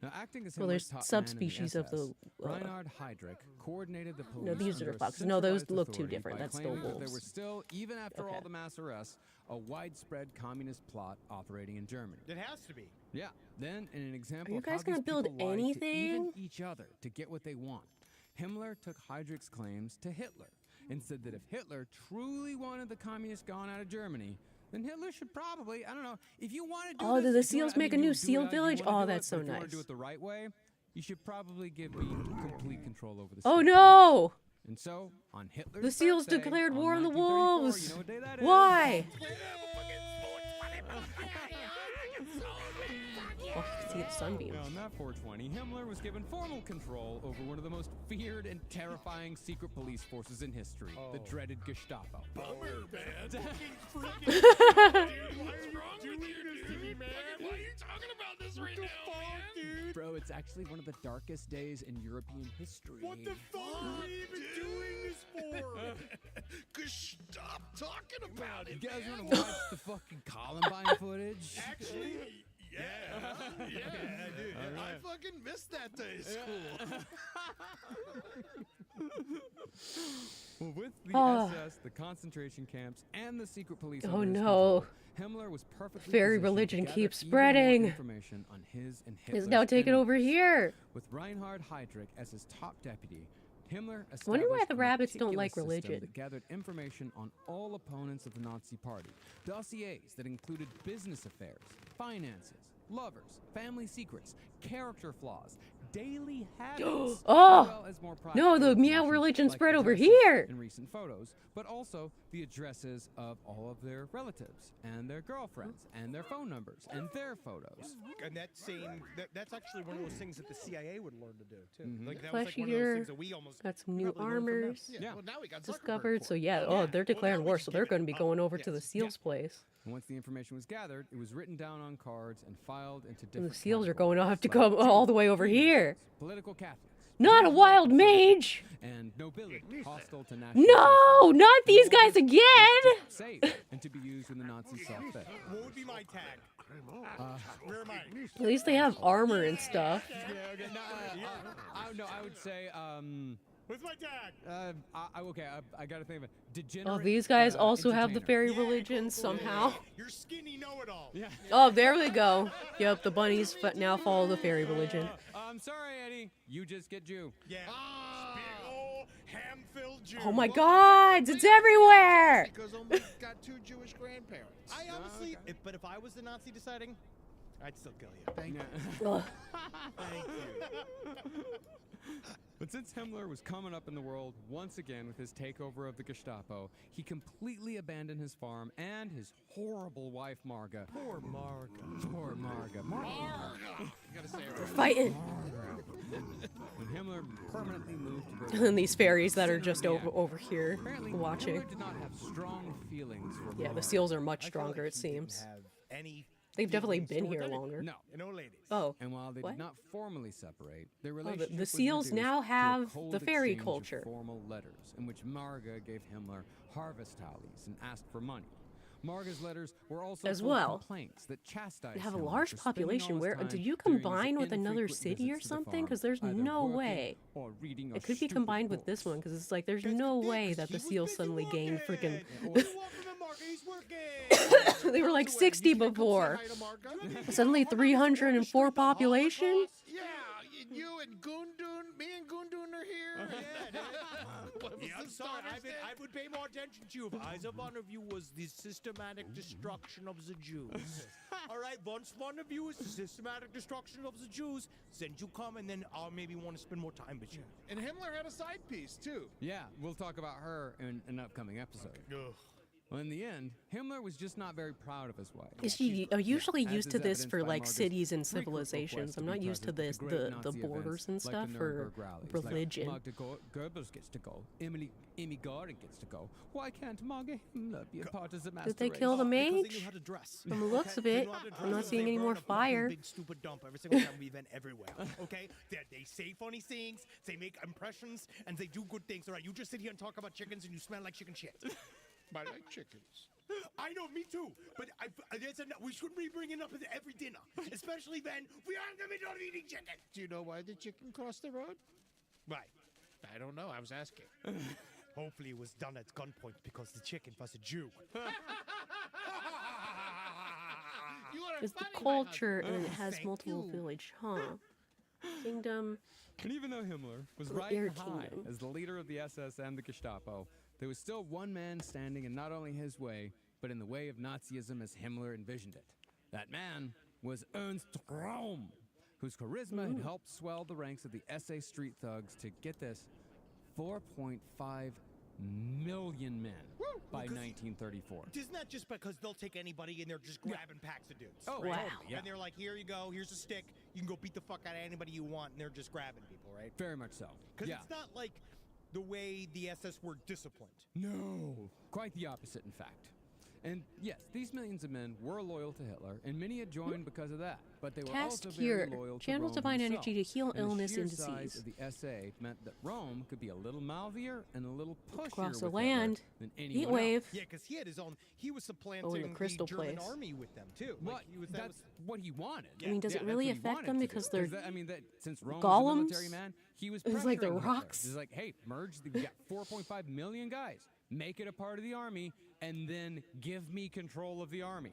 Now, acting as Well, Himmler's there's top man in subspecies of SS, the, Reinhard Heydrich coordinated the police. No, these are under the a foxes. No, those centralized look too authority different. by That's still claiming that There wolves. was still, even after all Okay. the mass arrests, a widespread communist plot operating in Germany. It has to be. Yeah. Then, in an example you of guys how gonna these build people lied to even anything? each other to get what they want, Himmler took Heydrich's claims to Hitler and said that if Hitler truly wanted the communists gone out of Germany, then Hitler should probably, I don't know, if you want to do Oh, this, did the if you seals wanna- I make a mean, new you do seal it how you village? wanna Oh, do that's it, so but if you want nice. to do it the right way, you should probably give me complete control over the Oh state. no! And so, on Hitler's The seals birthday, declared on war on the 1934, wolves. You know what day that is? Why? Oh, you can see the sunbeams. On that 420, Himmler was given formal control over one of the most feared and terrifying secret police forces in history, the dreaded Gestapo. Bummer, man. Dude, what's wrong with you, dude? Why are you talking about this right now, man? Dude? Bro, it's actually one of the darkest days in European history. What the fuck are we even doing this for? Cause stop talking about it, You guys man. want to watch the fucking Columbine footage? Actually, yeah, dude. All right. I fucking missed that day of school. Well, with the SS, the concentration camps, and the secret police. Oh, under his no. control, Himmler was perfectly Fairy positioned to religion gather keeps even more spreading. information on his and It's Hitler's now taken enemies. over here. With Reinhard Heydrich as his top deputy, Himmler I wonder why established the a rabbits don't meticulous like system religion. that gathered information on all opponents of the Nazi Party, dossiers that included business affairs, finances, lovers, family secrets, character flaws, daily habits, Oh! as well as more private No, the meow information religion like spread over addresses here. in recent photos, but also the addresses of all of their relatives and their girlfriends and their phone numbers and their photos. And that's actually one of those things that the CIA would learn to do too. Mhm. Like that was like Fleshy one of those gear. things that we almost Got some new probably learned from them. armors. Yeah. Well, now we got Zuckerberg Discovered. for So it. yeah, Oh, oh, they're declaring now we war, just so give they're it going to be up. going over to the Yes. SEALs place. And once the information was gathered, it was written down on cards and filed into And different the SEALs are categories, going to have to like come all the way over Jews, here. Political Catholics. Not a wild mage. And nobility, hostile to national. No, not these guys again. Safe and to be used when the Nazis saw fit. What would be my tag? Where am I? At least they have armor and stuff. Yeah, okay. No, I would say, What's my tag? I gotta think of it. Degenerate. Oh, these guys also have the entertainer. fairy religion somehow. You're skinny know-it-all. Yeah. Oh, there we go. Yep, the bunnies now follow the fairy religion. I'm sorry, Eddie. You just get Jew. Yeah. Big ol' ham-filled Jew. Oh my God, it's everywhere. Because Omar got 2 Jewish grandparents. I honestly, but if I was the Nazi deciding, I'd still kill you. Thank Yeah. Ugh. Thank you. But since Himmler was coming up in the world once again with his takeover of the Gestapo, he completely abandoned his farm and his horrible wife, Marga. Poor Marga. Poor Marga. You gotta say it right. Fighting. When Himmler permanently moved to And Berlin, then these fairies that are just over here apparently watching. Himmler did not have strong feelings for Yeah, the Marga. SEALs are much I feel stronger, like it he didn't seems. have any They've definitely feelings been towards here anyone. longer. No. And no ladies. Oh, And while they What? did not formally separate, their the relationship was SEALs reduced now to a have cold the fairy exchange of culture. formal letters in which Marga gave Himmler harvest tallies and asked for money. Marga's letters were also As full of well. complaints that chastised They have a Himmler large for spending population. all his Where time did you during his combine with another infrequent city or visits to the something? farm, Because there's either no working way. or reading It could be stupid combined with this books. one, because it's like there's That's no the thing, way 'cause that the he was SEALs busy suddenly gained working. freaking. You're welcome to Marga, he's working. They were like 60 before. Hi to Marga. Suddenly 304 population. Yeah, you and Gundun, me and Gundun are here. What was Yeah, I'm the sorry. starters I would pay more attention to you if either one of you was the systematic destruction of the Jews. All right, once one of you is the systematic destruction of the Jews, then you come and then I'll maybe want to spend more time with you. And Himmler had a side piece too. Yeah, we'll talk about her in an upcoming episode. Well, in the end, Himmler was just not very proud of his wife. Is she usually As used is to this evidenced for by like Marga's cities and frequent civilizations? request I'm be not used to present this, at great the Nazi borders and events, like stuff the for Nuremberg rallies, like religion. Magda Goebbels gets to go. Amy Gordon gets to go. Why can't Marga Himmler be a part of the master Did they race? kill the Because they mage? knew how to dress. From the looks of They it, knew how to I'm dress. not They seeing any burn more a fucking fire. Big stupid dump every single time we event everywhere. Okay, they say funny things, they make impressions, and they do good things. All right, you just sit here and talk about chickens, and you smell like chicken shit. I like chickens. I know, me too. But we shouldn't be bringing up at every dinner, especially when we aren't going to be done eating chicken. Do you know why the chicken crossed the road? Right. I don't know. I was asking. Hopefully it was done at gunpoint because the chicken was a Jew. It's the culture, and it has multiple village, huh? Kingdom. And even though Himmler was The riding Air high Kingdom. as the leader of the SS and the Gestapo, there was still one man standing in not only his way, but in the way of Nazism as Himmler envisioned it. That man was Ernst Röhm, whose charisma had helped swell the ranks of the SA street thugs to, get this, 4.5 million men by 1934. Isn't that just because they'll take anybody and they're just grabbing packs of dudes? Oh, right? wow. Yeah. And they're like, here you go, here's a stick, you can go beat the fuck out of anybody you want, and they're just grabbing people, right? Very much so. Because it's not like the way the SS were disciplined. No, quite the opposite, in fact. And yes, these millions of men were loyal to Hitler, and many had joined because of that. But they were Cast also Cure very loyal to channels Rome divine himself. energy to heal And illness the sheer and size disease. of the SA meant that Rome could be a little mouthier and a little pushier Across the with land, Hitler than heat anyone wave. else. Yeah, because he had his own. He was supplanting Oh, the crystal German place. army with them too. Well, Like, that's what he wanted. I mean, does it that's really what he affect wanted them to because do. they're I mean, that since Rome golems? was a military man, he was It's like the pressuring Hitler. rocks. He's like, hey, merge. You got 4.5 million guys. Make it a part of the army, and then give me control of the army.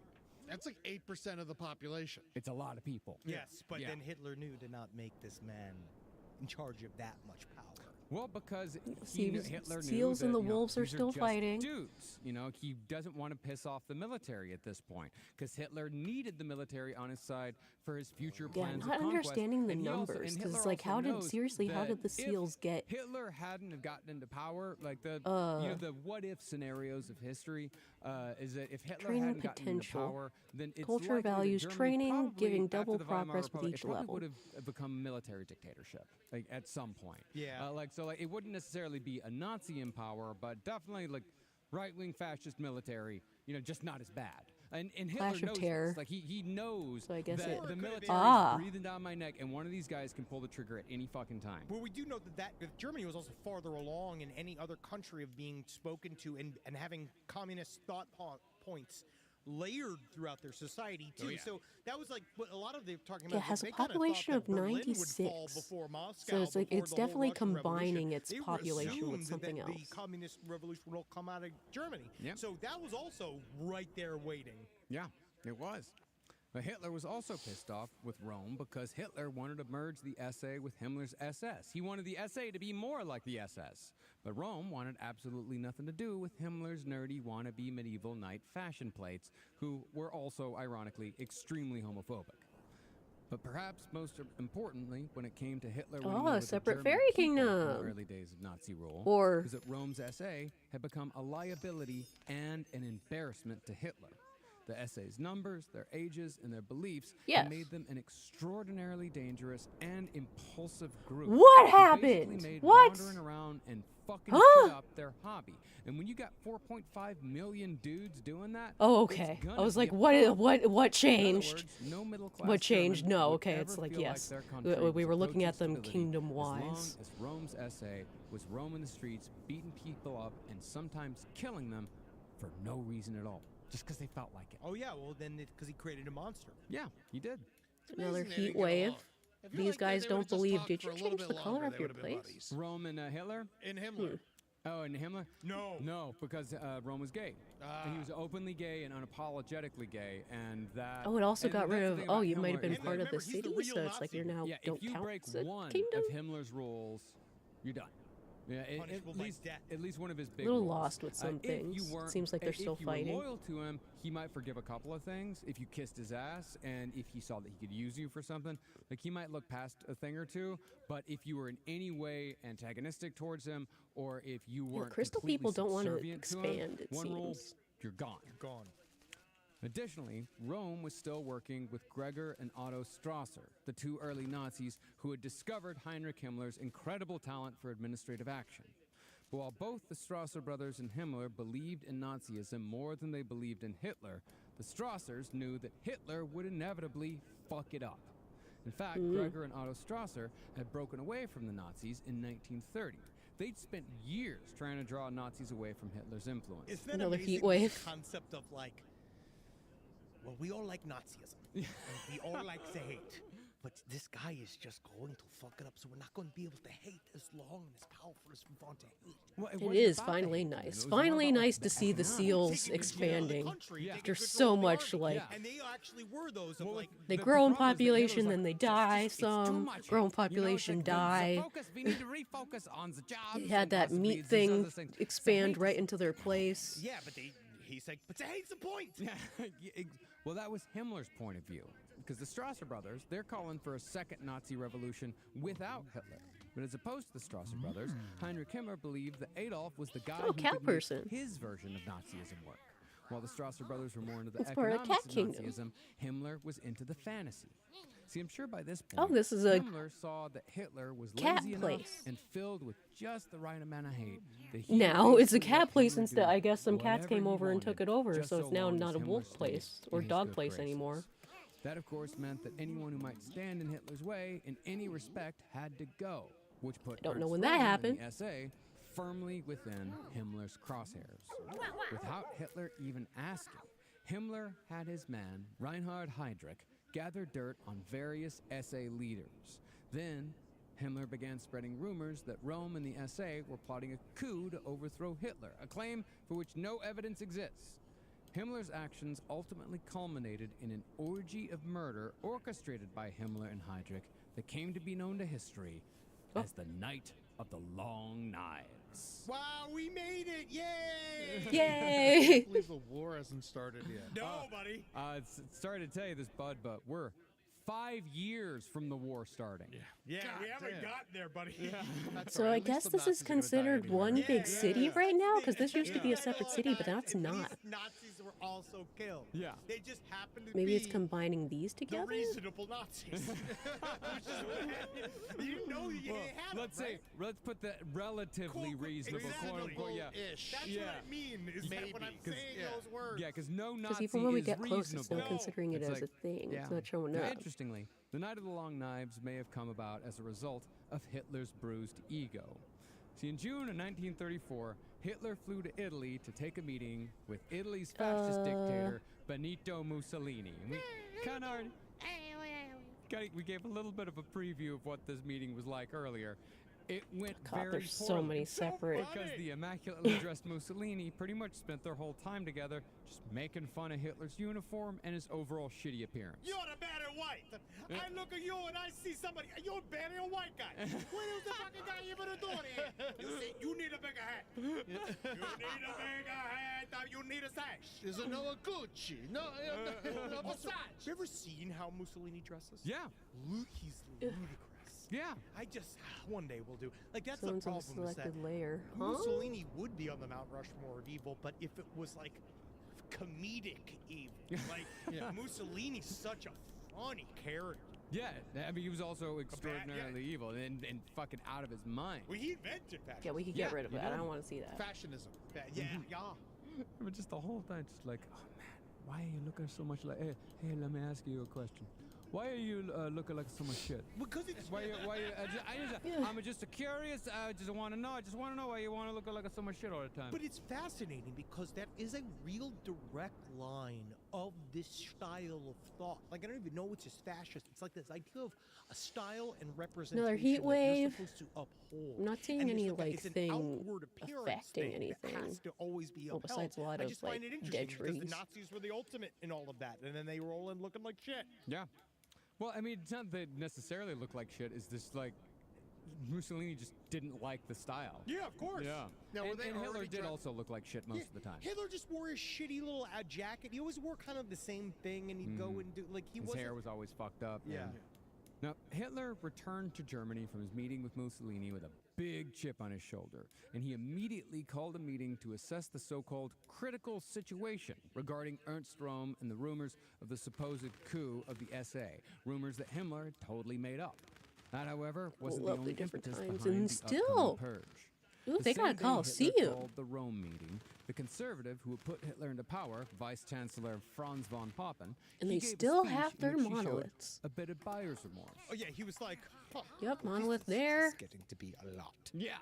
That's like 8% of the population. It's a lot of people. Yes, but Yeah. then Hitler knew to not make this man in charge of that much power. Well, because Hitler knew seals that, and the you know, wolves are these still just fighting. Dudes, you know, he doesn't want to piss off the military at this point because Hitler needed the military on his side for his future Yeah, plans not of conquest. understanding the And he also- numbers, and 'cause Hitler it's like, also how did- knows seriously, how that did the if SEALs get- Hitler hadn't have gotten into power, like the you know the what if scenarios of history is that if Hitler Training hadn't gotten into potential. power, then it's Culture, likely that values, Germany training, probably, giving after double the Weimar progress with Republic, each it probably level. would have become a military dictatorship, like at some point. Yeah. Like it wouldn't necessarily be a Nazi in power, but definitely like right-wing fascist military, you know, just not as bad. And Hitler Clash of knows Terror. this. Like he knows So I guess that it- the military Ah. is breathing down my neck, and one of these guys can pull the trigger at any fucking time. Well, we do know that Germany was also farther along in any other country of being spoken to and having communist thought points layered throughout their society too. Oh, yeah. So that was like what a lot of they're talking Yeah, about. it has a they kinda thought population that of Berlin would 96. fall before Moscow, So it's like before it's the whole definitely Russian combining Revolution. its They population with assumed something that else. the communist revolution would all come out of Germany. Yep. So that was also right there waiting. Yeah, it was. But Hitler was also pissed off with Rome because Hitler wanted to merge the SA with Himmler's SS. He wanted the SA to be more like the SS. But Rome wanted absolutely nothing to do with Himmler's nerdy wannabe medieval knight fashion plates, who were also, ironically, extremely homophobic. But perhaps most importantly, when it came to Hitler winning Oh, over a the separate German fairy people in the kingdom. early days of Nazi rule, Or- was that Rome's SA had become a liability and an embarrassment to Hitler. The SA's numbers, their ages, and their beliefs Yes. had made them an extraordinarily dangerous and impulsive group. What who basically happened? Made What? wandering around and fucking Huh? shit up their hobby. And when you got 4.5 million dudes doing that, Oh, it's okay. gonna I was be like, a what problem. changed? In other words, no middle-class What changed? German No, would okay, it's ever like, feel yes. their We- country we was were looking at approaching them stability kingdom-wise. As long as Rome's SA was roaming the streets, beating people up, and sometimes killing them for no reason at all, just because they felt like it. Oh yeah, well then because he created a monster. Yeah, he did. Another Amazing they heat didn't get wave. along. I feel These like guys they don't would've just believe. talked Did for you a little change bit the longer, color of they your would've been place? buddies. Rome and Hitler? In Himmler. Oh, and Himmler? No. No, because Rome was gay. And he was openly gay and unapologetically gay, and that... Oh, it also and got that's rid the of. thing Oh, about you might have Himmler been is part that- of the remember, he's the city, real so it's like you're now Yeah, don't if you count break as a one kingdom. of Himmler's rules, you're done. Yeah, Punishable by death. at least one of his big Little rules. lost with some If you things. weren't- Seems like they're if still you fighting. were loyal to him, he might forgive a couple of things. If you kissed his ass and if he saw that he could use you for something, like he might look past a thing or two. But if you were in any way antagonistic towards him, or if you weren't crystal completely people don't wanna subservient to him, expand, it one rule, seems. you're gone. Gone. Additionally, Rome was still working with Gregor and Otto Strasser, the two early Nazis who had discovered Heinrich Himmler's incredible talent for administrative action. But while both the Strasser brothers and Himmler believed in Nazism more than they believed in Hitler, the Strassers knew that Hitler would inevitably fuck it up. In fact, Gregor and Otto Strasser had broken away from the Nazis in 1930. They'd spent years trying to draw Nazis away from Hitler's influence. Isn't that Another amazing, heat wave. this concept of like, well, we all like Nazism. And we all like to hate. But this guy is just going to fuck it up, so we're not going to be able to hate as long and as powerful as we want to hate. Well, It wasn't is about the finally hate, nice. it was more Finally about nice the to see the economics. seals Taking control of the expanding. country, taking There's control so of the much army. like And they actually were those of Well, like. they the grow in problem is that Hitler's population, like, then they "Just- die it's too some. much Grow in hate." You know, it's population, like, die. Focus, we need to refocus on the job. They had that meat thing expand right into their place. Yeah, but he's like, but hate's the point. Well, that was Himmler's point of view. Because the Strasser brothers, they're calling for a second Nazi revolution without Hitler. But as opposed to the Strasser brothers, Heinrich Himmler believed that Adolf was the guy Oh, who cat could person. make his version of Nazism work. While the Strasser brothers were more into the It's part of economics of Cat Kingdom. Nazism, Himmler was into the fantasy. See, I'm sure by this Oh, point, this is a Himmler saw that Hitler was cat lazy enough place. and filled with just the right amount of hate. that he Now would it's a basically let cat place Hitler instead. do I guess some cats whatever came he over and took wanted, it over, just so it's now long not a as wolf Himmler stayed place or in his dog good place graces. anymore. That, of course, meant that anyone who might stand in Hitler's way in any respect had to go, which put I don't know Ernst when that Röhm happened. and the SA firmly within Himmler's crosshairs. Without Hitler even asking, Himmler had his man, Reinhard Heydrich, gather dirt on various SA leaders. Then, Himmler began spreading rumors that Rome and the SA were plotting a coup to overthrow Hitler, a claim for which no evidence exists. Himmler's actions ultimately culminated in an orgy of murder orchestrated by Himmler and Heydrich that came to be known to history as the Night of the Long Knives. Wow, we made it! Yay! I Yay! can't believe the war hasn't started yet. No, buddy. Sorry to tell you this, bud, but we're 5 years from the war starting. Yeah, we God haven't damn. got there, buddy. That's So all right, I at least guess the this is Nazis are gonna die considered anyway. one big city yeah. right now, because this used to be a Yeah. separate city, but now it's At not. least Nazis were also killed. Yeah. They just happened to Maybe be it's combining these the together. reasonable Nazis. Which is what you know you Well, have let's them, say, right? let's put that relatively reasonable, quote unquote, yeah. Reasonable-ish. That's Yeah. what I mean. Is that when I'm Maybe, 'cause- saying yeah. those words? Yeah, because no Nazi Because even when we is get close, it's reasonable. not considering it It's as like- a thing. yeah. It's not showing Now, up. interestingly, the Night of the Long Knives may have come about as a result of Hitler's bruised ego. See, in June of 1934, Hitler flew to Italy to take a meeting with Italy's fascist dictator Benito Mussolini. And we kind of we gave a little bit of a preview of what this meeting was like earlier. It went God, very there's so poorly. many separate. Because the immaculately dressed Mussolini pretty much spent their whole time together just making fun of Hitler's uniform and his overall shitty appearance. You're the bad and white. I look at you and I see somebody. You're bad and white guy. What is the fucking guy even doing here? You say you need a bigger hat. You need a bigger hat. You need a sash. Is it no Gucci? No, no Also, Versace. have you ever seen how Mussolini dresses? Yeah, He's ludicrous. yeah. I just one day we'll do. Like that's Someone's the on a problem. Is that selected layer. Huh? Mussolini would be on the Mount Rushmore of evil, but if it was like comedic evil, like Mussolini's such a funny character. Yeah, I mean, he was also extraordinarily evil and fucking out of his mind. Well, he invented fascism. Yeah, we could get Yeah, rid of you that. I did. don't want to see that. Fashionism. Yeah. But just the whole time, just like, oh man, why are you looking so much like? Hey, let me ask you a question. Why are you looking like so much shit? Because it's Why I'm just curious. I just want to know. I just want to know why you want to look like so much shit all the time. But it's fascinating because that is a real direct line of this style of thought. Like I don't even know it's just fascist. It's like this idea of a style and representation heat that wave. you're supposed to uphold. I'm not seeing And any there's like it's an thing outward appearance affecting thing that anything. has to always be Well, upheld. besides a lot I of, just find like, it interesting dead because the trees. Nazis were the ultimate in all of that, and then they were all in looking like shit. Yeah. Well, I mean, it's not that they necessarily look like shit. It's just like Mussolini just didn't like the style. Yeah, of course. Yeah. Now, were and they Hitler already did dre- also look like shit most of the time. Hitler just wore his shitty little jacket. He always wore kind of the same thing, and he'd go and do like he His wasn't. hair was always fucked up. Yeah. Now, Hitler returned to Germany from his meeting with Mussolini with a big chip on his shoulder, and he immediately called a meeting to assess the so-called critical situation regarding Ernst Röhm and the rumors of the supposed coup of the SA, rumors that Himmler had totally made up. That, however, wasn't the Lovely only different impetus times, behind and the still- upcoming purge. Ooh, The they same got a day Coliseum. Hitler called the Rome meeting, the conservative who would put Hitler into power, Vice Chancellor Franz von Papen, And he they gave a still speech have in their which he showed monoliths. a bit of buyer's remorse. Oh yeah, he was like, huh, Yep, monolith there. It's getting to be a lot. Yeah.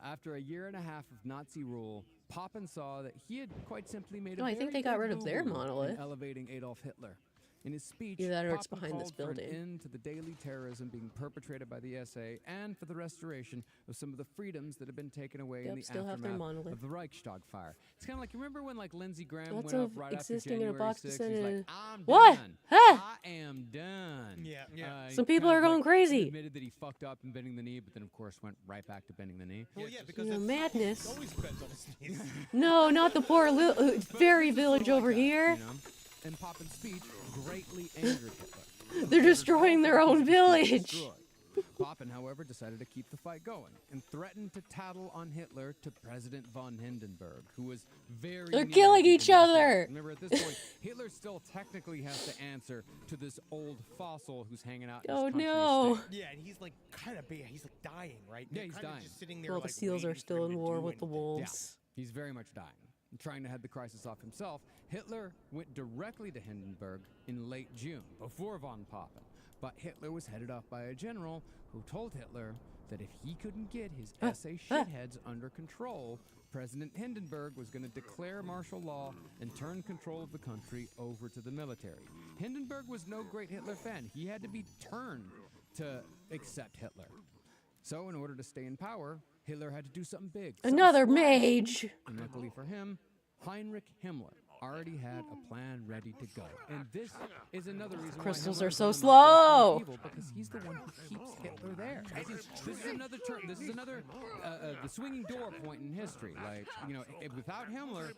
After a year and a half of Nazi rule, Papen saw that he had quite simply made a No, I think very they got big rid of their boo-boo in monolith. elevating Adolf Hitler. In his speech, Either that or it's Papen behind this called for an building. end to the daily terrorism being perpetrated by the SA and for the restoration of some of the freedoms that have been taken away in Yep, the still have their aftermath monolith. of the Reichstag fire. It's kind of like, you remember when like Lindsey Graham Lots went up of right after existing in a January box 6th? He's instead like, of- I'm What? done. Huh? I am done. Yeah. He Some people kind are of, going crazy. Admitted that he fucked up in bending the knee, but then of course went right back to bending the knee. Well, yeah, because You know, it's madness. always bends on his knees. No, not the poor fairy village over here. You know? And Papen's speech greatly angered Hitler. They're destroying their own village. Destroyed. Papen, however, decided to keep the fight going and threatened to tattle on Hitler to President von Hindenburg, who was very They're near killing to each the decision. other. Remember, at this point, Hitler still technically has to answer to this old fossil who's hanging out in his country no. estate. Yeah, and he's like kind of big. He's like dying, right? Yeah, They're he's kinda dying. Just sitting there, Well, like, the seals are waiting for still him in to war do with the anything. wolves. Yeah, he's very much dying. And trying to head the crisis off himself, Hitler went directly to Hindenburg in late June, before von Papen. But Hitler was headed off by a general who told Hitler that if he couldn't get his SA shitheads under control, President Hindenburg was going to declare martial law and turn control of the country over to the military. Hindenburg was no great Hitler fan. He had to be turned to accept Hitler. So in order to stay in power, Hitler had to do something big. Another something splash. mage. And luckily for him, Heinrich Himmler already had a plan ready to go. And this is another reason Crystals why are Himmler so is slow. evil, because he's the one who keeps Hitler there. This is another turn. This is another the swinging door point in history. Like, you know, without Himmler,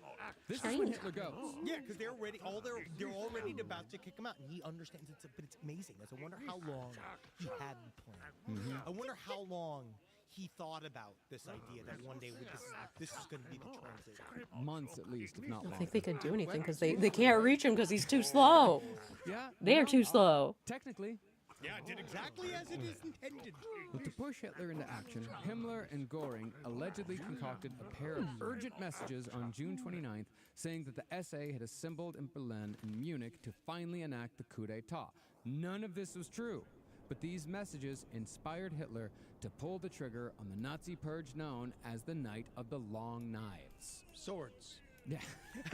this is when Hitler goes. Yeah, because they're ready. They're all ready to about to kick him out, and he understands it. But it's amazing. I wonder how long he had the plan. I wonder how long he thought about this idea that one day this is going to be the transition. Months at least, if not I longer. don't think they could do anything because they can't reach him because he's too slow. Yeah, They're too slow. Technically. Yeah, it did exactly as it is intended. But to push Hitler into action, Himmler and Göring allegedly concocted a pair of urgent messages on June 29th saying that the SA had assembled in Berlin and Munich to finally enact the coup d'etat. None of this was true. But these messages inspired Hitler to pull the trigger on the Nazi purge known as the Night of the Long Knives. Swords. Yeah.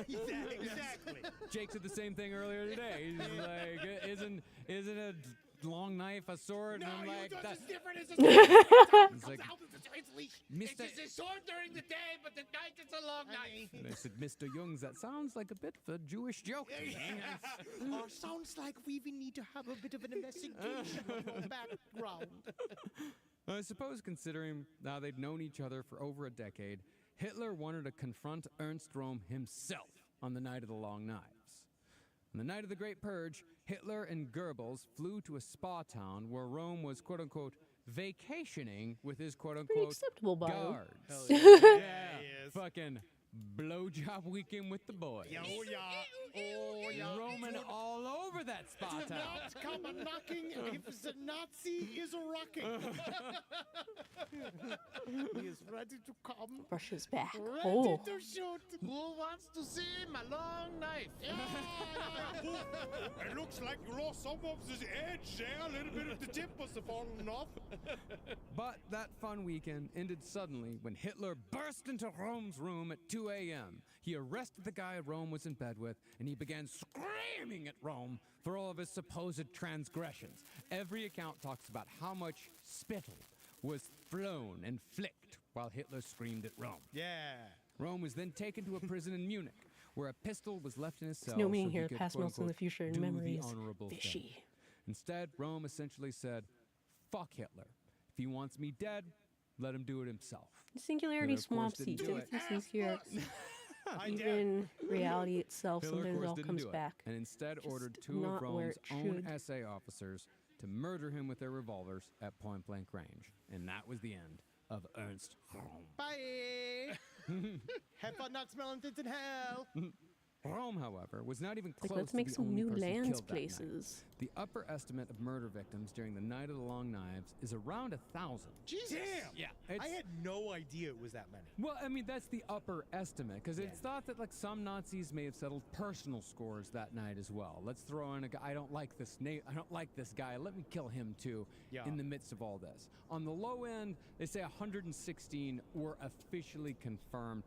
Exactly. Jake said the same thing earlier today. He's like, isn't a long knife a sword? No, and I'm like, it's different. It's He's like, it's just a sword during the day, but the night it's a long knife. And I said, Mr. Youngs, that sounds like a bit of a Jewish joke. Or sounds like we even need to have a bit of an investigation of your background. I suppose considering now they'd known each other for over a decade, Hitler wanted to confront Ernst Röhm himself on the night of the Long Knives. On the night of the Great Purge, Hitler and Goebbels flew to a spa town where Röhm was, quote-unquote, vacationing with his, Pretty quote-unquote, acceptable bio. guards. Yeah, Fucking blowjob weekend with the boys. Oh yeah. Roaming all over that spa town. Not come a knocking if the Nazi is rocking. He is ready to come. Brush his back. Ready Oh. to shoot. Who wants to see my long knife? It looks like you lost some of the edge there. A little bit of the tip must have fallen off. But that fun weekend ended suddenly when Hitler burst into Röhm's room at 2 a.m. He arrested the guy Röhm was in bed with, and he began screaming at Röhm for all of his supposed transgressions. Every account talks about how much spittle was flown and flicked while Hitler screamed at Röhm. Yeah. Röhm was then taken to a prison in Munich, where a pistol was left in his cell. There's no meaning so he here. could, Past melts in the quote-unquote, future and do the memories. honorable thing. Fishy. Instead, Röhm essentially said, fuck Hitler. If he wants me dead, let him do it himself. The singularity Hitler, of course, swamps didn't you. do it. Everything's here. Even reality itself Hitler, of sometimes course, all didn't comes do it, back. and instead Just ordered two of not where Rome's it own should. SA officers to murder him with their revolvers at point-blank range. And that was the end of Ernst Röhm. Bye. Have fun not smelling tits in hell. Röhm, however, was not even Like, close let's to make the some only new person lands killed that night. places. The upper estimate of murder victims during the Night of the Long Knives is around 1,000. Jesus. Damn. Yeah, I had no idea it was that many. Well, I mean, that's the upper estimate, because it's thought that, like, some Nazis may have settled personal scores that night as well. Let's throw in a guy, I don't like this guy, let me kill him too, in the midst of all this. On the low end, they say 116 were officially confirmed,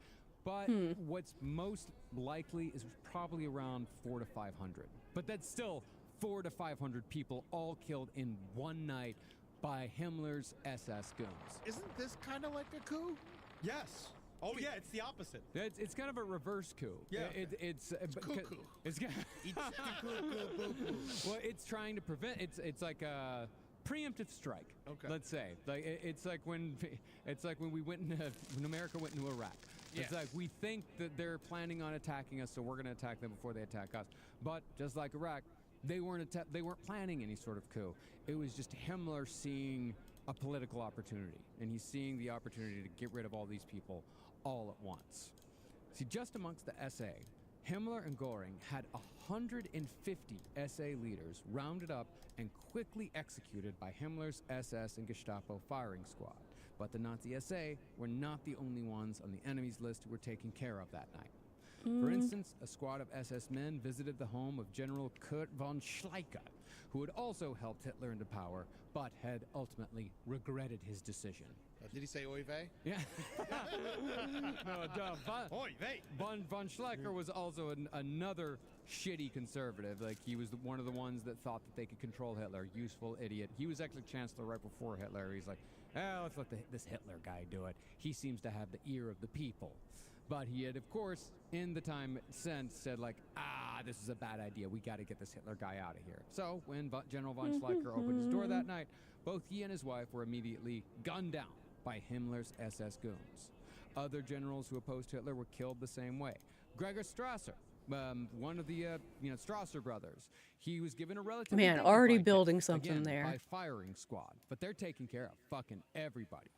but what's most likely is probably around 400 to 500. But that's still 400 to 500 people all killed in one night by Himmler's SS goons. Isn't this kind of like a coup? Yes. Oh yeah, it's the opposite. It's kind of a reverse coup. Yeah. It's cuckoo. Well, it's trying to prevent. It's like a preemptive strike. Okay. Let's say it's like when when America went into Iraq. It's like we think that they're planning on attacking us, so we're going to attack them before they attack us. But just like Iraq, They weren't planning any sort of coup. It was just Himmler seeing a political opportunity, and he's seeing the opportunity to get rid of all these people all at once. See, just amongst the SA, Himmler and Göring had 150 SA leaders rounded up and quickly executed by Himmler's SS and Gestapo firing squad. But the Nazi SA were not the only ones on the enemy's list who were taken care of that night. For instance, a squad of SS men visited the home of General Kurt von Schleicher, who had also helped Hitler into power, but had ultimately regretted his decision. Did he say oy vey? Yeah. Oy vey. Von Schleicher was also another shitty conservative. Like, he was one of the ones that thought that they could control Hitler. Useful idiot. He was actually chancellor right before Hitler. He's like, let's let this Hitler guy do it. He seems to have the ear of the people. But he had, of course, in the time since said, like, this is a bad idea. We got to get this Hitler guy out of here. So when General von Schleicher opened his door that night, both he and his wife were immediately gunned down by Himmler's SS goons. Other generals who opposed Hitler were killed the same way. Gregor Strasser, one of the Strasser brothers, he was given a relatively already dignified building death, something again, there. by firing squad. But they're taking care of fucking everybody.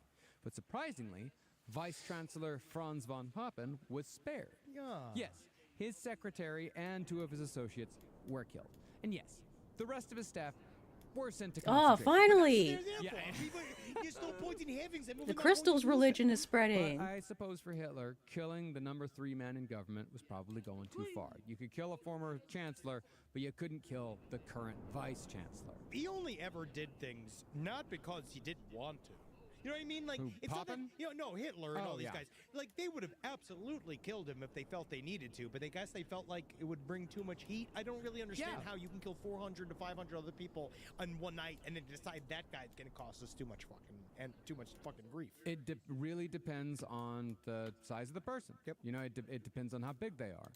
But surprisingly, Vice Chancellor Franz von Papen was spared. Yeah. Yes, his secretary and 2 of his associates were killed. And yes, the rest of his staff were sent to concentration finally! There's no point in having them. The crystal's religion is spreading. But I suppose for Hitler, killing the number 3 man in government was probably going too far. You could kill a former chancellor, but you couldn't kill the current vice chancellor. He only ever did things not because he didn't want to. You know what I mean? Like, Who, it's not that, Papen? no, Hitler and Oh, all these yeah. guys. Like, they would have absolutely killed him if they felt they needed to, but I guess they felt like it would bring too much heat. I don't really understand how you can kill 400 to 500 other people on one night and then decide that guy's going to cost us too much fucking grief. It really depends on the size of the person. Yep. You know, it depends on how big they are.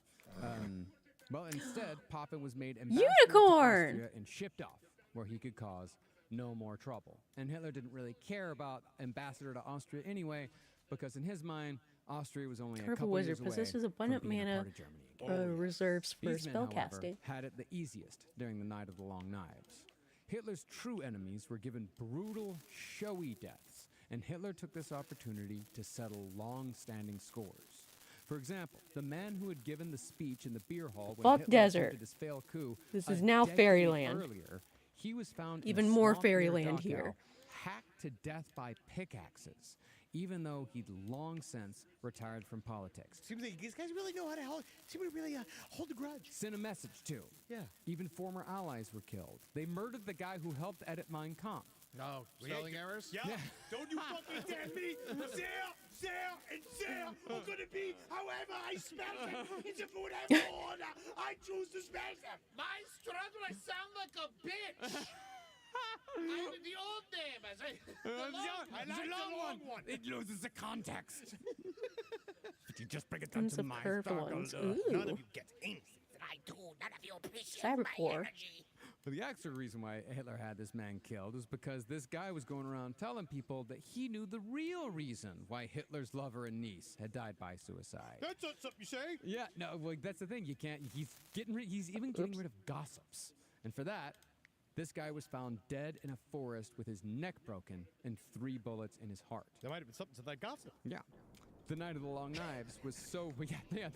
Well, instead, Papen was made ambassador Unicorn! to Austria and shipped off, where he could cause no more trouble. And Hitler didn't really care about ambassador to Austria anyway, because in his mind, Austria was only a Careful, couple wizard years away possesses from abundant being a mana part of Germany again. reserves for These men, however, spellcasting. had it the easiest during the Night of the Long Knives. Hitler's true enemies were given brutal, showy deaths, and Hitler took this opportunity to settle long-standing scores. For example, the man who had given the speech in the beer hall when Fuck Hitler desert. attempted his failed coup This a is now decade fairyland. earlier, he was found in Even a more swamp near fairyland Dachau, here. hacked to death by pickaxes, even though he'd long since retired from politics. Seems like these guys really know how to hold a grudge. Sent a message too. Yeah. Even former allies were killed. They murdered the guy who helped edit Mein Kampf. No, spelling errors? Yeah. Don't you fucking tell me there are gonna be however I spell them. It's a whatever order I choose to spell them. My struggle, I sound like a bitch. I did the old name, as the long one. It loses the context. But you just bring it down Tons to of my curved struggle. ones. None of Ooh. you get anything that I do. None of you appreciate Cybercore. my energy. But the actual reason why Hitler had this man killed was because this guy was going around telling people that he knew the real reason why Hitler's lover and niece had died by suicide. That's not something you say. Yeah, no, well, that's the thing. You can't. He's even getting rid of gossips, and for that, this guy was found dead in a forest with his neck broken and 3 bullets in his heart. There might have been something to that gossip. Yeah. The Night of the Long Knives was so yeah.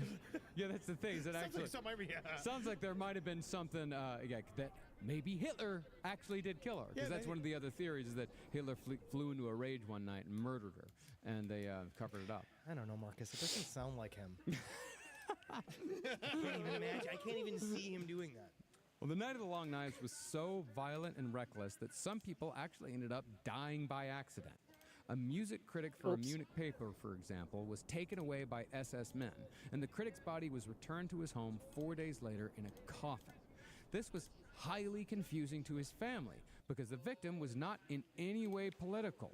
That's the thing. Is that actually sounds like there might have been something that maybe Hitler actually did kill her, because that's one of the other theories is that Hitler flew into a rage one night and murdered her, and they covered it up. I don't know, Marcus. It doesn't sound like him. I can't even imagine. I can't even see him doing that. Well, the Night of the Long Knives was so violent and reckless that some people actually ended up dying by accident. A music critic for a Munich paper, for example, was taken away by SS men, and the critic's body was returned to his home 4 days later in a coffin. This was highly confusing to his family, because the victim was not in any way political.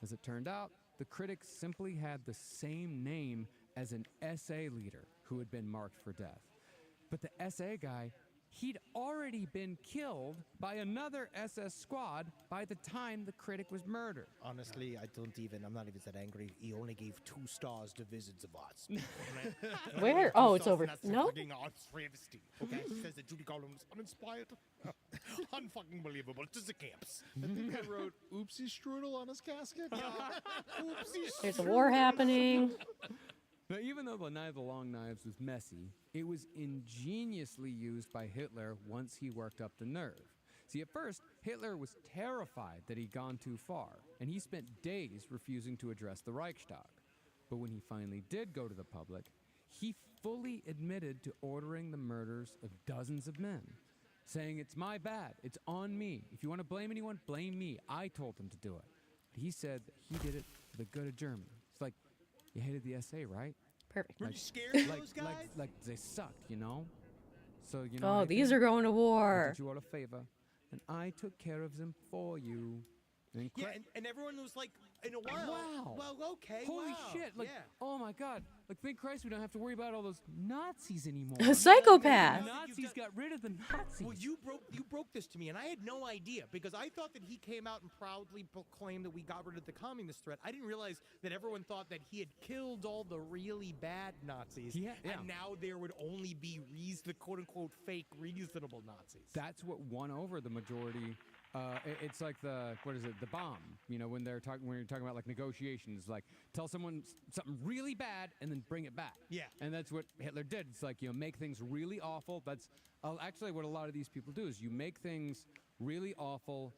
As it turned out, the critic simply had the same name as an SA leader who had been marked for death. But the SA guy he'd already been killed by another SS squad by the time the critic was murdered. Honestly, I'm not even that angry. He only gave 2 stars to Wizards of Oz. Where? Oh, it's over. No? Okay, says that Judy Garland was uninspired. Unfucking believable. Just the camps. I think I wrote "Oopsie Strudel" on his casket. Oopsie There's a war happening. Now, even though the Night of the Long Knives was messy, it was ingeniously used by Hitler once he worked up the nerve. See, at first, Hitler was terrified that he'd gone too far, and he spent days refusing to address the Reichstag. But when he finally did go to the public, he fully admitted to ordering the murders of dozens of men, saying, "It's my bad, it's on me. If you want to blame anyone, blame me. I told them to do it." But he said that he did it for the good of Germany. It's like, you hated the SA, right? Perfect. Were you scared of those guys? Like they sucked, you know? So, you know. Oh, what I these did? are going to I war. did you all a favor, and I took care of them for you. And Yeah, and everyone was like, in a while. Wow. Well, okay. holy wow. shit! Like, yeah. oh my god! Like, thank Christ we don't have to worry about all those Nazis anymore. A psychopath. The Nazis got rid of the Nazis. Well, you broke this to me, and I had no idea because I thought that he came out and proudly proclaimed that we got rid of the communist threat. I didn't realize that everyone thought that he had killed all the really bad Nazis, Yeah. and now there would only be the quote-unquote fake reasonable Nazis. That's what won over the majority. It's like the bomb. You know, when you're talking about like negotiations, like tell someone something really bad and then bring it back. Yeah. And that's what Hitler did. It's like, you know, make things really awful. That's actually what a lot of these people do is you make things really awful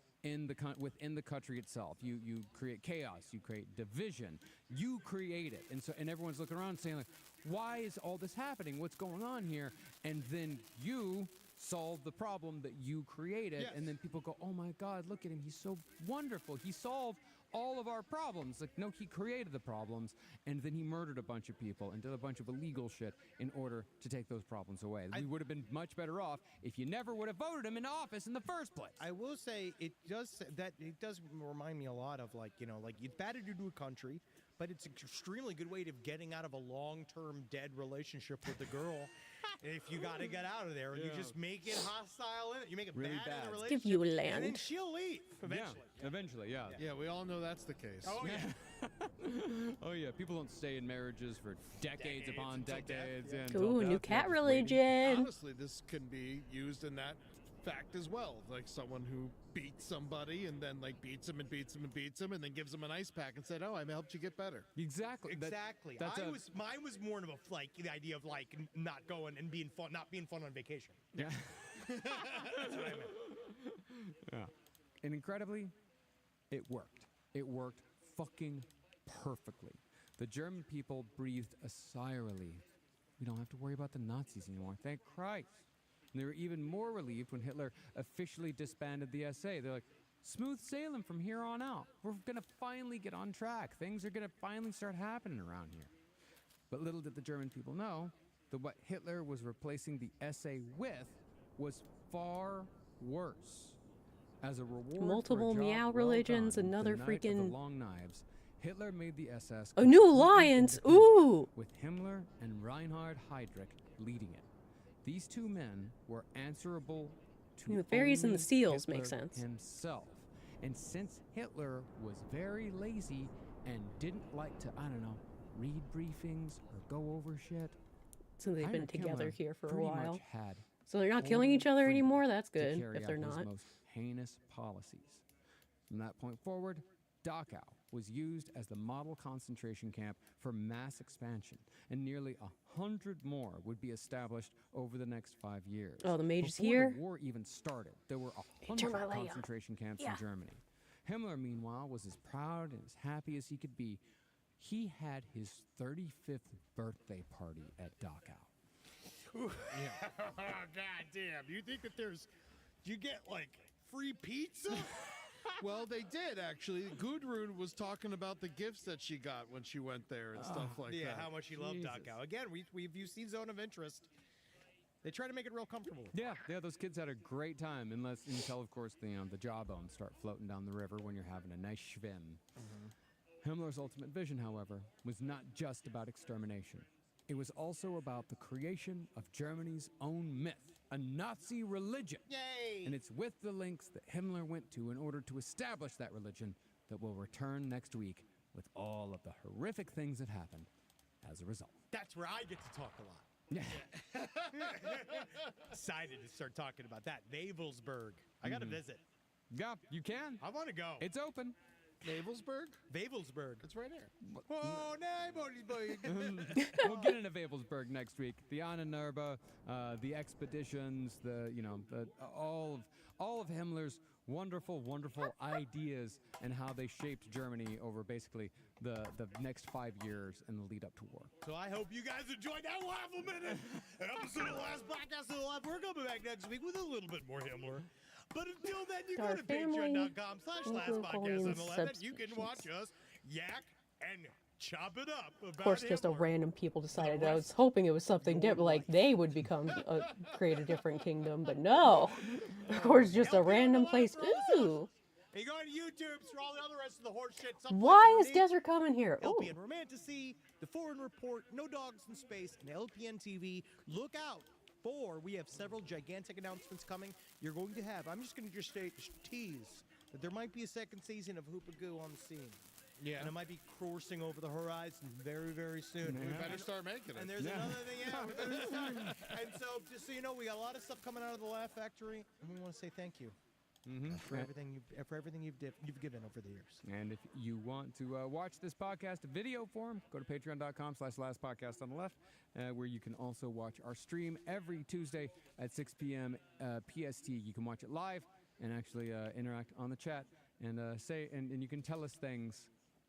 within the country itself. You create chaos, you create division, you create it. And everyone's looking around saying like, why is all this happening? What's going on here? And then you solve the problem that you created, Yes. and then people go, oh my God, look at him, he's so wonderful, he solved all of our problems. Like, no, he created the problems, and then he murdered a bunch of people and did a bunch of illegal shit in order to take those problems away. We would have been much better off if you never would have voted him into office in the first place. I will say it does remind me a lot of like, you know, like it's bad to do a country, but it's an extremely good way of getting out of a long-term dead relationship with the girl. If you got to get out of there, and you just make it hostile, you make it Really bad in bad. the Let's relationship, give you and land. then she'll leave eventually. Yeah, eventually, yeah. Yeah, we all know that's the case. Oh yeah. Oh yeah, people don't stay in marriages for decades upon until death, decades. yeah. Yeah, until Ooh, death, new yeah, cat just religion. Honestly, this can be used in that fact as well. Like someone who beats somebody and then like beats him and beats him and beats him and then gives him an ice pack and said, "Oh, I helped you get better." waiting. Exactly. Exactly. Mine was more of a like the idea of like not going and being fun, not being fun on vacation. Yeah. That's what I meant. Yeah. And incredibly, it worked. It worked fucking perfectly. The German people breathed a sigh of relief. We don't have to worry about the Nazis anymore. Thank Christ. And they were even more relieved when Hitler officially disbanded the SA. They're like, smooth sailing from here on out. We're going to finally get on track. Things are going to finally start happening around here. But little did the German people know that what Hitler was replacing the SA with was far worse. As a reward Multiple for a job meow well religions, done, another the Night of the freaking- Long Knives, Hitler made the SS A new completely alliance. independent, Ooh. with Himmler and Reinhard Heydrich leading it. These two men were answerable to The fairies and only the seals Hitler make sense. himself. And since Hitler was very lazy and didn't like to, I don't know, read briefings or go over shit, So they've been Heinrich together Himmler here for a pretty while. much had So they're not killing each other total anymore? That's freedom good, to carry if they're out his not. most heinous policies. From that point forward, Dachau was used as the model concentration camp for mass expansion, and nearly 100 more would be established over the next 5 years. Oh, the mage is Before here? the war even started, there were turn 100 my light on. concentration camps Yeah. in Germany. Himmler, meanwhile, was as proud and as happy as he could be. He had his 35th birthday party at Dachau. God damn! You think that you get like free pizza? Well, they did actually. Gudrun was talking about the gifts that she got when she went there and stuff like Yeah, that. how much he loved Jesus. Dachau. Again, you've seen Zone of Interest. They try to make it real comfortable. Yeah, those kids had a great time, until of course the jawbones start floating down the river when you're having a nice schwim. Himmler's ultimate vision, however, was not just about extermination. It was also about the creation of Germany's own myth a Nazi religion. Yay! And it's with the links that Himmler went to in order to establish that religion that we'll return next week with all of the horrific things that happened as a result. That's where I get to talk a lot. Yeah. Excited to start talking about that. Wavelsburg. I got to visit. Yeah, you can. I want to go. It's open. Wavelsburg? Wavelsburg. It's right here. Oh, Wavelsburg. We'll get into Wavelsburg next week. The Annenurbe, the expeditions, all of Himmler's wonderful ideas and how they shaped Germany over basically the next 5 years and the lead up to war. So I hope you guys enjoyed that Waffle Minute episode of the last podcast of the live. We're coming back next week with a little bit more Himmler. But until then, you go to patreon.com/lastpodcast11. You can watch us yak and chop it up about Of course, just a Himmler. random people decided. I was hoping it was something different, like they would become create a different kingdom, but no. Of course, just a random place. Ooh. And you go on YouTube for all the other rest of the horse shit. Why is Desert coming here? Oh. LPN Romantasy, The Foreign Report, No Dogs in Space, and LPN TV. Look out for, we have several gigantic announcements coming. You're going to have, I'm just going to tease that there might be a second season of Hoopagoo on the scene. Yeah. And it might be coursing over the horizon very, very soon. We better start making it. And there's another thing, we better start. And so, just so you know, we got a lot of stuff coming out of the Laugh Factory, and we want to say thank you. For everything you've given over the years. And if you want to watch this podcast in video form, go to patreon.com/lastpodcast on the left, where you can also watch our stream every Tuesday at 6 p.m. PST. You can watch it live and actually interact on the chat and and you can tell us things,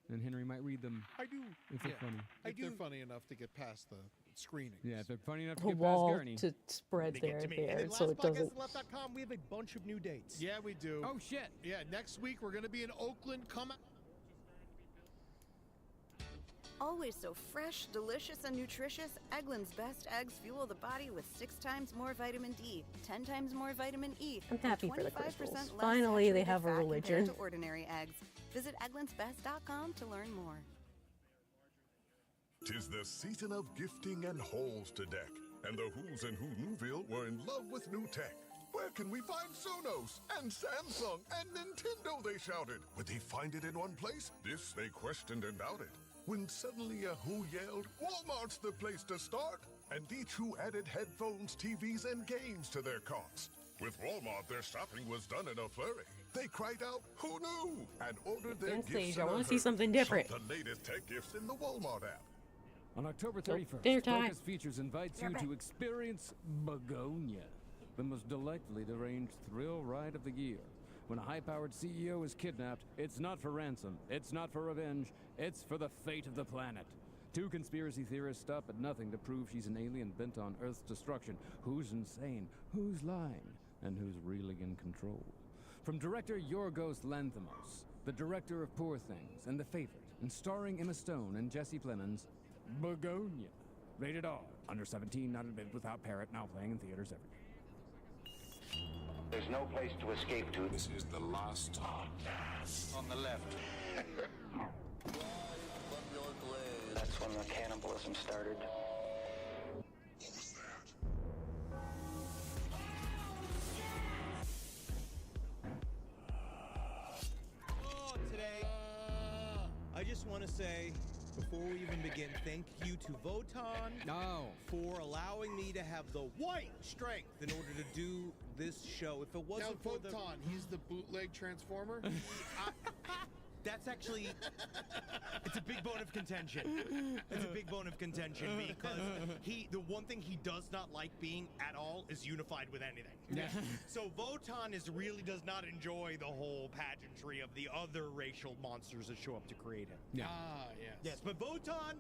and Henry might read them. I do. If they're funny. If they're funny enough to get past the screening. Yeah, if they're funny enough to A get past wall Gurney. to spread there, And so it doesn't. lastpodcast11.com, we have a bunch of new dates. Yeah, we do. Oh, shit. Yeah, next week we're going to be in Oakland. Come out. Always so fresh, delicious, and nutritious, Eggland's Best Eggs fuel the body with 6 times more vitamin D, 10 times more vitamin E, I'm happy for the 25% crystals. less Finally, they saturated have a fat religion. compared to ordinary eggs. Visit egglandsbest.com to learn more. 'Tis the season of gifting and halls to deck, and the Who's and Who Newville were in love with new tech. Where can we find Sonos and Samsung and Nintendo, they shouted. Would they find it in one place? This they questioned and doubted. When suddenly a Who yelled, Walmart's the place to start! And each Who added headphones, TVs, and games to their carts. With Walmart, their shopping was done in a flurry. They cried out, "Who knew?" and ordered their Didn't gifts say, I in a wanna see hurry. something different. Shop the latest tech gifts in the Walmart app. On October So, 31st, dinner time. Focus Features invites you to experience Begonia, the most delightfully deranged thrill ride of the year. When a high-powered CEO is kidnapped, it's not for ransom, it's not for revenge, it's for the fate of the planet. 2 conspiracy theorists stop at nothing to prove she's an alien bent on Earth's destruction. Who's insane? Who's lying? And who's really in control? From director Yorgos Lanthimos, the director of Poor Things and The Favorite, and starring Emma Stone and Jesse Plemons, Begonia. Rated R. Under 17, not admitted without parrot. Now playing in theaters everywhere. There's no place to escape to. This is the last podcast. On the left. That's when the cannibalism started. What was that? Oh, today, I just want to say, before we even begin, thank you to Votan for allowing me to have the white strength in order to do this show. If it wasn't Now, for Votan, he's the bootleg transformer? That's actually, it's a big bone of contention. It's a big bone of contention because the one thing he does not like being at all is unified with anything. Yeah. So Votan really does not enjoy the whole pageantry of the other racial monsters that show up to create him. Yeah. Ah, yes. Yes, but Votan,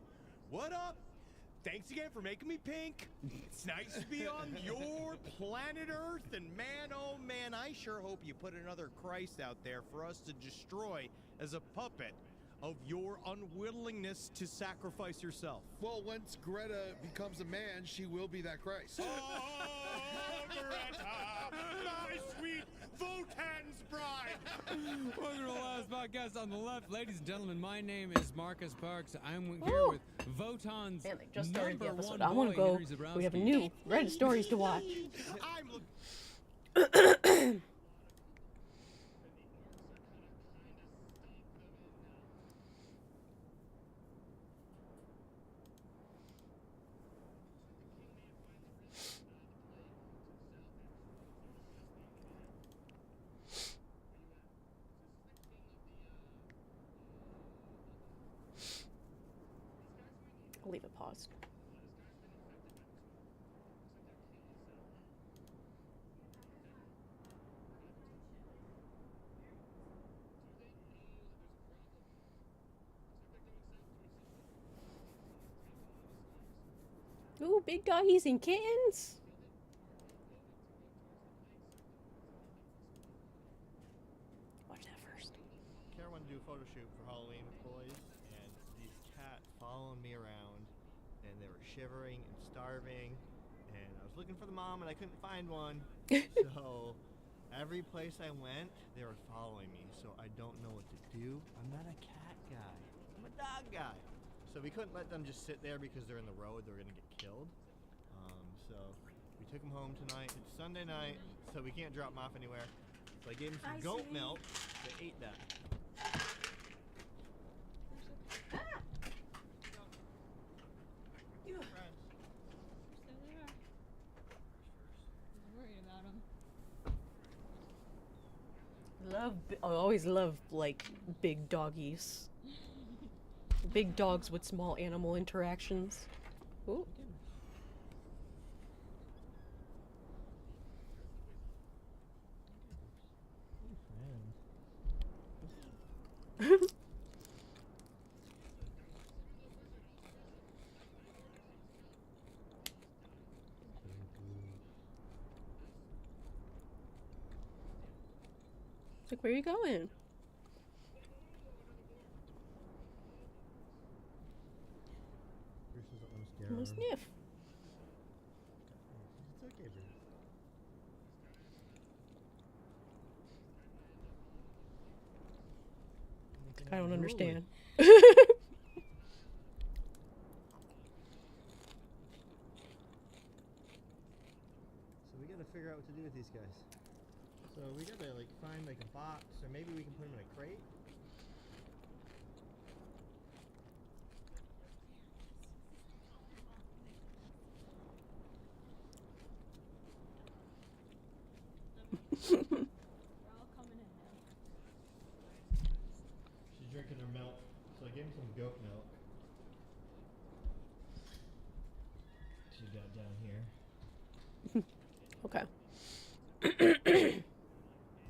what up? Thanks again for making me pink. It's nice to be on your planet Earth, and man, oh man, I sure hope you put another Christ out there for us to destroy as a puppet of your unwillingness to sacrifice yourself. Well, once Greta becomes a man, she will be that Christ. Oh, Greta, my sweet Votan's bride. Welcome to the last podcast on the left. Ladies and gentlemen, my name is Marcus Parks. I'm here with Votan's Man, they just started the number episode. one I want boy, to go. Henry Zabrowski. We have new Reddit stories to watch. I'll leave it paused. Ooh, big doggies and kittens. Watch that first. Kara wanted to do a photo shoot for Halloween with boys, and these cats following me around, and they were shivering and starving, and I was looking for the mom, and I couldn't find one. So every place I went, they were following me, so I don't know what to do. I'm not a cat guy. I'm a dog guy. So we couldn't let them just sit there because they're in the road. They're going to get killed. So we took them home tonight. It's Sunday night, so we can't drop them off anywhere. So I gave them some goat milk. They ate that. I always love like big doggies. Big dogs with small animal interactions. Ooh. Like, where are you going? I'm gonna sniff. It's okay, Bruce. I don't understand. So we gotta figure out what to do with these guys. So we gotta like find like a box, or maybe we can put them in a crate. She's drinking her milk, so I gave him some goat milk. She got down here. Okay.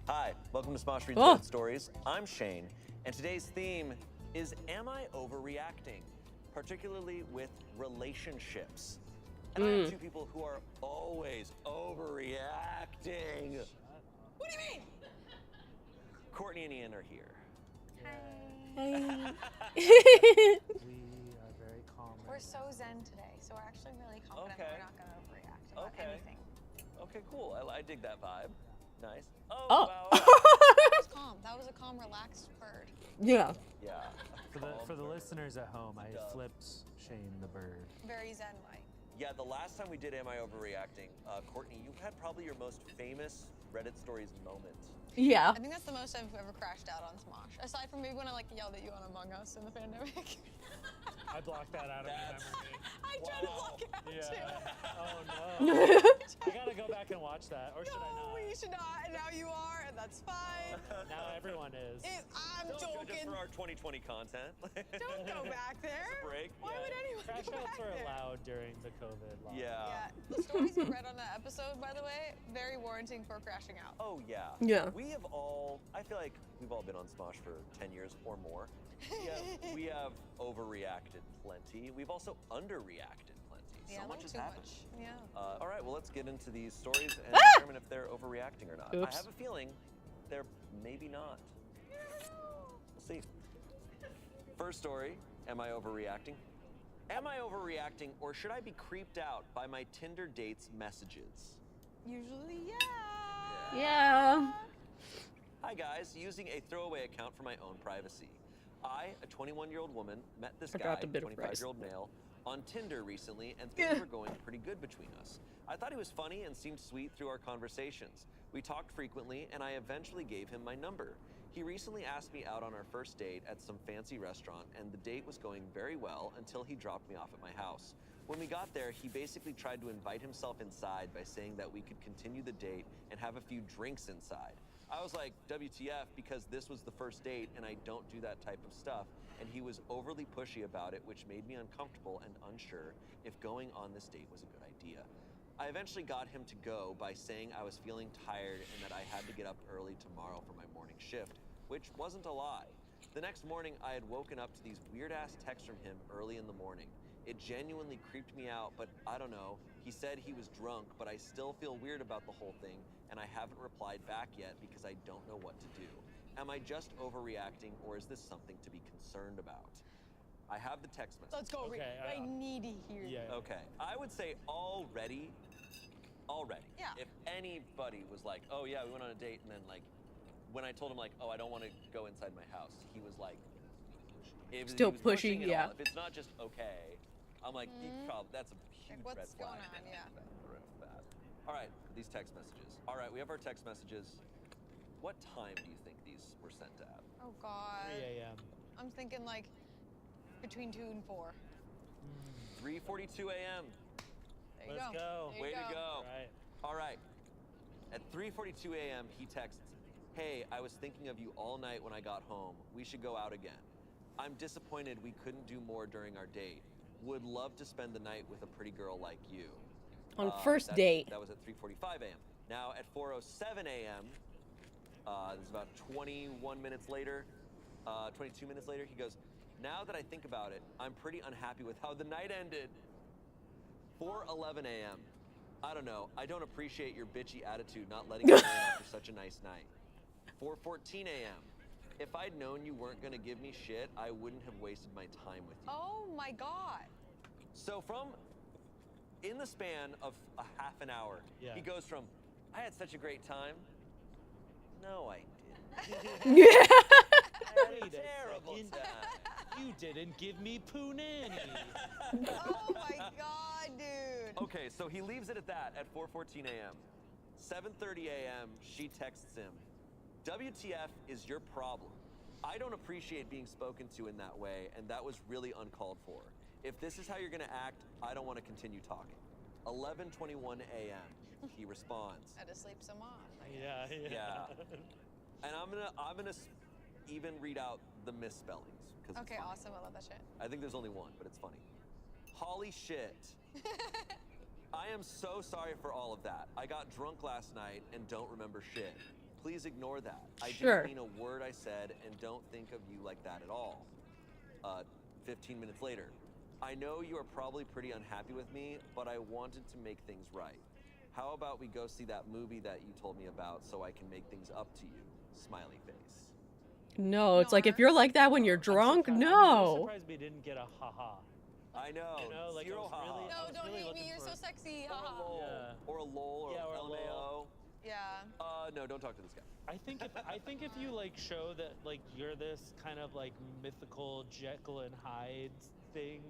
Hi, welcome to Smosh Reads Reddit Stories. I'm Shane, and today's theme is Am I Overreacting? Particularly with relationships. And I have two people who are always overreacting. What do you mean? Courtney and Ian are here. Hey. We are very calm. We're so zen today, so we're actually really confident that we're not going to overreact about anything. Okay, cool. I dig that vibe. Nice. Oh, wow. That was calm. That was a calm, relaxed bird. Yeah. Yeah. For the listeners at home, I flipped Shane the bird. Very zen-like. Yeah, the last time we did Am I Overreacting, Courtney, you had probably your most famous Reddit Stories moment. Yeah. I think that's the most I've ever crashed out on Smosh. Aside from maybe when I yelled at you on Among Us in the pandemic. I blocked that out of my memory. I tried to block it out too. Oh no. I gotta go back and watch that, or should I not? No, you should not. And now you are, and that's fine. Now everyone is. I'm Don't joking. judge us for our 2020 content. Don't go back there. It's a break. Why would anyone Crash go outs back are there? allowed during the COVID lockdown. Yeah. The stories you read on that episode, by the way, very warranting for crashing out. Oh, yeah. Yeah. I feel like we've all been on Smosh for 10 years or more. We have overreacted plenty. We've also underreacted plenty. Yeah, So much has happened. Yeah. All right, well, let's get into these stories and determine if they're overreacting or not. Oops. I have a feeling they're maybe not. We'll see. First story, am I overreacting? Am I overreacting, or should I be creeped out by my Tinder date's messages? Usually, yeah. Yeah. Hi, Hi guys, using a throwaway account for my own privacy. I, a 21-year-old woman, met this guy, a 25-year-old male, on Tinder recently, and things were going pretty good between us. I thought he was funny and seemed sweet through our conversations. We talked frequently, and I eventually gave him my number. He recently asked me out on our first date at some fancy restaurant, and the date was going very well until he dropped me off at my house. When we got there, he basically tried to invite himself inside by saying that we could continue the date and have a few drinks inside. I was like, WTF, because this was the first date and I don't do that type of stuff, and he was overly pushy about it, which made me uncomfortable and unsure if going on this date was a good idea. I eventually got him to go by saying I was feeling tired and that I had to get up early tomorrow for my morning shift, which wasn't a lie. The next morning, I had woken up to these weird-ass texts from him early in the morning. It genuinely creeped me out, but I don't know. He said he was drunk, but I still feel weird about the whole thing, and I haven't replied back yet because I don't know what to do. Am I just overreacting, or is this something to be concerned about? I have the text message. Let's go. I need to hear you. Okay, I would say already. Yeah. If anybody was like, oh yeah, we went on a date, and then like, when I told him like, oh, I don't want to go inside my house, he was like, Still he was pushing, it yeah. all. If it's not just okay, I'm like, that's a huge Like, red what's flag. going on? Yeah. All right, these text messages. All right, we have our text messages. What time do you think these were sent at? Oh God. 3 a.m. I'm thinking like between 2 and 4. 3:42 a.m. There you go. There you Way to go. Right. All right. At 3:42 a.m., he texts, hey, I was thinking of you all night when I got home. We should go out again. I'm disappointed we couldn't do more during our date. Would love to spend the night with a pretty girl like you. On first date. That was at 3:45 a.m. Now at 4:07 a.m., this is about 21 minutes later, 22 minutes later, he goes, now that I think about it, I'm pretty unhappy with how the night ended. 4:11 a.m. I don't know. I don't appreciate your bitchy attitude not letting me in after such a nice night. 4:14 a.m. If I'd known you weren't gonna give me shit, I wouldn't have wasted my time with you. Oh my God. So in the span of a half an hour, he goes from, I had such a great time. No, I didn't. Wait a Terrible second. time. You didn't give me punani. Oh my God, dude. Okay, so he leaves it at that at 4:14 a.m. 7:30 a.m., she texts him, WTF is your problem. I don't appreciate being spoken to in that way, and that was really uncalled for. If this is how you're gonna act, I don't want to continue talking. 11:21 a.m., he responds. Had to sleep some off. Yeah. And I'm gonna even read out the misspellings. Okay, awesome. I love that shit. I think there's only one, but it's funny. Holy shit. I am so sorry for all of that. I got drunk last night and don't remember shit. Please ignore that. I didn't mean a word I said and don't think of you like that at all. 15 minutes later. I know you are probably pretty unhappy with me, but I wanted to make things right. How about we go see that movie that you told me about so I can make things up to you? Smiley face. No, it's like if you're like that when you're drunk, no. I'm surprised we didn't get a haha. I know. You know, like Zero haha. No, don't hate me. You're so sexy. Haha. Or a lol or or a LMAO. Yeah. No, don't talk to this guy. I think if you like show that like you're this kind of like mythical Jekyll and Hyde thing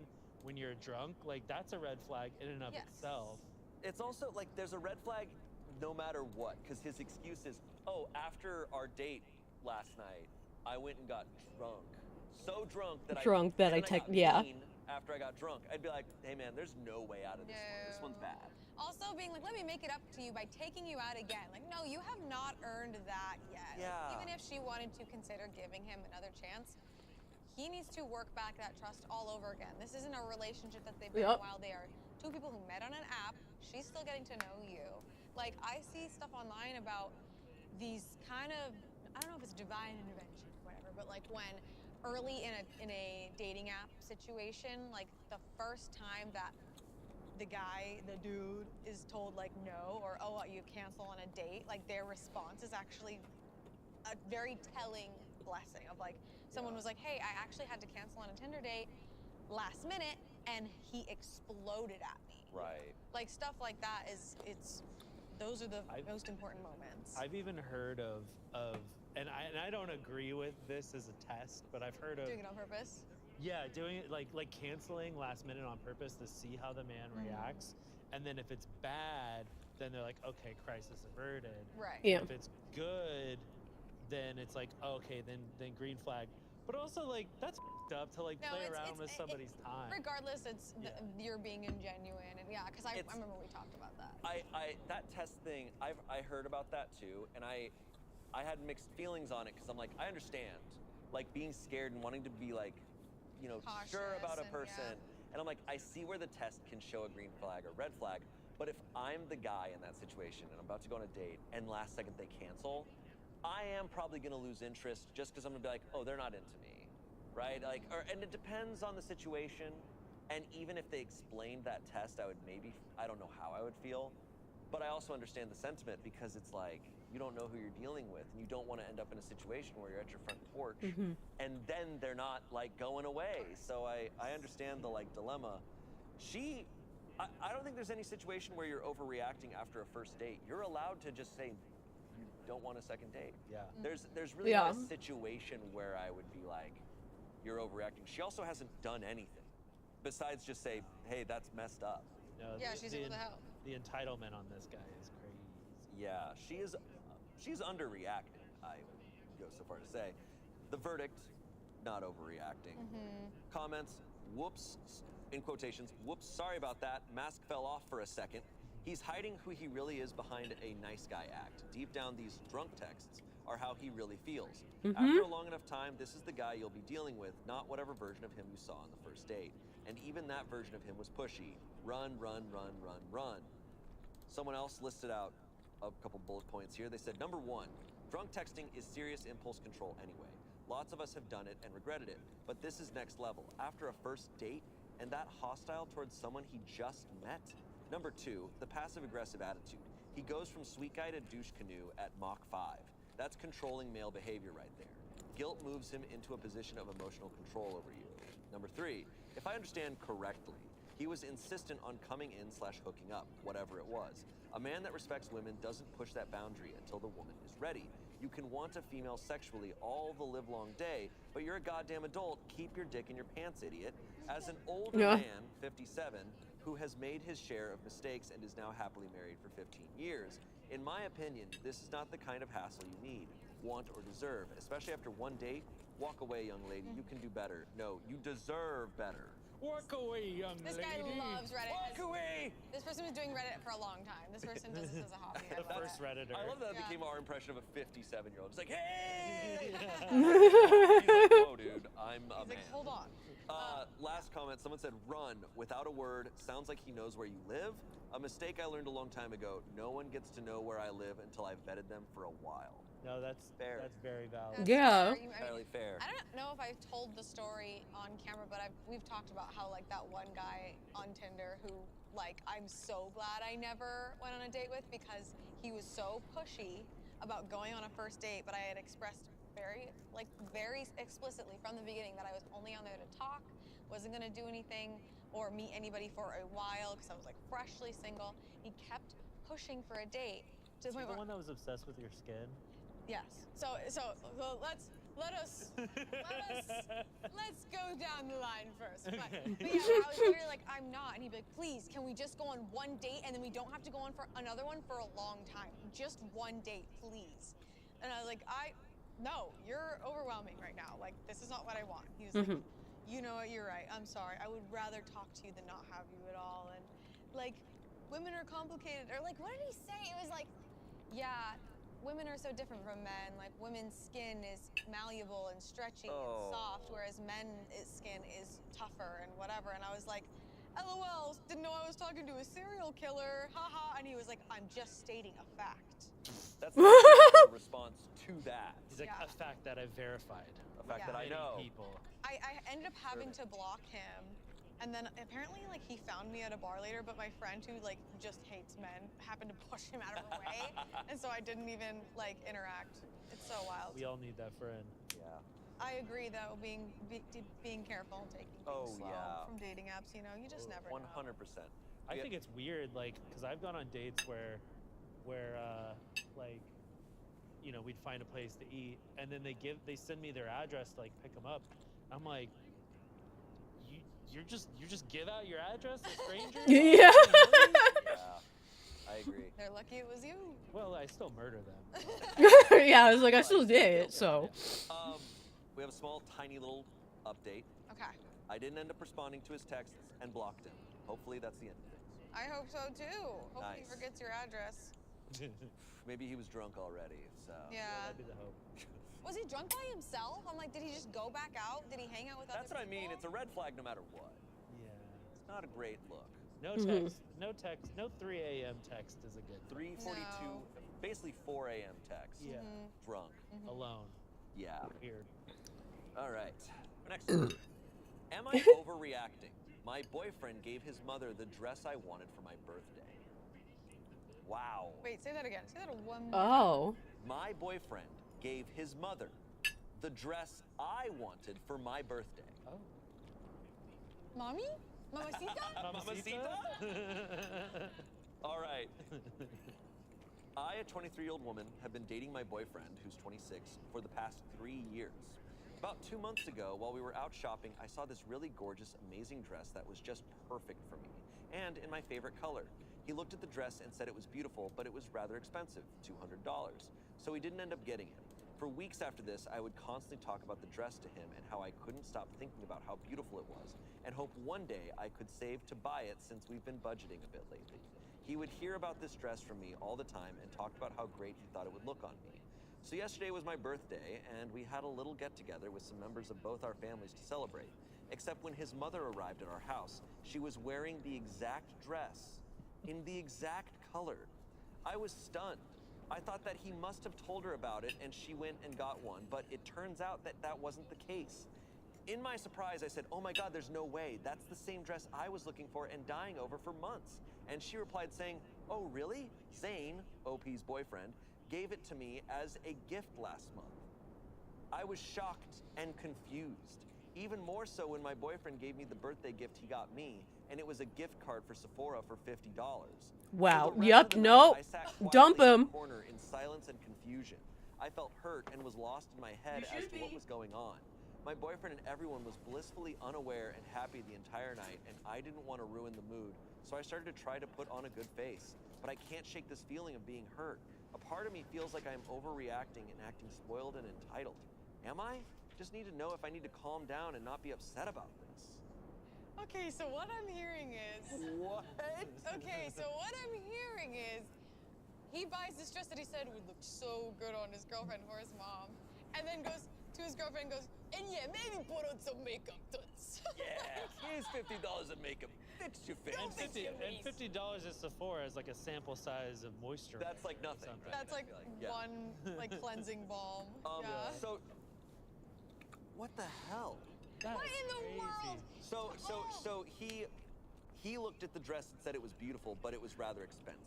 when you're drunk, like that's a red flag in and of itself. It's also like there's a red flag no matter what, because his excuse is, oh, after our date last night, I went and got drunk. So drunk that I got mean after I got drunk. I'd be like, hey man, there's no way out of this one. This one's bad. Also being like, let me make it up to you by taking you out again. Like, no, you have not earned that yet. Yeah. Like, even if she wanted to consider giving him another chance, he needs to work back that trust all over again. This isn't a relationship that they've been in while. They are two people who met on an app. She's still getting to know you. Like, I see stuff online about these kind of, I don't know if it's divine intervention or whatever, but like when early in a dating app situation, like the first time that the dude is told like no, or oh, you cancel on a date, like their response is actually a very telling blessing of like, someone was like, hey, I actually had to cancel on a Tinder date last minute and he exploded at me. Right. Like stuff like that those are the most important moments. I've even heard of and I don't agree with this as a test, but I've heard of Doing it on purpose. Yeah, doing it like canceling last minute on purpose to see how the man reacts, and then if it's bad, then they're like, okay, crisis averted. Right. Yeah. If it's good, then it's like, okay, then green flag. But also like that's f***ed up to like No, play it's- around it's- with somebody's time. Regardless, it's you're being ingenuine, and because I remember we talked about that. That test thing, I heard about that too, and I had mixed feelings on it because I'm like, I understand, like being scared and wanting to be like, you know, sure about a person, and I'm like, I see where the test can show a green flag or red flag, but if I'm the guy in that situation and I'm about to go on a date and last second they cancel, I am probably gonna lose interest just because I'm gonna be like, oh, they're not into me, right? Like, and it depends on the situation. And even if they explained that test, I don't know how I would feel, but I also understand the sentiment because it's like, you don't know who you're dealing with and you don't want to end up in a situation where you're at your front porch and then they're not like going away. So I understand the like dilemma. I don't think there's any situation where you're overreacting after a first date. You're allowed to just say, you don't want a second date. Yeah. There's really not a situation where I would be like, you're overreacting. She also hasn't done anything besides just say, hey, that's messed up. No, she's able to help. The entitlement on this guy is crazy. Yeah, she's underreacting, I would go so far to say. The verdict, not overreacting. Comments, whoops, in quotations, whoops, sorry about that, mask fell off for a second. He's hiding who he really is behind a nice guy act. Deep down, these drunk texts are how he really feels. After a long enough time, this is the guy you'll be dealing with, not whatever version of him you saw on the first date. And even that version of him was pushy. Run, run, run, run, run. Someone else listed out a couple bullet points here. They said, number 1, drunk texting is serious impulse control anyway. Lots of us have done it and regretted it, but this is next level. After a first date and that hostile towards someone he just met. Number 2, the passive-aggressive attitude. He goes from sweet guy to douche canoe at Mach 5. That's controlling male behavior right there. Guilt moves him into a position of emotional control over you. Number 3, if I understand correctly, he was insistent on coming in/hooking up, whatever it was. A man that respects women doesn't push that boundary until the woman is ready. You can want a female sexually all the livelong day, but you're a goddamn adult. Keep your dick in your pants, idiot. As an older man, 57, who has made his share of mistakes and is now happily married for 15 years, in my opinion, this is not the kind of hassle you need, want, or deserve, especially after one date. Walk away, young lady. You can do better. No, you deserve better. Walk away, young This lady. guy loves Reddit. Walk away! This person was doing Reddit for a long time. This person does this as a hobby. I The love first it. Redditor. I love that became our impression of a 57-year-old. It's like, hey! Yeah. He's like, whoa, dude, I'm a He's man. like, hold on. Last comment, someone said, run, without a word, sounds like he knows where you live. A mistake I learned a long time ago. No one gets to know where I live until I've vetted them for a while. No, that's fair. That's very valid. That's Yeah. fair. Fairly fair. I don't know if I've told the story on camera, but we've talked about how like that one guy on Tinder who like I'm so glad I never went on a date with because he was so pushy about going on a first date, but I had expressed very explicitly from the beginning that I was only on there to talk, wasn't gonna do anything or meet anybody for a while because I was like freshly single. He kept pushing for a date to the point where one that was obsessed with your skin. yes. So let's go down the line first. But yeah, I was literally like, I'm not, and he'd be like, please, can we just go on one date and then we don't have to go on for another one for a long time? Just one date, please. And I was like, no, you're overwhelming right now. Like, this is not what I want. He was like, you know what, you're right. I'm sorry. I would rather talk to you than not have you at all. And like, women are complicated. Or like, what did he say? It was like, yeah, women are so different from men. Like, women's skin is malleable and stretchy and soft, whereas men's skin is tougher and whatever. And I was like, LOL, didn't know I was talking to a serial killer, haha. And he was like, I'm just stating a fact. That's the response to that. He's like, a fact that I've verified. A fact that I know. People. I ended up having to block him. And then apparently, like, he found me at a bar later, but my friend who, like, just hates men happened to push him out of her way. And so I didn't even, like, interact. It's so wild. We all need that friend. Yeah. I agree, though, being careful and taking things slow from dating apps, you know, you just never know. 100%. I think it's weird, like, because I've gone on dates where like, you know, we'd find a place to eat, and then they send me their address to like pick them up. I'm like, you just give out your address to strangers? Yeah. I agree. They're lucky it was you. Well, I still murder them. Yeah, I was like, I still did it, so. We have a small, tiny little update. Okay. I didn't end up responding to his texts and blocked him. Hopefully that's the end of things. I hope so too. Hopefully he Nice. forgets your address. Maybe he was drunk already, so. Yeah. That'd be the hope. Was he drunk by himself? I'm like, did he just go back out? Did he hang out with other That's what I people? mean. It's a red flag no matter what. Yeah. It's not a great look. No text. No 3 a.m. text is a good. 3:42, basically 4 a.m. text. Yeah. Drunk. Alone. Yeah. Weird. All right. Next one. Am I overreacting? My boyfriend gave his mother the dress I wanted for my birthday. Wow. Wait, say that again. Say that one more. Oh. My boyfriend gave his mother the dress I wanted for my birthday. Oh. Mommy? Mamacita? Mamacita? All right. I, a 23-year-old woman, have been dating my boyfriend, who's 26, for the past 3 years. About 2 months ago, while we were out shopping, I saw this really gorgeous, amazing dress that was just perfect for me, and in my favorite color. He looked at the dress and said it was beautiful, but it was rather expensive, $200. So we didn't end up getting it. For weeks after this, I would constantly talk about the dress to him and how I couldn't stop thinking about how beautiful it was, and hope one day I could save to buy it since we've been budgeting a bit lately. He would hear about this dress from me all the time and talked about how great he thought it would look on me. So yesterday was my birthday, and we had a little get-together with some members of both our families to celebrate. Except when his mother arrived at our house, she was wearing the exact dress, in the exact color. I was stunned. I thought that he must have told her about it, and she went and got one, but it turns out that that wasn't the case. In my surprise, I said, "Oh my God, there's no way. That's the same dress I was looking for and dying over for months." And she replied saying, "Oh, really? Zane, OP's boyfriend, gave it to me as a gift last month." I was shocked and confused. Even more so when my boyfriend gave me the birthday gift he got me, and it was a gift card for Sephora for $50. Wow. For the rest Yep. of the night, Nope. I sat quietly Dump in the him. corner in silence and confusion. I felt hurt and was lost in my head as to what was going on. My boyfriend and everyone was blissfully unaware and happy the entire night, and I didn't want to ruin the mood, so I started to try to put on a good face. But I can't shake this feeling of being hurt. A part of me feels like I'm overreacting and acting spoiled and entitled. Am I? Just need to know if I need to calm down and not be upset about this. Okay, so what I'm hearing is... What? Okay, so what I'm hearing is he buys this dress that he said would look so good on his girlfriend for his mom, and then goes to his girlfriend and goes, and yeah, maybe put on some makeup toots. Yeah, here's $50 of makeup. Fix your face. And $50 at Sephora is like a sample size of moisturizer. That's like nothing. Right? That's like one like cleansing balm. Yeah. So, what the hell? That What is in the crazy. world? So he looked at the dress and said it was beautiful, but it was rather expensive.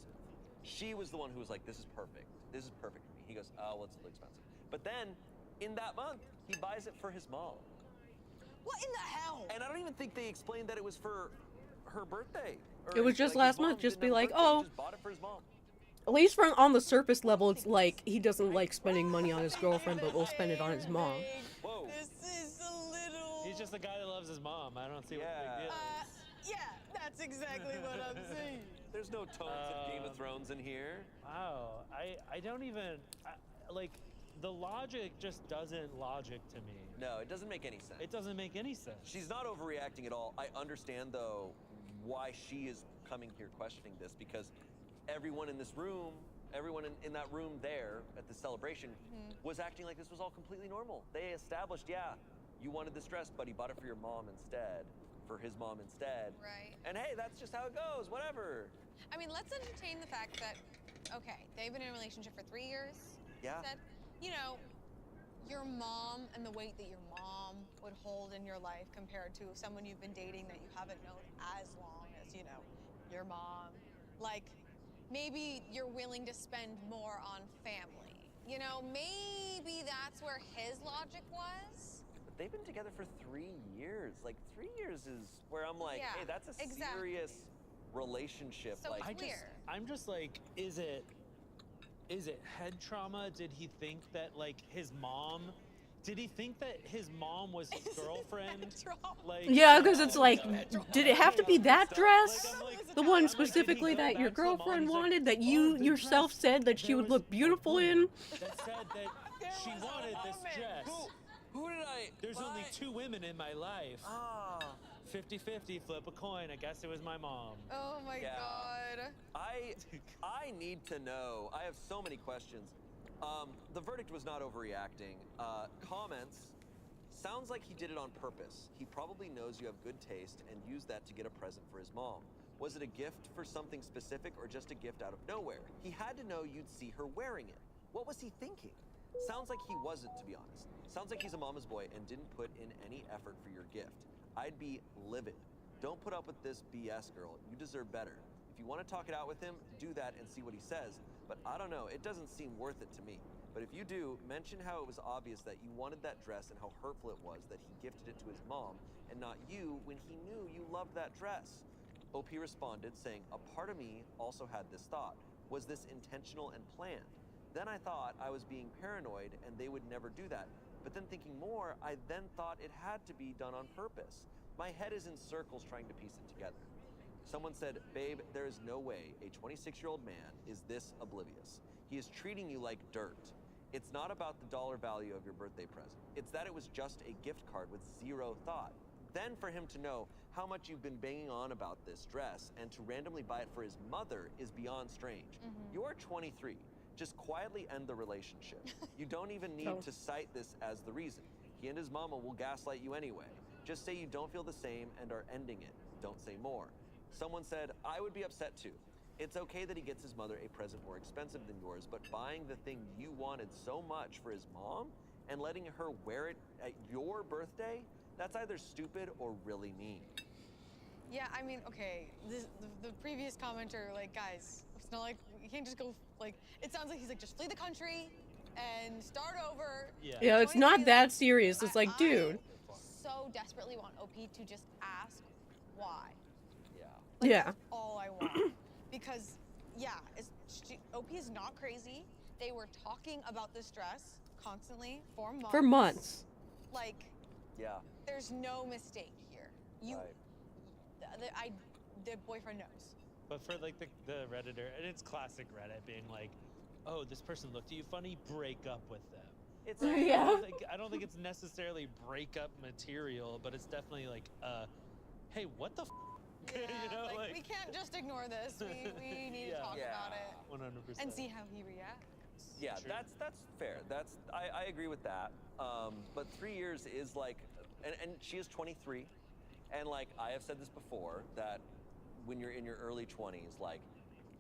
She was the one who was like, "This is perfect. This is perfect for me." He goes, "Oh, well, it's a little expensive." But then, in that month, he buys it for his mom. What in the hell? And I don't even think they explained that it was for her birthday. Or It was just like, last his mom month, just didn't be have a like, birthday, he "Oh." just bought it for his mom. At least from on the surface level, it's like he doesn't like spending money on his girlfriend, but will spend it on his mom. Whoa. This is a little... He's just a guy that loves his mom. I don't see what the big deal is. Yeah, that's exactly what I'm saying. There's no tones of Game of Thrones in here. Wow. I don't even... like, the logic just doesn't logic to me. No, it doesn't make any sense. It doesn't make any sense. She's not overreacting at all. I understand, though, why she is coming here questioning this, because everyone in this room, everyone in that room there at the celebration was acting like this was all completely normal. They established, yeah, you wanted this dress, but he bought it for your mom instead, for his mom instead. Right. And hey, that's just how it goes, whatever. I mean, let's entertain the fact that, okay, they've been in a relationship for 3 years. Yeah. Said, you know, your mom and the weight that your mom would hold in your life compared to someone you've been dating that you haven't known as long as, you know, your mom. Like, maybe you're willing to spend more on family. You know, maybe that's where his logic was. But they've been together for 3 years. Like, 3 years is where I'm like, Yeah, hey, that's a exactly. serious relationship. So like, clear. I'm just like, is it is it head trauma? Did he think that like his mom? Did he think that his mom was his girlfriend? Like, Yeah, because it's like, did it have to be that dress? The one specifically that your girlfriend wanted, that you yourself said that she would look beautiful in? That said that she wanted this dress. Who did I? There's only 2 women in my life. 50-50, flip a coin. I guess it was my mom. Oh my god. I need to know. I have so many questions. The verdict was not overreacting. Comments. Sounds like he did it on purpose. He probably knows you have good taste and used that to get a present for his mom. Was it a gift for something specific or just a gift out of nowhere? He had to know you'd see her wearing it. What was he thinking? Sounds like he wasn't, to be honest. Sounds like he's a mama's boy and didn't put in any effort for your gift. I'd be livid. Don't put up with this BS, girl. You deserve better. If you want to talk it out with him, do that and see what he says. But I don't know, it doesn't seem worth it to me. But if you do, mention how it was obvious that you wanted that dress and how hurtful it was that he gifted it to his mom and not you when he knew you loved that dress. OP responded saying, a part of me also had this thought. Was this intentional and planned? Then I thought I was being paranoid and they would never do that. But then thinking more, I then thought it had to be done on purpose. My head is in circles trying to piece it together. Someone said, babe, there is no way a 26-year-old man is this oblivious. He is treating you like dirt. It's not about the dollar value of your birthday present. It's that it was just a gift card with zero thought. Then for him to know how much you've been banging on about this dress and to randomly buy it for his mother is beyond strange. You are 23. Just quietly end the relationship. You don't even need to cite this as the reason. He and his mama will gaslight you anyway. Just say you don't feel the same and are ending it. Don't say more. Someone said, I would be upset too. It's okay that he gets his mother a present more expensive than yours, but buying the thing you wanted so much for his mom and letting her wear it at your birthday, that's either stupid or really mean. Yeah, I mean, okay, the previous commenter, like, guys, it's not like, you can't just go, like, it sounds like he's like, just flee the country and start over. Yeah, it's not that serious. It's like, dude. I so desperately want OP to just ask why. Yeah. That's all I want. Because, yeah, OP is not crazy. They were talking about this dress constantly for months. For months. Like, there's no mistake here. The boyfriend knows. But for like the Redditor, and it's classic Reddit being like, oh, this person looked at you funny, break up with them. It's like, I don't think it's necessarily breakup material, but it's definitely like, hey, what the f? Yeah, you know, like, we can't just ignore this. We need to talk about it. 100%. And see how he reacts. Yeah, that's fair. I agree with that. But 3 years is like, and she is 23, and like I have said this before, that when you're in your early 20s, like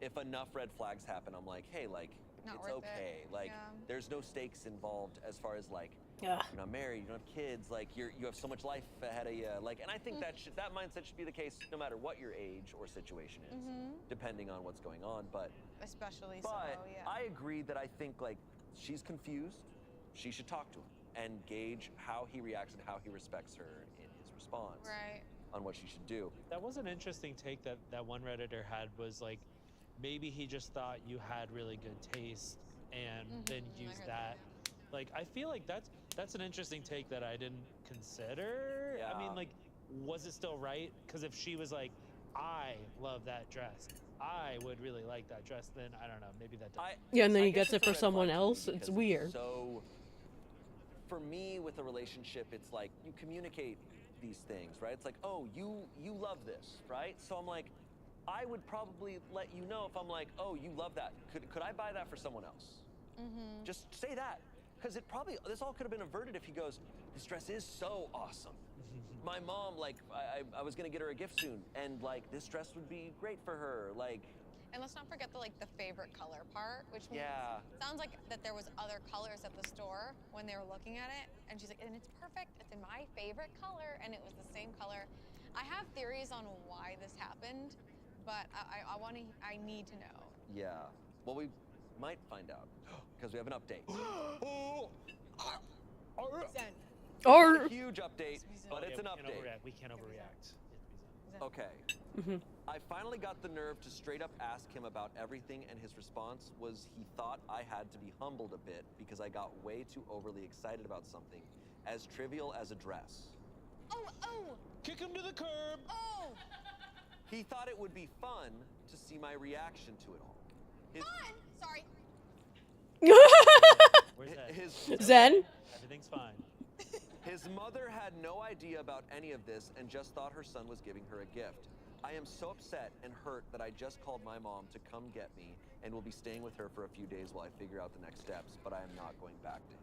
if enough red flags happen, I'm like, hey, like it's okay. Like there's no stakes involved as far as like you're not married, you don't have kids, like you have so much life ahead of you. Like, and I think that mindset should be the case no matter what your age or situation is, depending on what's going on. But especially I agree that I think like she's confused. She should talk to him and gauge how he reacts and how he respects her in his response. Right. On what she should do. That was an interesting take that one Redditor had, was like, maybe he just thought you had really good taste and then used that. Like, I feel like that's an interesting take that I didn't consider. I mean, like, was it still right? Because if she was like, I love that dress, I would really like that dress, then I don't know, maybe that doesn't. Yeah, and then he gets it for someone else. It's weird. So, for me, with a relationship, it's like you communicate these things, right? It's like, oh, you love this, right? So I'm like, I would probably let you know if I'm like, oh, you love that. Could I buy that for someone else? Just say that. Because this all could have been averted if he goes, this dress is so awesome. My mom, like, I was gonna get her a gift soon, and like, this dress would be great for her, like. And let's not forget the favorite color part, which means sounds like that there was other colors at the store when they were looking at it, and she's like, and it's perfect, it's in my favorite color, and it was the same color. I have theories on why this happened, but I need to know. Yeah, well, we might find out, because we have an update. A huge update, but it's an update. We can't overreact. Okay. Mhm. I finally got the nerve to straight up ask him about everything, and his response was he thought I had to be humbled a bit because I got way too overly excited about something as trivial as a dress. Oh! Kick him to the curb! Oh! He thought it would be fun to see my reaction to it all. Fun! Sorry. Where's that? Zen? Everything's fine. His mother had no idea about any of this and just thought her son was giving her a gift. I am so upset and hurt that I just called my mom to come get me and will be staying with her for a few days while I figure out the next steps, but I am not going back to him.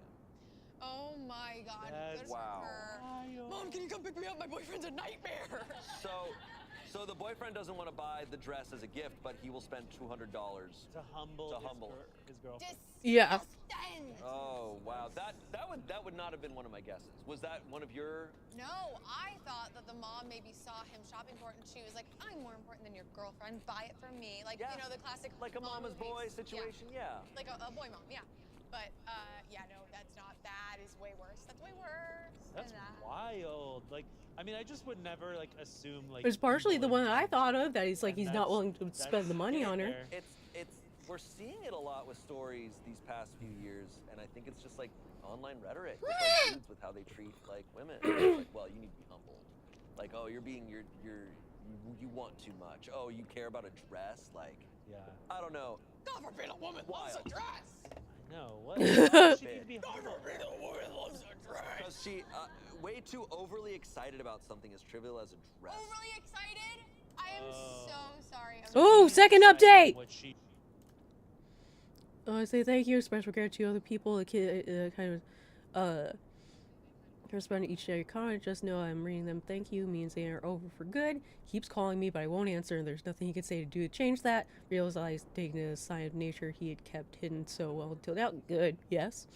Oh my God. Good Wow. for her. Mom, can you come pick me up? My boyfriend's a nightmare. So the boyfriend doesn't want to buy the dress as a gift, but he will spend $200 to humble his girlfriend. Yeah. Oh wow, that would not have been one of my guesses. Was that one of your? No, I thought that the mom maybe saw him shopping for it and she was like, I'm more important than your girlfriend. Buy it for me. Like, you know, the classic like a mama's boy movies. situation. Yeah. Like a boy mom, yeah. But yeah, no, that's not. That is way worse. That's way worse. That's than that. wild. Like, I mean, I just would never like assume like. It was partially the people one I thought of, that he's like, And he's not willing to spend the money on her. It's we're seeing it a lot with stories these past few years, and I think it's just like online rhetoric with like dudes with how they treat like women. It's like, well, you need to be humble. Like, oh, you want too much. Oh, you care about a dress. Like, yeah. I don't know. God forbid a woman loves a dress. No, what? She need to be humble. Because she way too overly excited about something as trivial as a dress. Overly excited? I am so sorry. Oh, second update! I say thank you, special regard to other people. The kid kind of respond to each day comment. Just know I'm reading them. Thank you means they are over for good. Keeps calling me, but I won't answer, and there's nothing he can say to do to change that. Realized taking it as a sign of nature he had kept hidden so well until now. Good, yes.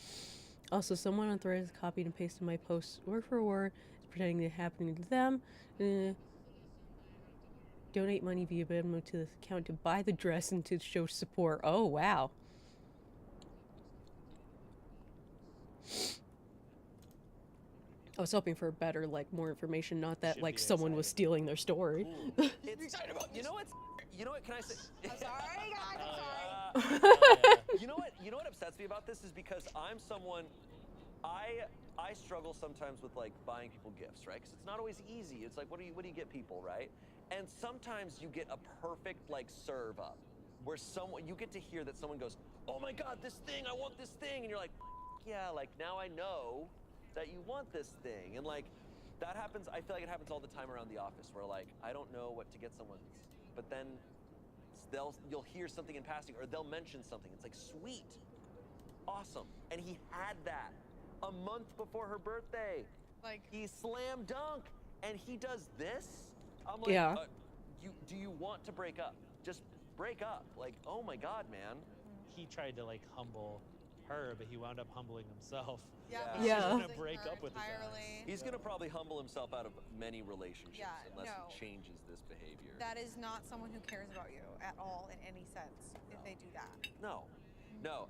Also, someone on Thread has copied and pasted my posts word for word, pretending it happening to them. Donate money via Venmo to this account to buy the dress and to show support. Oh, wow. I was hoping for better, like, more information, not that, like, someone was stealing their story. It's excited about this. You know what? Can I say? I'm sorry, guys. I'm sorry. You know what upsets me about this is because I'm someone, I struggle sometimes with like buying people gifts, right? Because it's not always easy. It's like, what do you get people, right? And sometimes you get a perfect like serve up, where you get to hear that someone goes, oh my God, this thing, I want this thing, and you're like, yeah, like now I know that you want this thing, and like that happens. I feel like it happens all the time around the office, where like I don't know what to get someone, but then you'll hear something in passing, or they'll mention something. It's like, sweet, awesome, and he had that a month before her birthday. Like, he slam dunk, and he does this. I'm like, Yeah. Do you want to break up? Just break up. Like, oh my God, man. He tried to like humble her, but he wound up humbling himself. Yeah. He's Yeah. gonna break up with his ass. He's gonna probably humble himself out of many relationships Yeah, unless no. he changes this behavior. That is not someone who cares about you at all in any sense if they do that. No,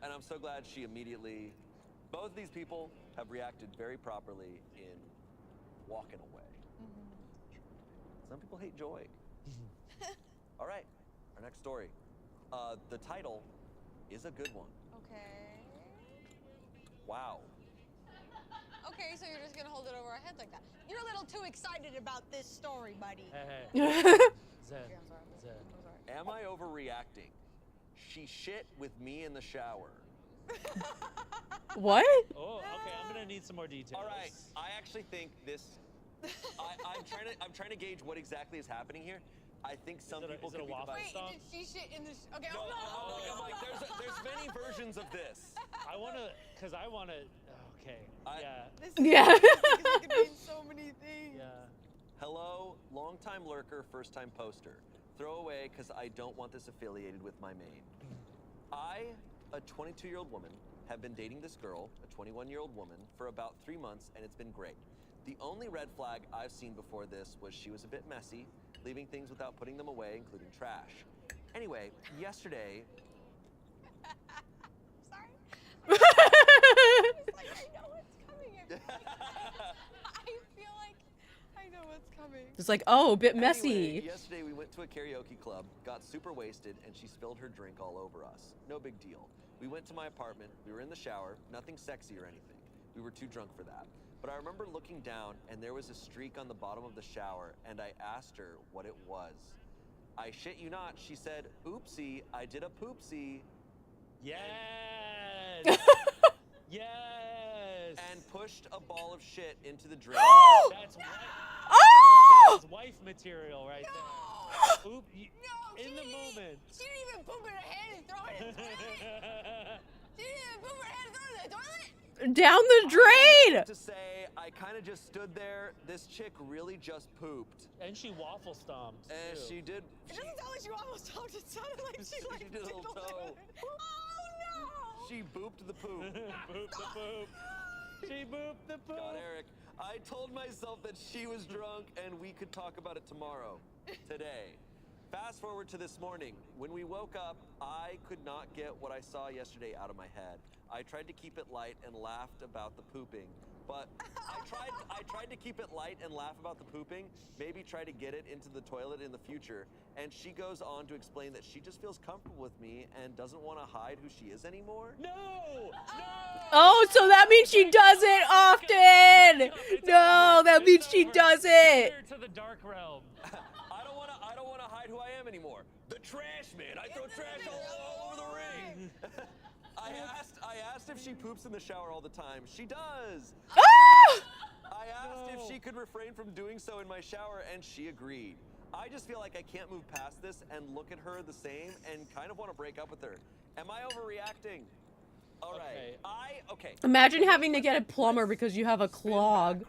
and I'm so glad she immediately. Both of these people have reacted very properly in walking away. Some people hate joy. All right, our next story. The title is a good one. Okay. Wow. Okay, so you're just gonna hold it over our heads like that. You're a little too excited about this story, buddy. Hey. Zen. Am I overreacting? She shit with me in the shower. What? Oh, okay. I'm gonna need some more details. All right, I actually think this. I'm trying to gauge what exactly is happening here. I think some people could be divided. Wait, did she shit in the? Okay. No, Oh no. I'm like, there's many versions of this. I wanna. Okay. Yeah. Yeah. It could mean so many things. Yeah. Hello, long-time lurker, first-time poster. Throw away because I don't want this affiliated with my main. I, a 22-year-old woman, have been dating this girl, a 21-year-old woman, for about 3 months, and it's been great. The only red flag I've seen before this was she was a bit messy, leaving things without putting them away, including trash. Anyway, yesterday... Sorry. I know what's coming. I feel like I know what's coming. It's like, oh, a bit messy. Anyway, yesterday we went to a karaoke club, got super wasted, and she spilled her drink all over us. No big deal. We went to my apartment, we were in the shower, nothing sexy or anything. We were too drunk for that. But I remember looking down, and there was a streak on the bottom of the shower, and I asked her what it was. I shit you not, she said, oopsie, I did a poopsie. Yes! Yes! And pushed a ball of shit into the drain. That's Oh! That is wife material right there. Oop, in the moment. She didn't even poop in her hand and throw it in the toilet. She didn't even poop in her hand and throw it in the toilet. Down the drain! To say, I kind of just stood there. This chick really just pooped. And she waffle stomped. And she did. It doesn't sound like she waffle stomped. It sounded like she like did a little toe. Oh no! She booped the poop. Booped the poop. She booped the poop. God, Eric, I told myself that she was drunk and we could talk about it tomorrow. Today. Fast forward to this morning. When we woke up, I could not get what I saw yesterday out of my head. I tried to keep it light and laughed about the pooping. But I tried to keep it light and laugh about the pooping, maybe try to get it into the toilet in the future. And she goes on to explain that she just feels comfortable with me and doesn't want to hide who she is anymore. No! Oh, so that means she does it often! No, that means she does it! To the dark realm. I don't want to hide who I am anymore. The trash man. I throw trash all over the ring. I asked if she poops in the shower all the time. She does. Ah! I asked if she could refrain from doing so in my shower, and she agreed. I just feel like I can't move past this and look at her the same and kind of want to break up with her. Am I overreacting? All right. Okay. Imagine having to get a plumber because you have a clog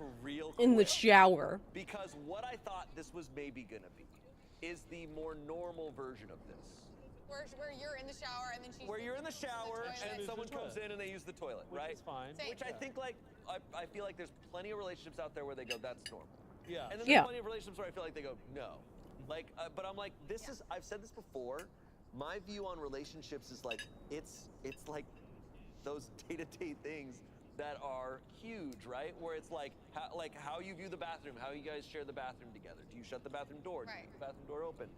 in the shower. Because what I thought this was maybe gonna be is the more normal version of this. Where you're in the shower and then she's... Where you're in the shower and someone comes in and they use the toilet, right? Which is fine. Which I think, like, I feel like there's plenty of relationships out there where they go, that's normal. Yeah. And then there's plenty of relationships where I feel like they go, no. Like, but I'm like, this is, I've said this before, my view on relationships is like, it's those day-to-day things that are huge, right? Where it's like how you view the bathroom, how you guys share the bathroom together. Do you shut the bathroom door? Do you keep the bathroom door open?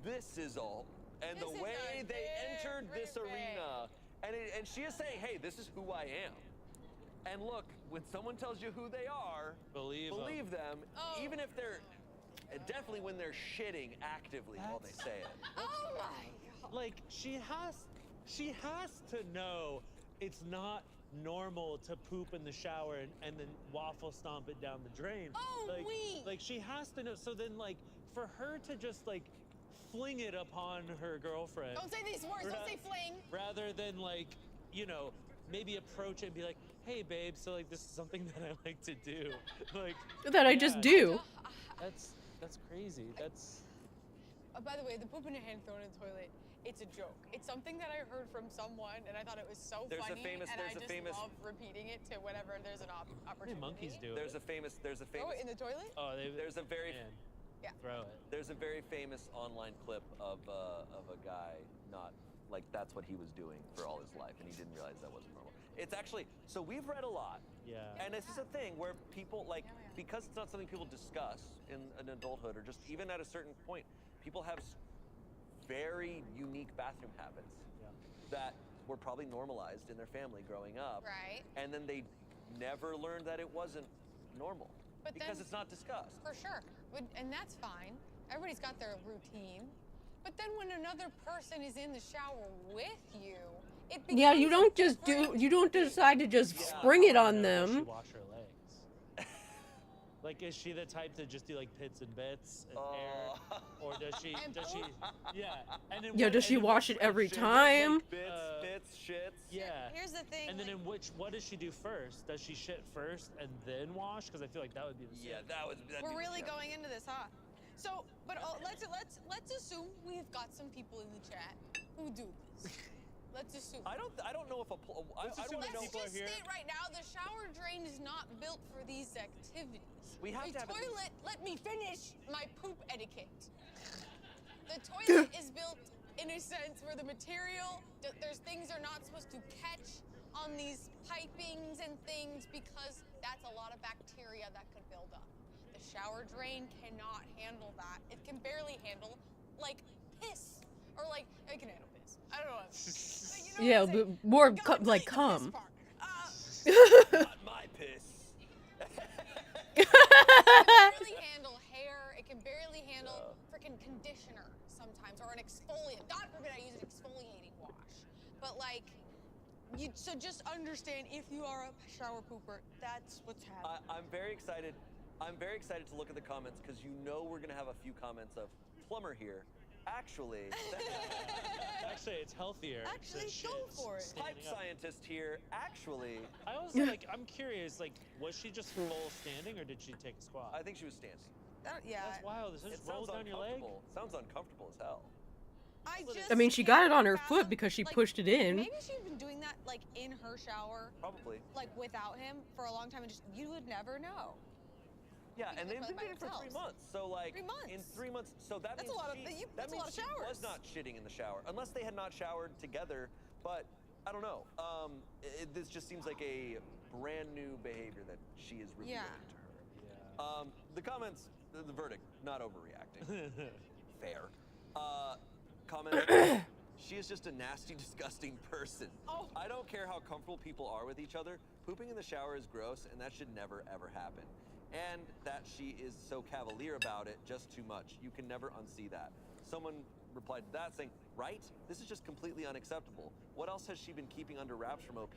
This is all. And the way they entered this arena, and she is saying, hey, this is who I am. And look, when someone tells you who they are, believe them, even if they're, definitely when they're shitting actively while they say it. Oh my God. Like, she has to know it's not normal to poop in the shower and then waffle stomp it down the drain. Oh, like she has to know. So then, like, for her to just like fling it upon her girlfriend. Don't say these words. Don't say fling. Rather than, like, you know, maybe approach it and be like, hey babe, so like this is something that I like to do. Like that I just do. That's crazy. That's by the way, the poop in your hand thrown in the toilet, it's a joke. It's something that I heard from someone and I thought it was so funny, and I just love repeating it to whenever there's an opportunity. Monkeys do There's a famous Oh, in the toilet? Oh, there's a very throw it. There's a very famous online clip of a guy not like that's what he was doing for all his life, and he didn't realize that wasn't normal. It's actually, so we've read a lot. Yeah. And this is a thing where people, like, because it's not something people discuss in an adulthood or just even at a certain point, people have very unique bathroom habits that were probably normalized in their family growing up. Right. And then they never learned that it wasn't normal because it's not discussed. For sure. And that's fine. Everybody's got their routine. But then when another person is in the shower with you, it becomes You don't just you don't decide to just spring it on them. Does she wash her legs? Like, is she the type to just do like pits and bits and air, or does she? And then Does she wash it every time? Bits, shits. Yeah. Here's the thing. And then what does she do first? Does she shit first and then wash? Because I feel like that would be the same. Yeah, We're really going into this, huh? So, but let's assume we've got some people in the chat who do this. Let's assume. I don't know if Let's just state right now, the shower drain is not built for these activities. We have to have toilet. Let me finish my poop etiquette. The toilet is built in a sense where the material, there's things are not supposed to catch on these pipings and things because that's a lot of bacteria that could build up. The shower drain cannot handle that. It can barely handle, like, piss. Or, like, it can handle piss. I don't know. Like, you know Yeah, what I'm saying? but more God, like delete the cum. piss part. Not my piss. It can barely handle hair. It can barely handle freaking conditioner sometimes, or an exfoliant. God forbid I use an exfoliating wash. But like, so just understand, if you are a shower pooper, that's what's happening. I'm very excited. I'm very excited to look at the comments because you know we're gonna have a few comments of plumber here. Actually, Actually, it's healthier. Actually, to go shit for it. pipe standing up. scientist here. Actually, I also like. I'm curious. Like, was she just full standing, or did she take a squat? I think she was standing. Yeah. That's wild. This It just rolls sounds down your leg. uncomfortable. Sounds uncomfortable as hell. I mean, she got it on her foot because she like, pushed it in. Maybe she's been doing that, like, in her shower. Probably. Like, without him for a long time, and just, you would never know. Yeah, and they've Because been they're doing it for 3 themselves. months. So like, 3 months. in 3 months, so that That's means a lot of- she, that's a lot of she was showers. not shitting in the shower, unless they had not showered together. But I don't know. This just seems like a brand new behavior that she is revealing to her. The comments, the verdict, not overreacting. Fair. Comment. She is just a nasty, disgusting person. Oh. I don't care how comfortable people are with each other. Pooping in the shower is gross, and that should never, ever happen. And that she is so cavalier about it, just too much. You can never unsee that. Someone replied to that saying, right? This is just completely unacceptable. What else has she been keeping under wraps from OP?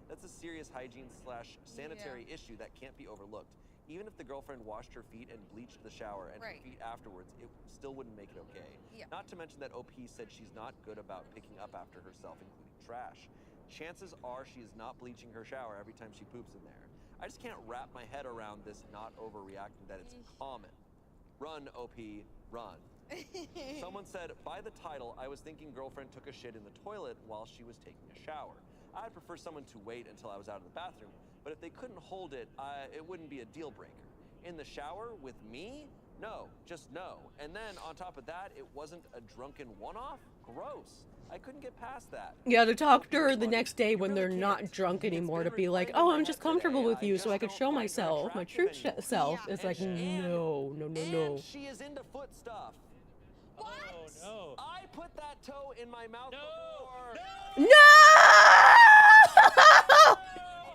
That's a serious hygiene/sanitary issue that can't be overlooked. Even if the girlfriend washed her feet and bleached the shower and her feet afterwards, it still wouldn't make it okay. Yeah. Not to mention that OP said she's not good about picking up after herself, including trash. Chances are she is not bleaching her shower every time she poops in there. I just can't wrap my head around this not overreacting, that it's common. Run, OP, run. Someone said, by the title, I was thinking girlfriend took a shit in the toilet while she was taking a shower. I'd prefer someone to wait until I was out of the bathroom, but if they couldn't hold it, it wouldn't be a deal breaker. In the shower with me? No, just no. And then on top of that, it wasn't a drunken one-off? Gross. I couldn't get past that. Yeah, to talk to her the next day when they're not drunk anymore to be like, oh, I'm just comfortable with you so I could show myself, my true self. It's like, no. And she is into foot stuff. What? Oh, no. I put that toe in my mouth before. No! You did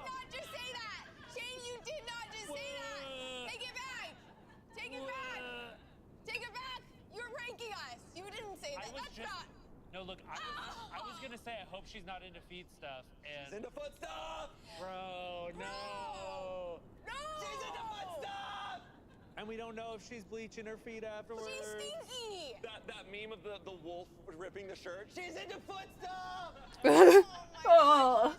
not just say that! Shane, you did not just say that! Take it back! Take it back! Take it back! You're ranking us! You didn't say that. That's not... No, look, I was gonna say I hope she's not into feet stuff. And She's into foot stuff! Bro, no! No! She's into foot stuff! And we don't know if she's bleaching her feet afterwards. She's stinky! That meme of the wolf ripping the shirt. She's into foot stuff! Oh.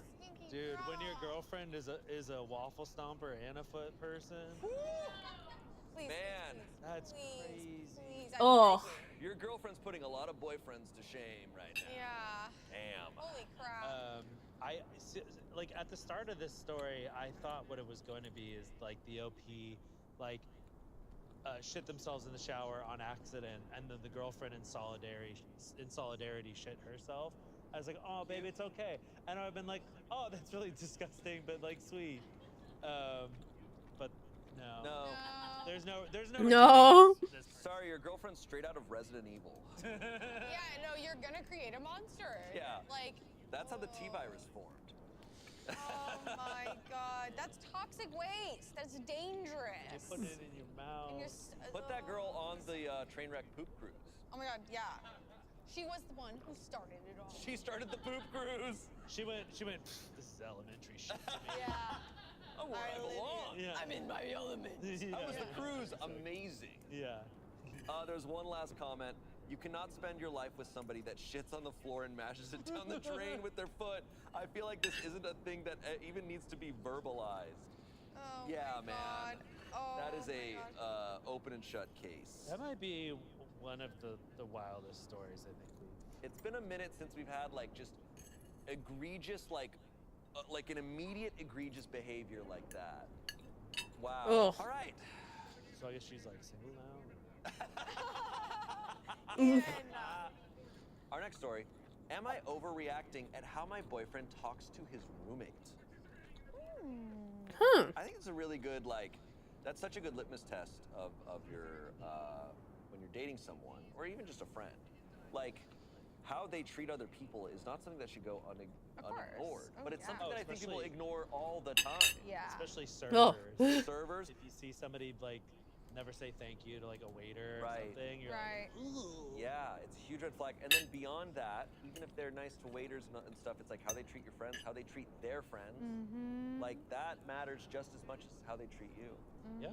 Dude, when your girlfriend is a waffle stomper and a foot person, Please, man, that's please, crazy. please, Oh. Your girlfriend's putting a lot of boyfriends to shame right now. Yeah. Damn. Holy crap. Like at the start of this story, I thought what it was going to be is like the OP, like shit themselves in the shower on accident, and then the girlfriend in solidarity shit herself. I was like, oh baby, it's okay, and I've been like, oh that's really disgusting, but like sweet. But no. There's no. No. Sorry, your girlfriend's straight out of Resident Evil. Yeah, no, you're gonna create a monster. Yeah. Like, That's how the T-virus formed. oh my god, that's toxic waste. That's dangerous. You put it in your mouth. And Put that girl on the train wreck poop cruise. Oh my god, yeah. She was the one who started it all. She started the poop cruise. She went. This is elementary shit to me. Yeah. Oh, where I belong. Yeah. I'm in my element. Yeah. How was the cruise? Amazing. Yeah. There's one last comment. You cannot spend your life with somebody that shits on the floor and mashes it down the drain with their foot. I feel like this isn't a thing that even needs to be verbalized. Oh Yeah, my man. God. Oh That is my a gosh. open and shut case. That might be one of the wildest stories I think we've. It's been a minute since we've had like just egregious like an immediate egregious behavior like that. Wow. Ugh. All right. So I guess she's like single now. Our next story. Am I overreacting at how my boyfriend talks to his roommate? Huh. I think it's a really good That's such a good litmus test of your when you're dating someone or even just a friend. Like, how they treat other people is not something that should go unignored, but it's something that I think people ignore all the time. Yeah. Especially Oh. servers. Servers. If you see somebody like never say thank you to like a waiter or something, you're Right. like, ooh. Yeah, it's a huge red flag. And then beyond that, even if they're nice to waiters and stuff, it's like how they treat your friends, how they treat their friends. Like, that matters just as much as how they treat you. Yeah.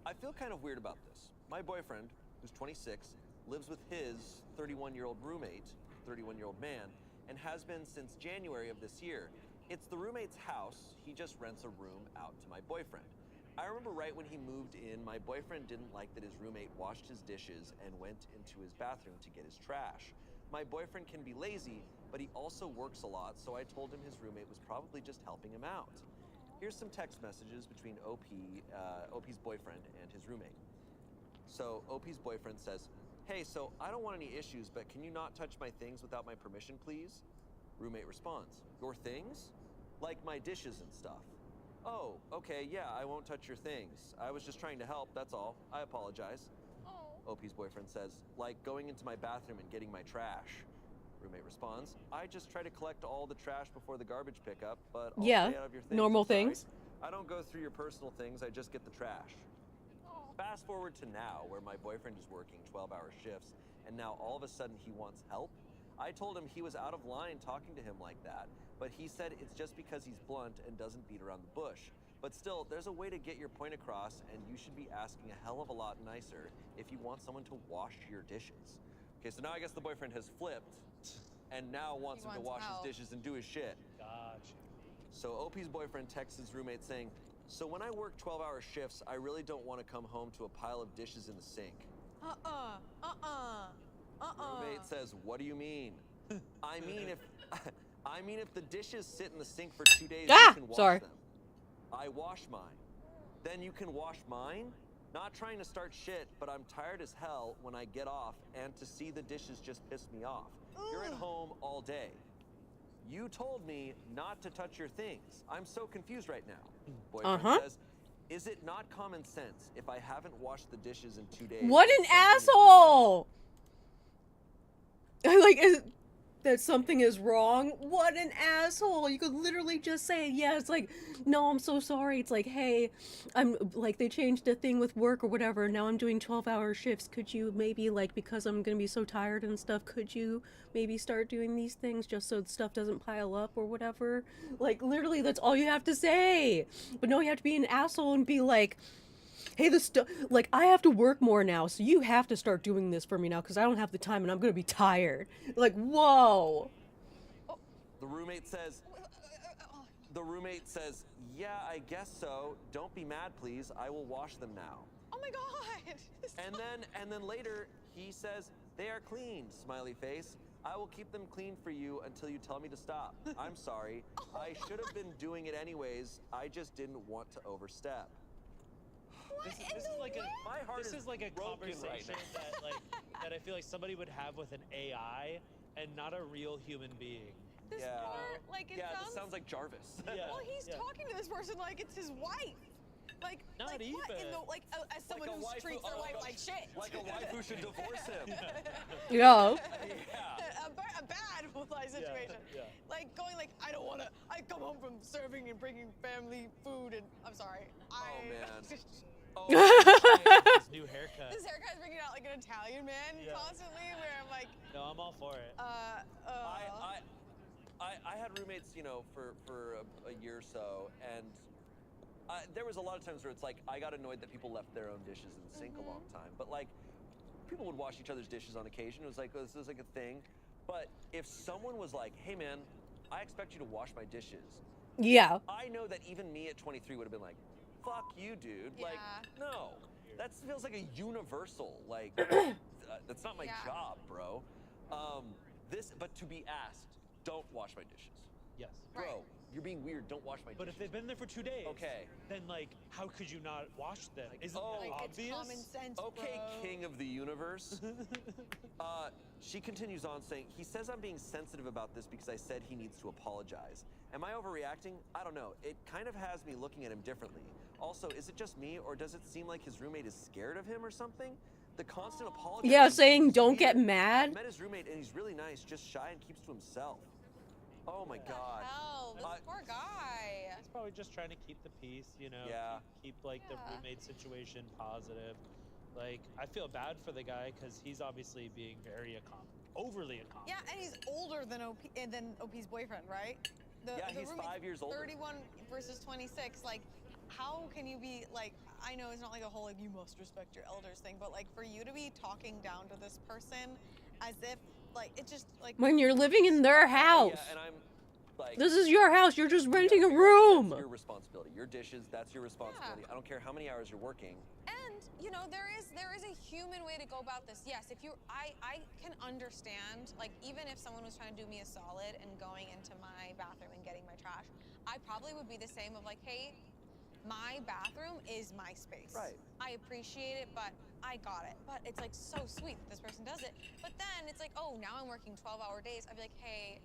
I feel kind of weird about this. My boyfriend, who's 26, lives with his 31-year-old roommate, 31-year-old man, and has been since January of this year. It's the roommate's house. He just rents a room out to my boyfriend. I remember right when he moved in, my boyfriend didn't like that his roommate washed his dishes and went into his bathroom to get his trash. My boyfriend can be lazy, but he also works a lot, so I told him his roommate was probably just helping him out. Here's some text messages between OP's boyfriend and his roommate. So OP's boyfriend says, "Hey, so I don't want any issues, but can you not touch my things without my permission, please?" Roommate responds, "Your things? Like my dishes and stuff." "Oh, okay, yeah, I won't touch your things. I was just trying to help, that's all. I apologize." OP's boyfriend says, "Like going into my bathroom and getting my trash." Roommate responds, "I just try to collect all the trash before the garbage pickup, but I'll stay out of your things. normal I'm sorry. things. I don't go through your personal things, I just get the trash." Fast forward to now, where my boyfriend is working 12-hour shifts, and now all of a sudden he wants help. I told him he was out of line talking to him like that, but he said it's just because he's blunt and doesn't beat around the bush. But still, there's a way to get your point across, and you should be asking a hell of a lot nicer if you want someone to wash your dishes. Okay, so now I guess the boyfriend has flipped, and now wants him to wash his dishes and do his shit. Gotcha. So OP's boyfriend texts his roommate saying, "So when I work 12-hour shifts, I really don't want to come home to a pile of dishes in the sink." Roommate says, "What do you mean?" I mean if the dishes sit in the sink for 2 days, you can wash them. I wash mine. Then you can wash mine? Not trying to start shit, but I'm tired as hell when I get off, and to see the dishes just piss me off. You're at home all day. You told me not to touch your things. I'm so confused right now. Boyfriend says, "Is it not common sense if I haven't washed the dishes in 2 days?" What an asshole! Like, that something is wrong. What an asshole! You could literally just say, yeah, it's like, no, I'm so sorry. It's like, hey, I'm like, they changed the thing with work or whatever. Now I'm doing 12-hour shifts. Could you maybe, like, because I'm gonna be so tired and stuff, could you maybe start doing these things just so stuff doesn't pile up or whatever? Like, literally, that's all you have to say. But no, you have to be an asshole and be like, hey, like, I have to work more now, so you have to start doing this for me now, because I don't have the time and I'm gonna be tired. Like, whoa. The roommate says, "Yeah, I guess so. Don't be mad, please. I will wash them now." Oh my god. And then later, he says, "They are clean, smiley face. I will keep them clean for you until you tell me to stop. I'm sorry. I should have been doing it anyways. I just didn't want to overstep." This is like My heart this is like a broken right conversation now. that I feel like somebody would have with an AI and not a real human being. This part, like, it this sounds like Jarvis. Well, he's talking to this person like it's his wife. Like, Not what in the, even. as someone who treats their wife like shit. Like a wife who should divorce him. Yeah. A bad life situation. Yeah. Like, going like, I come home from serving and bringing family food and, I'm sorry. His new haircut. This haircut's bringing out like an Italian man constantly, where I'm like, no, I'm all for it. I had roommates, you know, for a year or so, and there was a lot of times where it's like I got annoyed that people left their own dishes in the sink a long time. But like, people would wash each other's dishes on occasion. It was like, this is like a thing. But if someone was like, "Hey man, I expect you to wash my dishes," Yeah. I know that even me at 23 would have been like, "Fuck you, dude." Like, no. That feels like a universal, like, that's not my job, bro. But to be asked, don't wash my dishes. Yes. Bro, you're being weird. Don't wash my dishes. But if they've been there for 2 days, okay, then like, how could you not wash them? Isn't that obvious? It's common sense, Okay, bro. king of the universe. She continues on saying, he says I'm being sensitive about this because I said he needs to apologize. Am I overreacting? I don't know. It kind of has me looking at him differently. Also, is it just me, or does it seem like his roommate is scared of him or something? The constant apology. Yeah, saying don't get mad. I met his roommate and he's really nice, just shy and keeps to himself. Oh my god. Hell, this poor guy. He's probably just trying to keep the peace, you know. Yeah. Keep like the roommate situation positive. Like, I feel bad for the guy because he's obviously being very overly accommodating. Yeah, and he's older than OP's boyfriend, right? The he's roommate's 5 years older. 31 versus 26. Like, how can you be like? I know it's not like a whole like you must respect your elders thing, but like for you to be talking down to this person as if like it just like When you're living in their house. Yeah, and I'm like, This is your house. You're just renting a room. That's your responsibility. Your dishes, that's your responsibility. I don't care how many hours you're working. And you know there is a human way to go about this. Yes, if you I can understand like even if someone was trying to do me a solid and going into my bathroom and getting my trash, I probably would be the same of like, hey, my bathroom is my space. Right. I appreciate it, but I got it. But it's like so sweet that this person does it. But then it's like, oh, now I'm working 12-hour days. I'd be like, hey,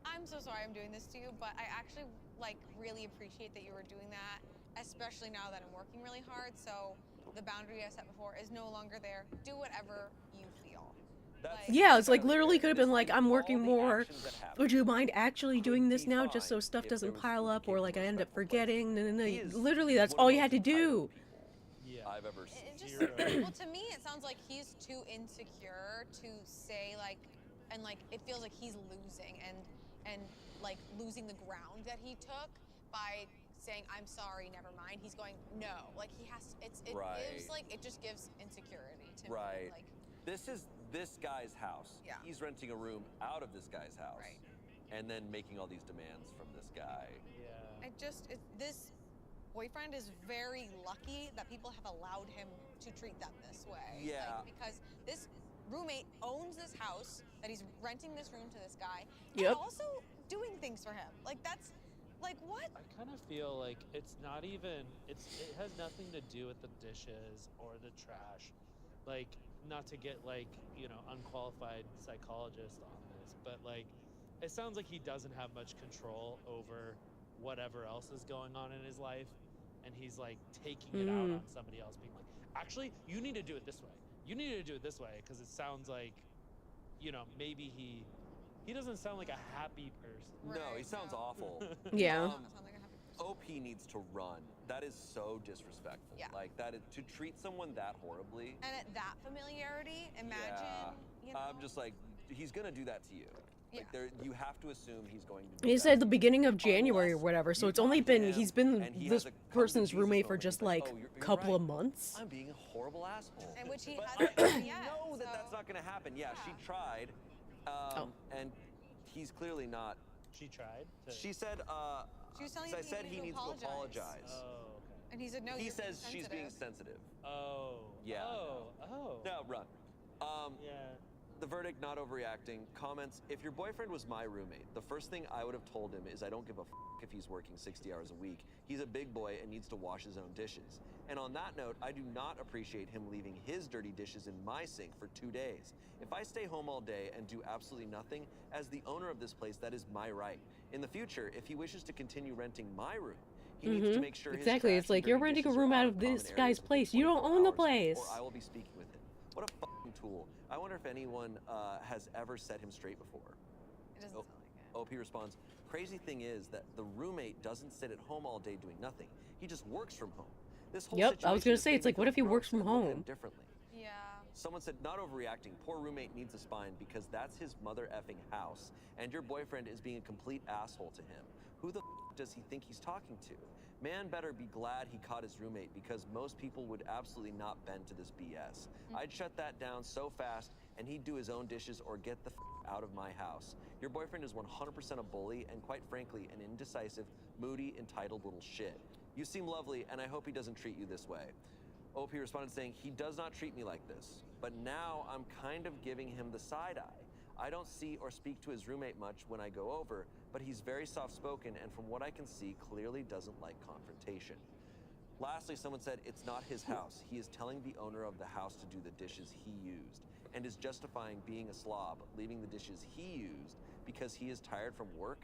I'm so sorry I'm doing this to you, but I actually like really appreciate that you were doing that, especially now that I'm working really hard. So the boundary I set before is no longer there. Do whatever you feel. Yeah, it's like literally could have been like, I'm working more. Would you mind actually doing this now just so stuff doesn't pile up or like I end up forgetting? No. Literally, that's all you had to do. I've ever It just well to me it sounds like he's too insecure to say like and like it feels like he's losing and like losing the ground that he took by saying I'm sorry, never mind. He's going no, like he has it gives like it just gives insecurity to me. Like this is this guy's house. Yeah. He's renting a room out of this guy's house. Right. And then making all these demands from this guy. Yeah. This boyfriend is very lucky that people have allowed him to treat them this way. Yeah. Like, because this roommate owns this house that he's renting this room to this guy. Yep. And also doing things for him. Like that's like what? I kind of feel like it's not even it has nothing to do with the dishes or the trash. Like, not to get like, you know, unqualified psychologist on this, but like it sounds like he doesn't have much control over whatever else is going on in his life, and he's like taking it out on somebody else, being like, actually you need to do it this way, you need to do it this way, because it sounds like, you know, maybe he doesn't sound like a happy person. No, he sounds awful. Yeah. OP needs to run. That is so disrespectful. Yeah. Like that is to treat someone that horribly. And at that familiarity, imagine, you know. I'm just like, he's gonna do that to you. Like you have to assume he's going to do He that. said the beginning of January or whatever, so it's only been he's been this person's roommate for just like a couple of months. I'm being a horrible asshole. And which he But hasn't I done yet. know that that's not gonna happen. Yeah, she tried. And he's clearly not. She tried? She said, She was telling I him said he needs to apologize. Oh, okay. And he said no. He you're says being she's being sensitive. sensitive. Oh. Yeah. Oh. No, run. Yeah. The verdict, not overreacting. Comments, if your boyfriend was my roommate, the first thing I would have told him is I don't give a if he's working 60 hours a week. He's a big boy and needs to wash his own dishes. And on that note, I do not appreciate him leaving his dirty dishes in my sink for 2 days. If I stay home all day and do absolutely nothing, as the owner of this place, that is my right. In the future, if he wishes to continue renting my room, he needs to make sure his Exactly. trash It's like and you're dirty renting a dishes are room out out of common this areas guy's within place. You don't 24 own the hours, place. Or I will be speaking with him. What a fucking tool. I wonder if anyone has ever set him straight before. It doesn't sound like OP responds, crazy thing is that the roommate doesn't sit at home all day doing nothing. He just works from home. This whole Yep, I was situation gonna has say, made it's me like, what feel if he works gross from and look at him home? differently. Yeah. Someone said, not overreacting. Poor roommate needs a spine because that's his mother effing house, and your boyfriend is being a complete asshole to him. Who the does he think he's talking to? Man better be glad he caught his roommate because most people would absolutely not bend to this BS. I'd shut that down so fast and he'd do his own dishes or get the out of my house. Your boyfriend is 100% a bully and quite frankly an indecisive, moody, entitled little shit. You seem lovely and I hope he doesn't treat you this way. OP responded saying, he does not treat me like this, but now I'm kind of giving him the side eye. I don't see or speak to his roommate much when I go over, but he's very soft-spoken and from what I can see, clearly doesn't like confrontation. Lastly, someone said it's not his house. He is telling the owner of the house to do the dishes he used and is justifying being a slob, leaving the dishes he used because he is tired from work.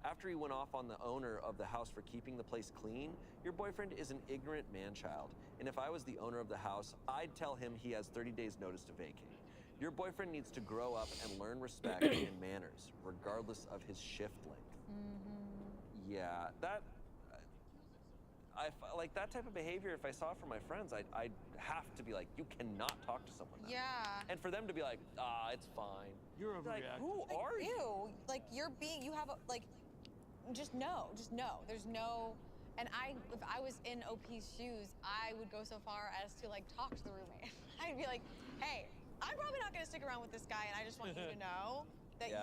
After he went off on the owner of the house for keeping the place clean, your boyfriend is an ignorant man-child. And if I was the owner of the house, I'd tell him he has 30 days notice to vacate. Your boyfriend needs to grow up and learn respect and manners, regardless of his shift length. Yeah, like that type of behavior, if I saw it from my friends, I'd have to be like, you cannot talk to someone that way. Yeah. And for them to be like, it's fine. You're like, overreacting. who are you? Ew. Like, you have a, like, just no. There's no, and if I was in OP's shoes, I would go so far as to, like, talk to the roommate. I'd be like, hey, I'm probably not going to stick around with this guy, and I just want you to know that you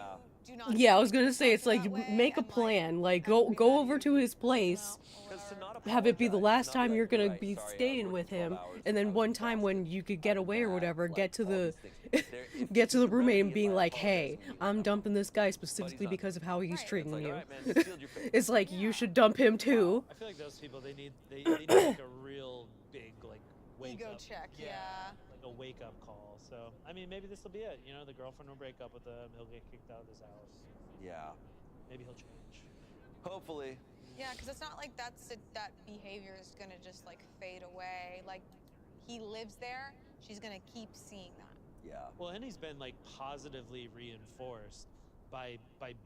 do not. Yeah, I was gonna say it's like make a plan. Like go over to his place, have it be the last time you're gonna be staying with him, and then one time when you could get away or whatever, get to the roommate and being like, hey, I'm dumping this guy specifically because of how he's treating you. It's like you should dump him too. I feel like those people they need like a real big like wake ego up. check. Yeah. Like a wake up call. So I mean maybe this will be it. You know, the girlfriend will break up with him. He'll get kicked out of his house. Yeah. Maybe he'll change. Hopefully. Yeah, because it's not like that behavior is gonna just like fade away. Like he lives there, she's gonna keep seeing that. Yeah. Well, and he's been like positively reinforced by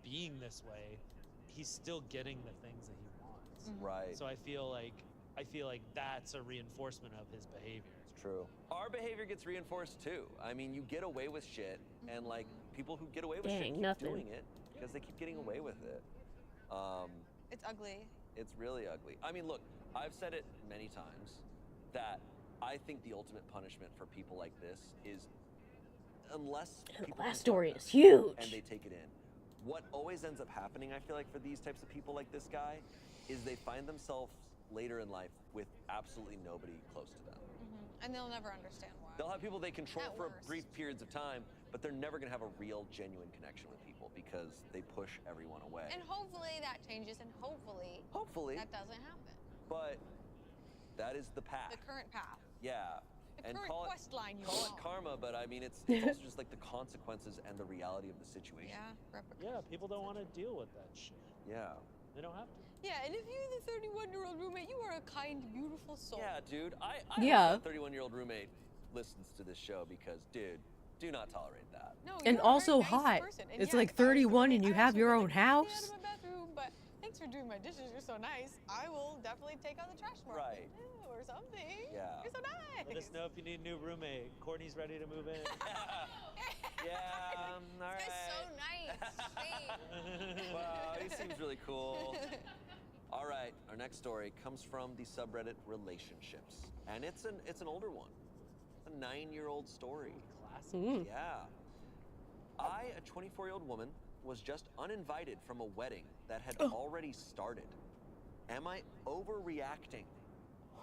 being this way. He's still getting the things that he wants. Right. So I feel like that's a reinforcement of his behavior. It's true. Our behavior gets reinforced too. I mean, you get away with shit, and like people who get away with shit keep doing it because they keep getting away with it. It's ugly. It's really ugly. I mean, look, I've said it many times that I think the ultimate punishment for people like this is unless people Glass story is huge. and they take it in. What always ends up happening, I feel like, for these types of people like this guy, is they find themselves later in life with absolutely nobody close to them. And they'll never understand why. They'll have people they control At for worst. brief periods of time, but they're never gonna have a real, genuine connection with people because they push everyone away. And hopefully that changes, and hopefully that doesn't happen. But that is the path. The current path. Yeah. The And current call quest line you call want. it karma, but I mean, it's also just like the consequences and the reality of the situation. Yeah, people don't want to deal with that shit. Yeah. They don't have to. Yeah, and if you're the 31-year-old roommate, you are a kind, beautiful soul. Yeah, dude. I Yeah. hope that 31-year-old roommate listens to this show because, dude, do not tolerate that. No, And you're a also very nice hot. person. And It's yeah, like if I was the 31 and roommate, you I have also your would own be like, "Stay out house. of my bathroom, but thanks for doing my dishes. You're so nice. I will definitely take out the trash tomorrow." Right. Or something. Yeah. You're so nice. Let us know if you need a new roommate. Courtney's ready to move in. Yeah, all right. This guy's so nice. Shane. Wow, he seems really cool. All right, our next story comes from the subreddit Relationships, and it's an older one, a 9-year-old story. Classic. Yeah. I, a 24-year-old woman, was just uninvited from a wedding that had already started. Am I overreacting?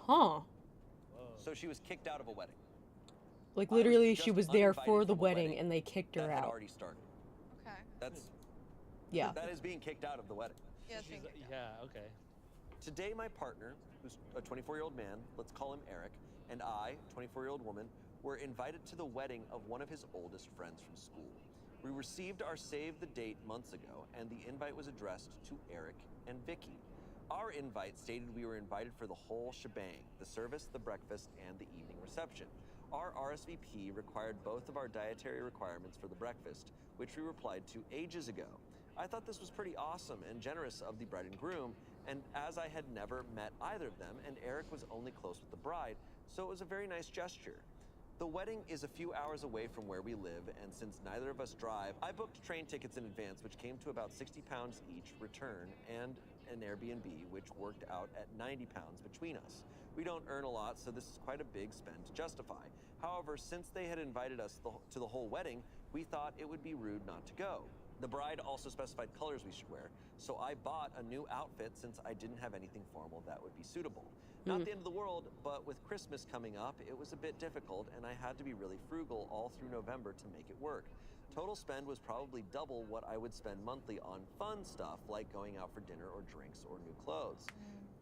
Huh. So she was kicked out of a wedding. Like literally, just she was there uninvited for the from a wedding wedding and they kicked her that had out. already started. Okay. That's Yeah. That is being kicked out of the wedding. Yeah, it's being kicked out. Yeah, okay. Today, my partner, who's a 24-year-old man, let's call him Eric, and I, 24-year-old woman, were invited to the wedding of one of his oldest friends from school. We received our save the date months ago, and the invite was addressed to Eric and Vicky. Our invite stated we were invited for the whole shebang, the service, the breakfast, and the evening reception. Our RSVP required both of our dietary requirements for the breakfast, which we replied to ages ago. I thought this was pretty awesome and generous of the bride and groom, and as I had never met either of them, and Eric was only close with the bride, so it was a very nice gesture. The wedding is a few hours away from where we live, and since neither of us drive, I booked train tickets in advance, which came to about 60 pounds each return, and an Airbnb, which worked out at 90 pounds between us. We don't earn a lot, so this is quite a big spend to justify. However, since they had invited us to the whole wedding, we thought it would be rude not to go. The bride also specified colors we should wear, so I bought a new outfit since I didn't have anything formal that would be suitable. Not the end of the world, but with Christmas coming up, it was a bit difficult, and I had to be really frugal all through November to make it work. Total spend was probably double what I would spend monthly on fun stuff like going out for dinner or drinks or new clothes.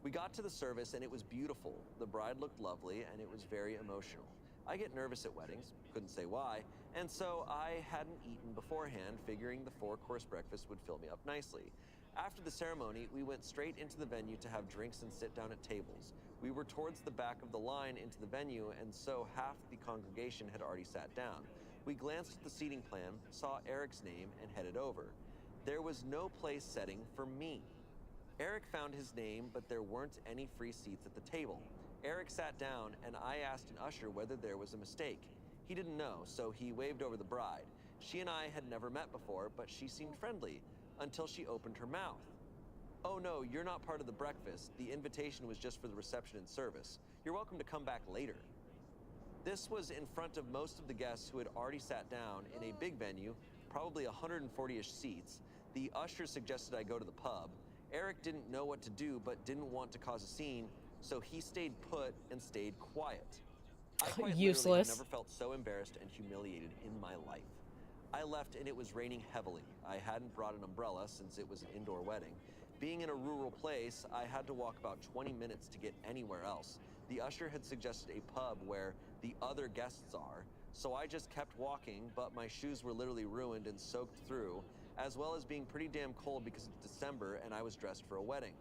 We got to the service and it was beautiful. The bride looked lovely and it was very emotional. I get nervous at weddings, couldn't say why, and so I hadn't eaten beforehand, figuring the 4-course breakfast would fill me up nicely. After the ceremony, we went straight into the venue to have drinks and sit down at tables. We were towards the back of the line into the venue, and so half the congregation had already sat down. We glanced at the seating plan, saw Eric's name, and headed over. There was no place setting for me. Eric found his name, but there weren't any free seats at the table. Eric sat down, and I asked an usher whether there was a mistake. He didn't know, so he waved over the bride. She and I had never met before, but she seemed friendly, until she opened her mouth. "Oh no, you're not part of the breakfast. The invitation was just for the reception and service. You're welcome to come back later." This was in front of most of the guests who had already sat down in a big venue, probably 140-ish seats. The usher suggested I go to the pub. Eric didn't know what to do, but didn't want to cause a scene, so he stayed put and stayed quiet. I quite Useless. literally have never felt so embarrassed and humiliated in my life. I left and it was raining heavily. I hadn't brought an umbrella since it was an indoor wedding. Being in a rural place, I had to walk about 20 minutes to get anywhere else. The usher had suggested a pub where the other guests are, so I just kept walking, but my shoes were literally ruined and soaked through, as well as being pretty damn cold because it's December and I was dressed for a wedding.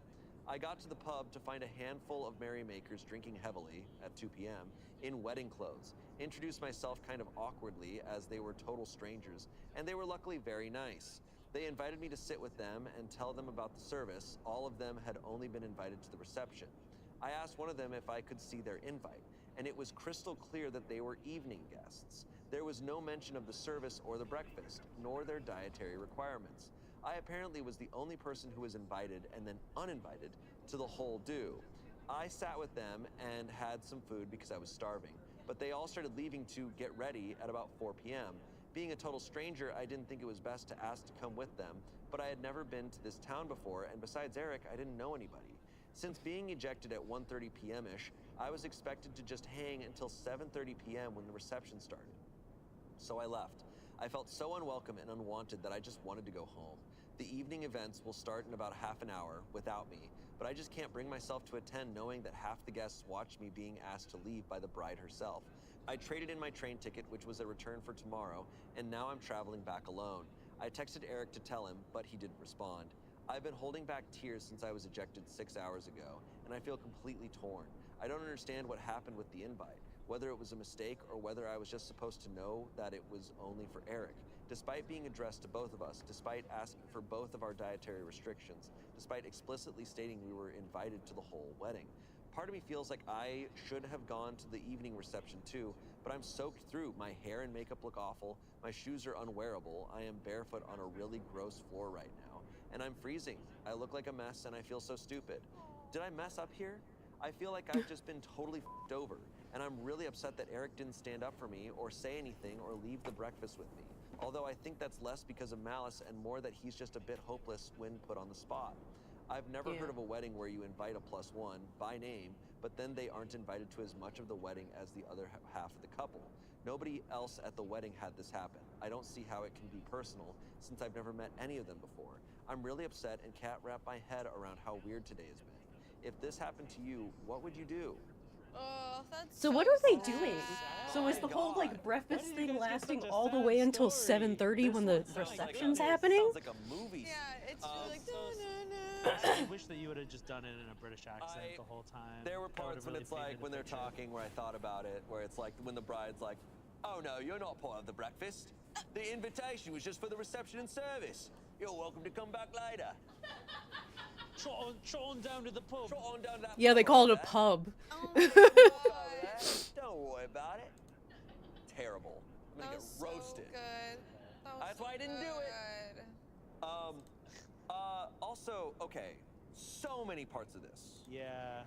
I got to the pub to find a handful of merrymakers drinking heavily at 2 p.m. in wedding clothes. Introduced myself kind of awkwardly as they were total strangers, and they were luckily very nice. They invited me to sit with them and tell them about the service. All of them had only been invited to the reception. I asked one of them if I could see their invite, and it was crystal clear that they were evening guests. There was no mention of the service or the breakfast, nor their dietary requirements. I apparently was the only person who was invited and then uninvited to the whole do. I sat with them and had some food because I was starving, but they all started leaving to get ready at about 4 p.m. Being a total stranger, I didn't think it was best to ask to come with them, but I had never been to this town before, and besides Eric, I didn't know anybody. Since being ejected at 1:30 p.m.-ish, I was expected to just hang until 7:30 p.m. when the reception started. So I left. I felt so unwelcome and unwanted that I just wanted to go home. The evening events will start in about half an hour without me, but I just can't bring myself to attend knowing that half the guests watched me being asked to leave by the bride herself. I traded in my train ticket, which was a return for tomorrow, and now I'm traveling back alone. I texted Eric to tell him, but he didn't respond. I've been holding back tears since I was ejected 6 hours ago, and I feel completely torn. I don't understand what happened with the invite, whether it was a mistake or whether I was just supposed to know that it was only for Eric. Despite being addressed to both of us, despite asking for both of our dietary restrictions, despite explicitly stating we were invited to the whole wedding. Part of me feels like I should have gone to the evening reception too, but I'm soaked through. My hair and makeup look awful, my shoes are unwearable, I am barefoot on a really gross floor right now, and I'm freezing. I look like a mess and I feel so stupid. Did I mess up here? I feel like I've just been totally f***ed over, and I'm really upset that Eric didn't stand up for me or say anything or leave the breakfast with me. Although I think that's less because of malice and more that he's just a bit hopeless when put on the spot. I've never heard of a wedding where you invite a +1 by name, but then they aren't invited to as much of the wedding as the other half of the couple. Nobody else at the wedding had this happen. I don't see how it can be personal since I've never met any of them before. I'm really upset and can't wrap my head around how weird today has been. If this happened to you, what would you do? Oh, that's So what are they doing? So is the whole like breakfast thing lasting all the way until 7:30 when the reception's happening? Sounds like a movie. Yeah, it's really like I wish that you would have just done it in a British accent the whole time. There were That would've parts when really it's like painted a when they're picture. talking where I thought about it, where it's like when the bride's like, "Oh no, you're not part of the breakfast. The invitation was just for the reception and service. You're welcome to come back later." Trot on down to the pub. Trot on down to that Yeah, they pub call it a over there. pub. Don't worry about it. Terrible. I'm gonna get roasted. That's why I didn't do it. Also, okay, so many parts of this. Yeah.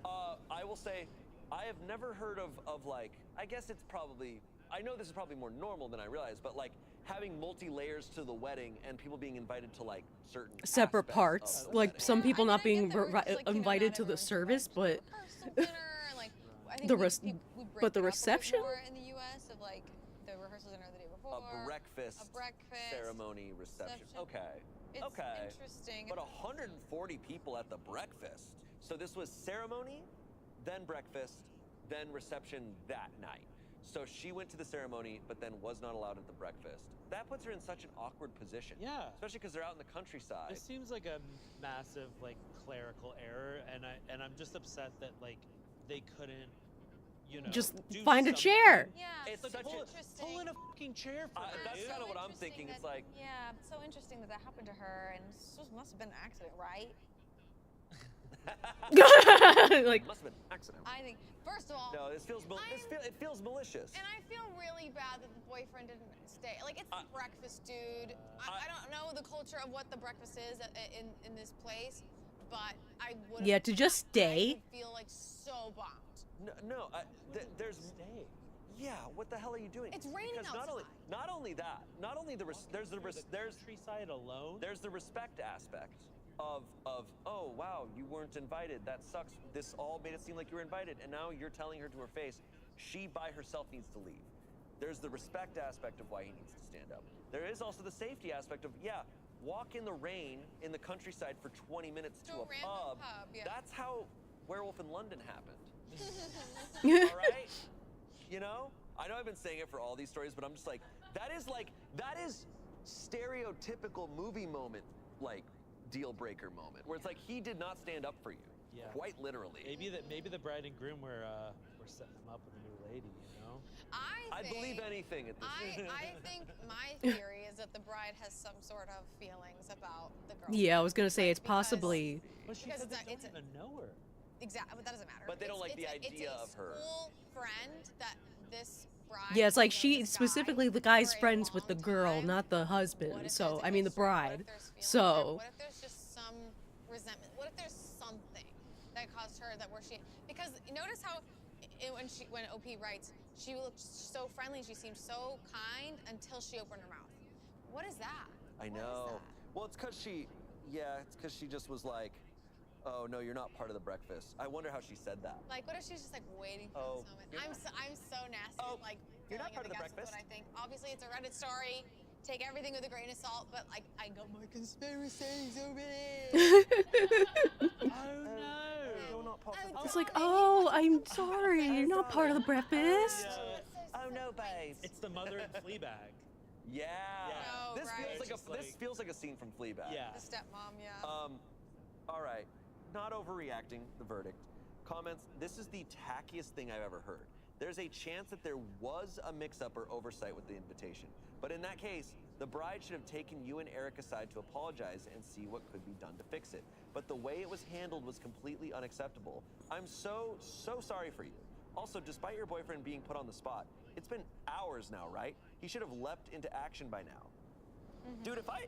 I will say, I have never heard of like, I guess it's probably, I know this is probably more normal than I realized, but like having multi-layers to the wedding and people being invited to like certain Separate aspects parts, of the like wedding. some people not being invited to the service, but I think the we break but the it up a bit reception. more in the U.S. of like the rehearsal dinner the day before. A breakfast ceremony reception. Okay. It's okay. interesting. But 140 people at the breakfast. So this was ceremony, then breakfast, then reception that night. So she went to the ceremony, but then was not allowed at the breakfast. That puts her in such an awkward position. Yeah. Especially because they're out in the countryside. It seems like a massive like clerical error, and I'm just upset that like they couldn't, you know, Just do find a something. chair. Yeah, It's so such a- interesting. Pull in a fucking chair for her. That's dude. kind of what I'm thinking. It's like, Yeah, it's so interesting that happened to her, and this must have been an accident, right? Like, must have been an accident. I think, first of all, No, it feels malicious. and I feel really bad that the boyfriend didn't stay. Like, it's the breakfast, dude. I don't know the culture of what the breakfast is in this place, but I would. yeah, to just stay. I would feel like so bummed. No, there's. Yeah, what the hell are you doing? It's raining because outside. Not only that, not only there's the countryside alone. There's the respect aspect of oh wow, you weren't invited. That sucks. This all made it seem like you were invited, and now you're telling her to her face she by herself needs to leave. There's the respect aspect of why he needs to stand up. There is also the safety aspect of walk in the rain in the countryside for 20 minutes to a pub. Yeah. That's how Werewolf in London happened. All right? You know? I know I've been saying it for all these stories, but I'm just like, that is stereotypical movie moment, like deal breaker moment, where it's like he did not stand up for you. Yeah. Quite literally. Maybe the bride and groom were setting him up with a new lady, you know? I'd believe anything at this I think my theory is that the bride has some sort of feelings about the girl. Yeah, I was gonna say it's possibly. But she Because said it's they not- don't even know her. Exactly, but that doesn't matter. But they don't like the it's idea a of her. School friend that this bride. Yeah, it's like knows she this guy specifically the guy's for a friends with the long girl, time. not the husband. What if So there's a I mean the history? What if bride. there's feelings there? So What if there's just some resentment? What if there's something that caused her that where she? Because notice how when OP writes, she looked so friendly. She seemed so kind until she opened her mouth. What is that? I know. Well, it's because she just was like, oh no, you're not part of the breakfast. I wonder how she said that. Like, what if she's just like waiting for this moment? I'm so nasty. Like, you're not part of the guess breakfast. What I think. Obviously, it's a Reddit story. Take everything with a grain of salt. But like, I got my conspiracies over there. Oh no! I was like, oh, I'm sorry, you're not part of the breakfast. Oh no, babe. It's the mother in Fleabag. Yeah. Oh, This right. this feels like a scene from Fleabag. Yeah. The stepmom, yeah. All right. Not overreacting. The verdict. Comments. This is the tackiest thing I've ever heard. There's a chance that there was a mix-up or oversight with the invitation. But in that case, the bride should have taken you and Eric aside to apologize and see what could be done to fix it. But the way it was handled was completely unacceptable. I'm so sorry for you. Also, despite your boyfriend being put on the spot, it's been hours now, right? He should have leapt into action by now. Dude, if I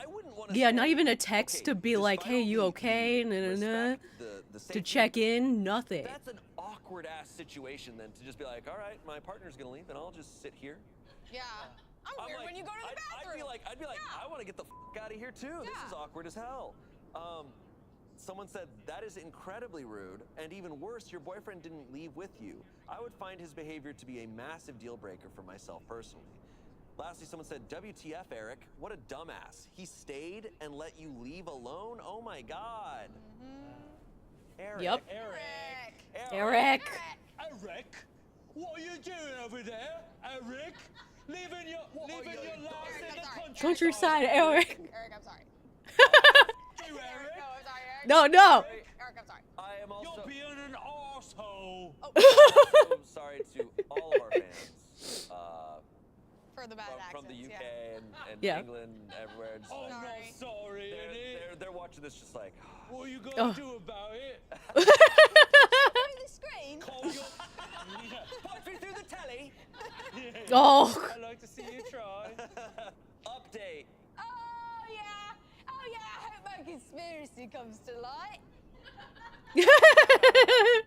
wouldn't want to. Yeah, not even a text to be like, hey, you okay? To check in, nothing. That's an awkward ass situation then to just be like, all right, my partner's gonna leave and I'll just sit here. Yeah. I'm weird when you go to the bathroom. I'd be like, I want to get the f out of here too. This is awkward as hell. Someone said that is incredibly rude, and even worse, your boyfriend didn't leave with you. I would find his behavior to be a massive deal breaker for myself personally. Lastly, someone said, WTF, Eric? What a dumbass. He stayed and let you leave alone? Oh my God. Eric. Yep. Eric. What are you doing over there, Eric? Leaving your life in the country. Countryside, Eric. Eric, I'm sorry. You, Eric? No, I'm sorry, Eric. No. Eric, I'm sorry. I am also. You're being an arsehole. I'm sorry to all of our fans. For the bad from the accents, UK and Yeah. England, everywhere. Just I'm not sorry, they're watching this just like. What are you gonna do about it? Through the screen. Call your... Punch me through the telly. Oh. I'd like to see you try. Update. Oh yeah. I hope my conspiracy comes to light.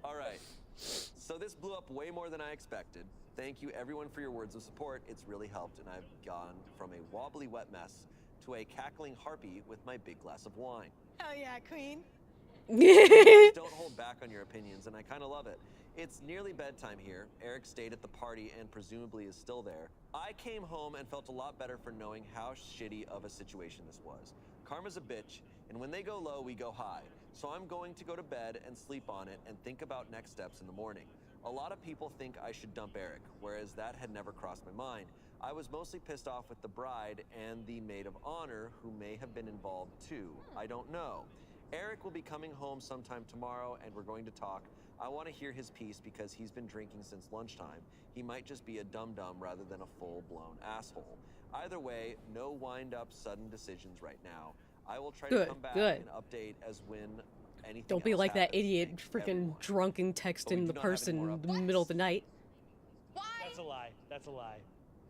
All right. So this blew up way more than I expected. Thank you everyone for your words of support. It's really helped, and I've gone from a wobbly wet mess to a cackling harpy with my big glass of wine. Oh yeah, queen. Don't hold back on your opinions, and I kind of love it. It's nearly bedtime here. Eric stayed at the party and presumably is still there. I came home and felt a lot better for knowing how shitty of a situation this was. Karma's a bitch, and when they go low, we go high. So I'm going to go to bed and sleep on it and think about next steps in the morning. A lot of people think I should dump Eric, whereas that had never crossed my mind. I was mostly pissed off with the bride and the maid of honor, who may have been involved too. I don't know. Eric will be coming home sometime tomorrow, and we're going to talk. I want to hear his piece because he's been drinking since lunchtime. He might just be a dum-dum rather than a full-blown asshole. Either way, no wind-up sudden decisions right now. I will try to come back and update as when anything Don't be else like that happens. idiot freaking drunken texting the person in the middle of the night. That's a lie. That's a lie.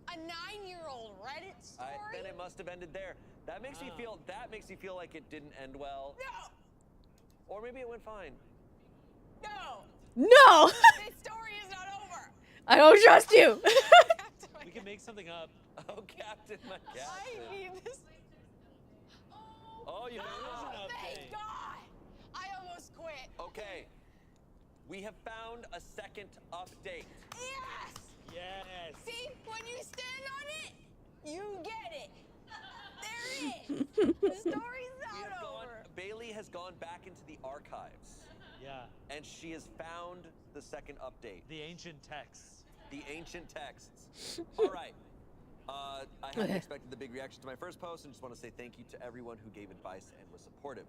A 9-year-old Reddit story? Then it must have ended there. That makes me feel. That makes me feel like it didn't end well. No. Or maybe it went fine. No. No. This story is not over. I don't trust you. We can make something up. Oh, Captain, my Captain. I need this. Oh, you Oh, thank God. I almost quit. Okay. We have found a second update. Yes. Yes. See, when you stand on it, you get it. There it is. The story's not over. Bailey has gone back into the archives. Yeah. And she has found the second update. The ancient texts. The ancient texts. All right. I hadn't expected the big reaction to my first post and just want to say thank you to everyone who gave advice and was supportive.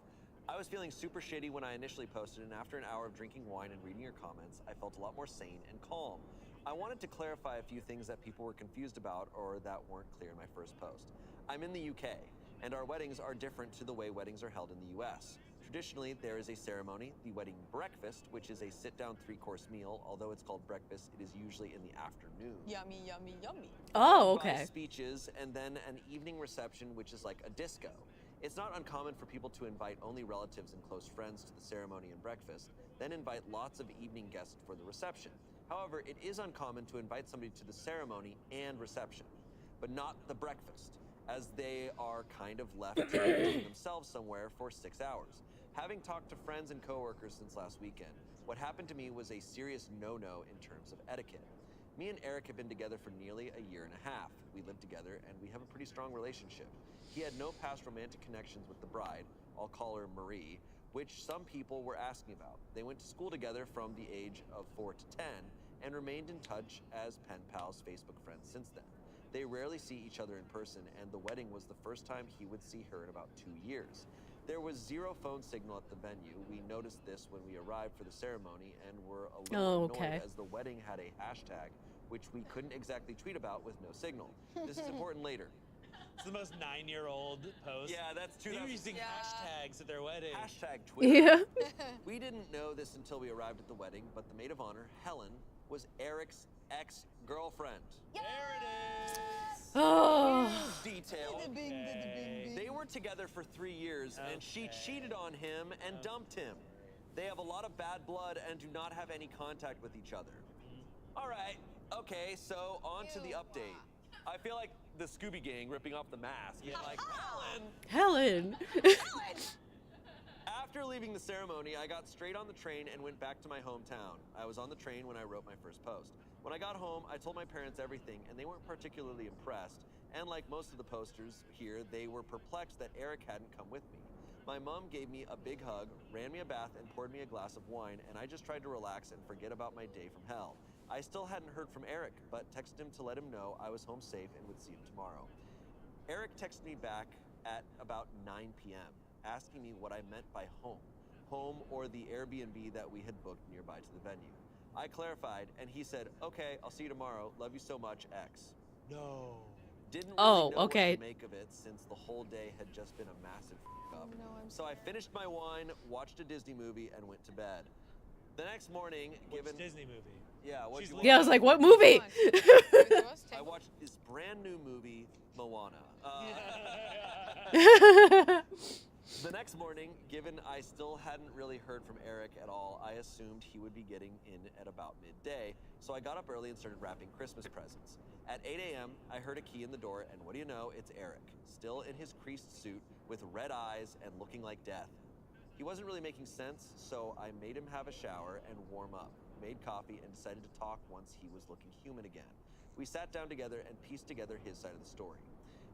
I was feeling super shitty when I initially posted, and after an hour of drinking wine and reading your comments, I felt a lot more sane and calm. I wanted to clarify a few things that people were confused about or that weren't clear in my first post. I'm in the UK, and our weddings are different to the way weddings are held in the US. Traditionally, there is a ceremony, the wedding breakfast, which is a sit-down 3-course meal. Although it's called breakfast, it is usually in the afternoon. Yummy, yummy, yummy. Oh, okay. By speeches, and then an evening reception, which is like a disco. It's not uncommon for people to invite only relatives and close friends to the ceremony and breakfast, then invite lots of evening guests for the reception. However, it is uncommon to invite somebody to the ceremony and reception, but not the breakfast, as they are kind of left to entertain themselves somewhere for 6 hours. Having talked to friends and coworkers since last weekend, what happened to me was a serious no-no in terms of etiquette. Me and Eric have been together for nearly a year and a half. We live together and we have a pretty strong relationship. He had no past romantic connections with the bride, I'll call her Marie, which some people were asking about. They went to school together from the age of 4 to 10 and remained in touch as pen pals, Facebook friends since then. They rarely see each other in person, and the wedding was the first time he would see her in about 2 years. There was zero phone signal at the venue. We noticed this when we arrived for the ceremony and were a little annoyed as the wedding had a hashtag, which we couldn't exactly tweet about with no signal. This is important later. It's the most 9-year-old post. Yeah, that's true. They're using hashtags at their wedding. Hashtag Twitter. Yeah. We didn't know this until we arrived at the wedding, but the maid of honor, Helen, was Eric's ex-girlfriend. There it is. Oh. Detail. They were together for 3 years, and she cheated on him and dumped him. They have a lot of bad blood and do not have any contact with each other. All right. Okay, so on to the update. I feel like the Scooby Gang ripping off the mask. Yeah. Like, Helen. After leaving the ceremony, I got straight on the train and went back to my hometown. I was on the train when I wrote my first post. When I got home, I told my parents everything, and they weren't particularly impressed. And like most of the posters here, they were perplexed that Eric hadn't come with me. My mom gave me a big hug, ran me a bath, and poured me a glass of wine, and I just tried to relax and forget about my day from hell. I still hadn't heard from Eric, but texted him to let him know I was home safe and would see him tomorrow. Eric texted me back at about 9 p.m., asking me what I meant by home or the Airbnb that we had booked nearby to the venue. I clarified, and he said, okay, I'll see you tomorrow. Love you so much, X. No. Didn't really know what to make of it since the whole day had just been a massive f*** up. So I finished my wine, watched a Disney movie, and went to bed. The next morning, given Disney movie? Yeah, Yeah, I was like, what movie? I watched this brand new movie, Moana. The next morning, given I still hadn't really heard from Eric at all, I assumed he would be getting in at about midday, so I got up early and started wrapping Christmas presents. At 8 a.m., I heard a key in the door, and what do you know, it's Eric, still in his creased suit with red eyes and looking like death. He wasn't really making sense, so I made him have a shower and warm up, made coffee, and decided to talk once he was looking human again. We sat down together and pieced together his side of the story.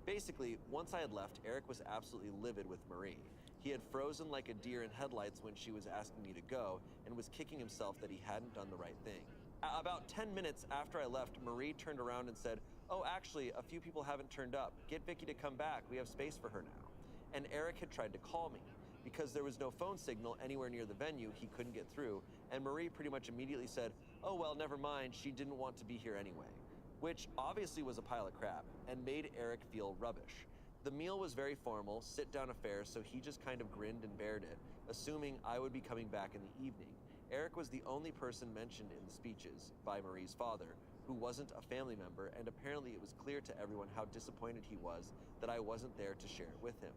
Basically, once I had left, Eric was absolutely livid with Marie. He had frozen like a deer in headlights when she was asking me to go and was kicking himself that he hadn't done the right thing. About 10 minutes after I left, Marie turned around and said, "Oh, actually, a few people haven't turned up. Get Vicky to come back. We have space for her now." And Eric had tried to call me. Because there was no phone signal anywhere near the venue, he couldn't get through, and Marie pretty much immediately said, "Oh, well, never mind, she didn't want to be here anyway." Which obviously was a pile of crap, and made Eric feel rubbish. The meal was very formal, sit-down affair, so he just kind of grinned and bared it, assuming I would be coming back in the evening. Eric was the only person mentioned in the speeches by Marie's father, who wasn't a family member, and apparently it was clear to everyone how disappointed he was that I wasn't there to share it with him.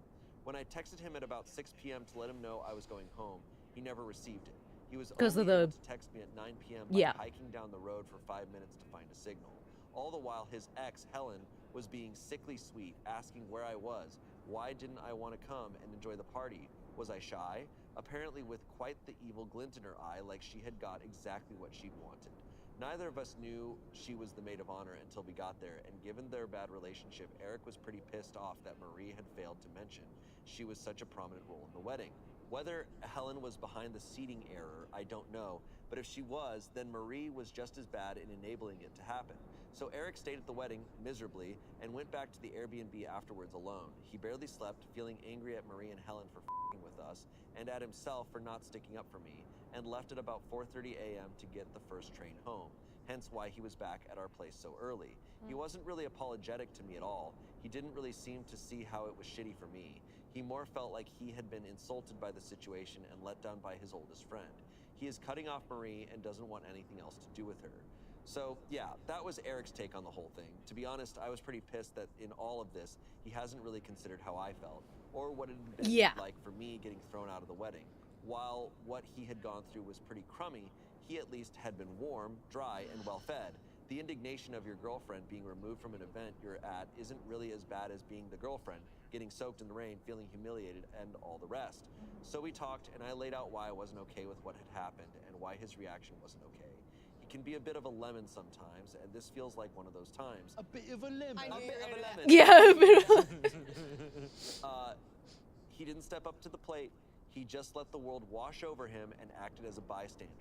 When I texted him at about 6 p.m. to let him know I was going home, he never received it. He was only able to text me at 9 p.m. by hiking down the road for 5 minutes to find a signal. All the while, his ex, Helen, was being sickly sweet, asking where I was, why didn't I want to come and enjoy the party, was I shy? Apparently with quite the evil glint in her eye, like she had got exactly what she'd wanted. Neither of us knew she was the maid of honor until we got there, and given their bad relationship, Eric was pretty pissed off that Marie had failed to mention she was such a prominent role in the wedding. Whether Helen was behind the seating error, I don't know, but if she was, then Marie was just as bad in enabling it to happen. So Eric stayed at the wedding miserably and went back to the Airbnb afterwards alone. He barely slept, feeling angry at Marie and Helen for f***ing with us, and at himself for not sticking up for me, and left at about 4:30 a.m. to get the first train home, hence why he was back at our place so early. He wasn't really apologetic to me at all. He didn't really seem to see how it was shitty for me. He more felt like he had been insulted by the situation and let down by his oldest friend. He is cutting off Marie and doesn't want anything else to do with her. So yeah, that was Eric's take on the whole thing. To be honest, I was pretty pissed that in all of this, he hasn't really considered how I felt, or what it had been like for me getting thrown out of the wedding. While what he had gone through was pretty crummy, he at least had been warm, dry, and well fed. The indignation of your girlfriend being removed from an event you're at isn't really as bad as being the girlfriend, getting soaked in the rain, feeling humiliated, and all the rest. So we talked, and I laid out why I wasn't okay with what had happened, and why his reaction wasn't okay. He can be a bit of a lemon sometimes, and this feels like one of those times. A bit of a lemon. A bit of a lemon. Yeah, a bit of a lemon. He didn't step up to the plate. He just let the world wash over him and acted as a bystander.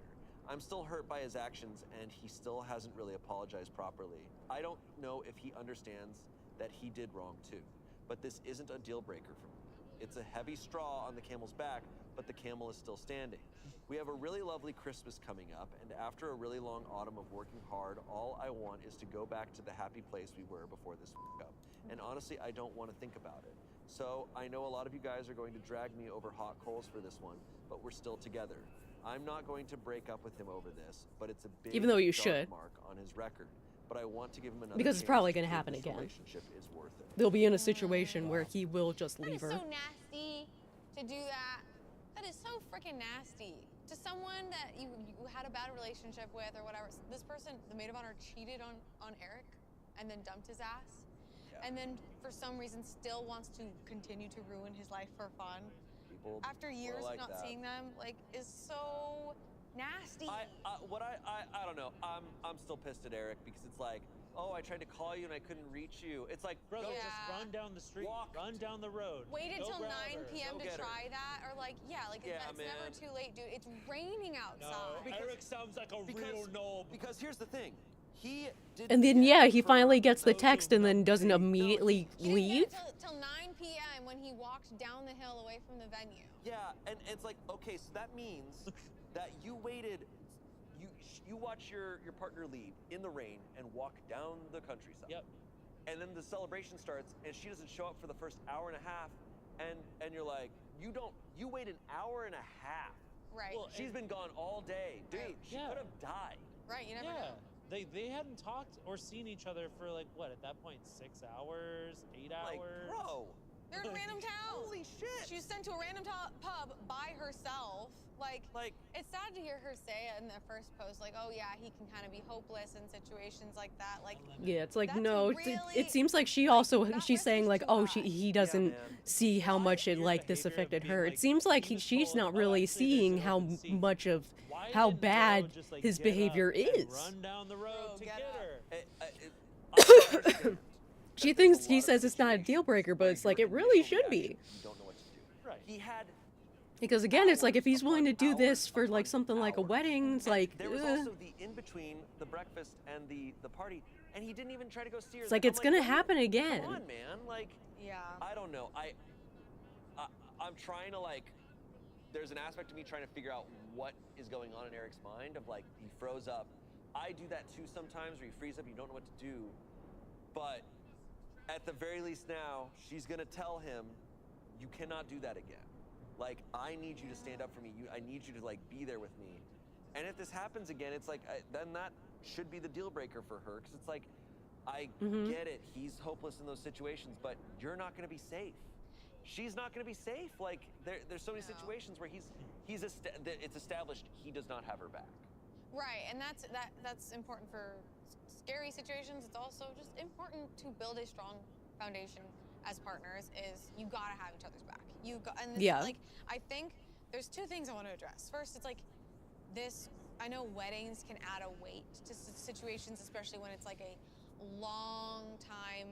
I'm still hurt by his actions, and he still hasn't really apologized properly. I don't know if he understands that he did wrong too, but this isn't a deal breaker for me. It's a heavy straw on the camel's back, but the camel is still standing. We have a really lovely Christmas coming up, and after a really long autumn of working hard, all I want is to go back to the happy place we were before this up. And honestly, I don't want to think about it. So I know a lot of you guys are going to drag me over hot coals for this one, but we're still together. I'm not going to break up with him over this, but it's a big Even though you dark should. mark on his record. But I want to give him another Because it's chance probably to going to prove happen this again. relationship is worth it. They'll be in a situation where he will just leave her. That is so nasty to do that. That is so freaking nasty. To someone that you had a bad relationship with or whatever. This person, the maid of honor, cheated on Eric and then dumped his ass. Yeah. And then for some reason still wants to continue to ruin his life for fun. People after years like of not that. seeing them, like, is so nasty. I don't know. I'm still pissed at Eric because it's like, oh, I tried to call you and I couldn't reach you. It's like, brother, just run down the street, run down the road. Wait Go until 9 grab her. p.m. Go to get try that, or like, it's never too late, dude. It's raining outside. No, Eric sounds like a real knob. Because here's the thing. He didn't And then he finally gets the text and then doesn't immediately leave. Till 9 p.m. when he walked down the hill away from the venue. Yeah, and it's like, okay, so that means that you waited, you watch your partner leave in the rain and walk down the countryside. Yep. And then the celebration starts and she doesn't show up for the first hour and a half, and you're like, you wait an hour and a half. Right. Well, she's been gone all day. Dude, she could have died. Right, you never know. They hadn't talked or seen each other for like what at that point 6 hours, 8 hours. Like, bro. They're in random towns. Holy shit! She was sent to a random pub by herself. Like, it's sad to hear her say in the first post, like, oh yeah, he can kind of be hopeless in situations like that. Like, Yeah, it's like, that's no, really, it seems like she also, she's saying like, oh, he doesn't see how much it, like, this affected her. It seems like she's not really seeing how much of, how bad his behavior is. Run down the road to get her. She thinks, he says it's not a deal breaker, but it's like, it really should be. You don't know what to do. Right. He had. Because again, it's like if he's willing to do this for like something like a wedding, it's like There was also the in between the breakfast and the party, and he didn't even try to go see her. it's like it's gonna happen again. Come on, man. Like, yeah. I don't know. I'm trying to like. There's an aspect of me trying to figure out what is going on in Eric's mind. Of like, he froze up. I do that too sometimes, where you freeze up, you don't know what to do. But at the very least now, she's gonna tell him, you cannot do that again. Like, I need you to stand up for me. I need you to like be there with me. And if this happens again, it's like then that should be the deal breaker for her, because it's like, I get it. He's hopeless in those situations, but you're not going to be safe. She's not going to be safe. Like there's so many situations where it's established he does not have her back. Right, and that's important for scary situations. It's also just important to build a strong foundation as partners. Is you gotta have each other's back. And this, like, I think there's two things I want to address. First, it's like this. I know weddings can add a weight to situations, especially when it's like a long time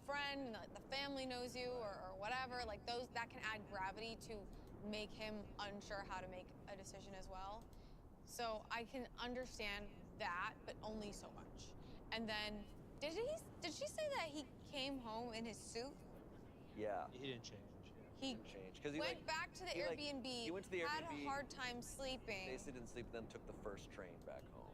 friend, and the family knows you or whatever. Like that can add gravity to make him unsure how to make a decision as well. So I can understand that, but only so much. And then, did she say that he came home in his suit? Yeah. He didn't change. He went back to the Airbnb, he went to the had Airbnb, a hard time sleeping. Basically didn't sleep, then took the first train back home.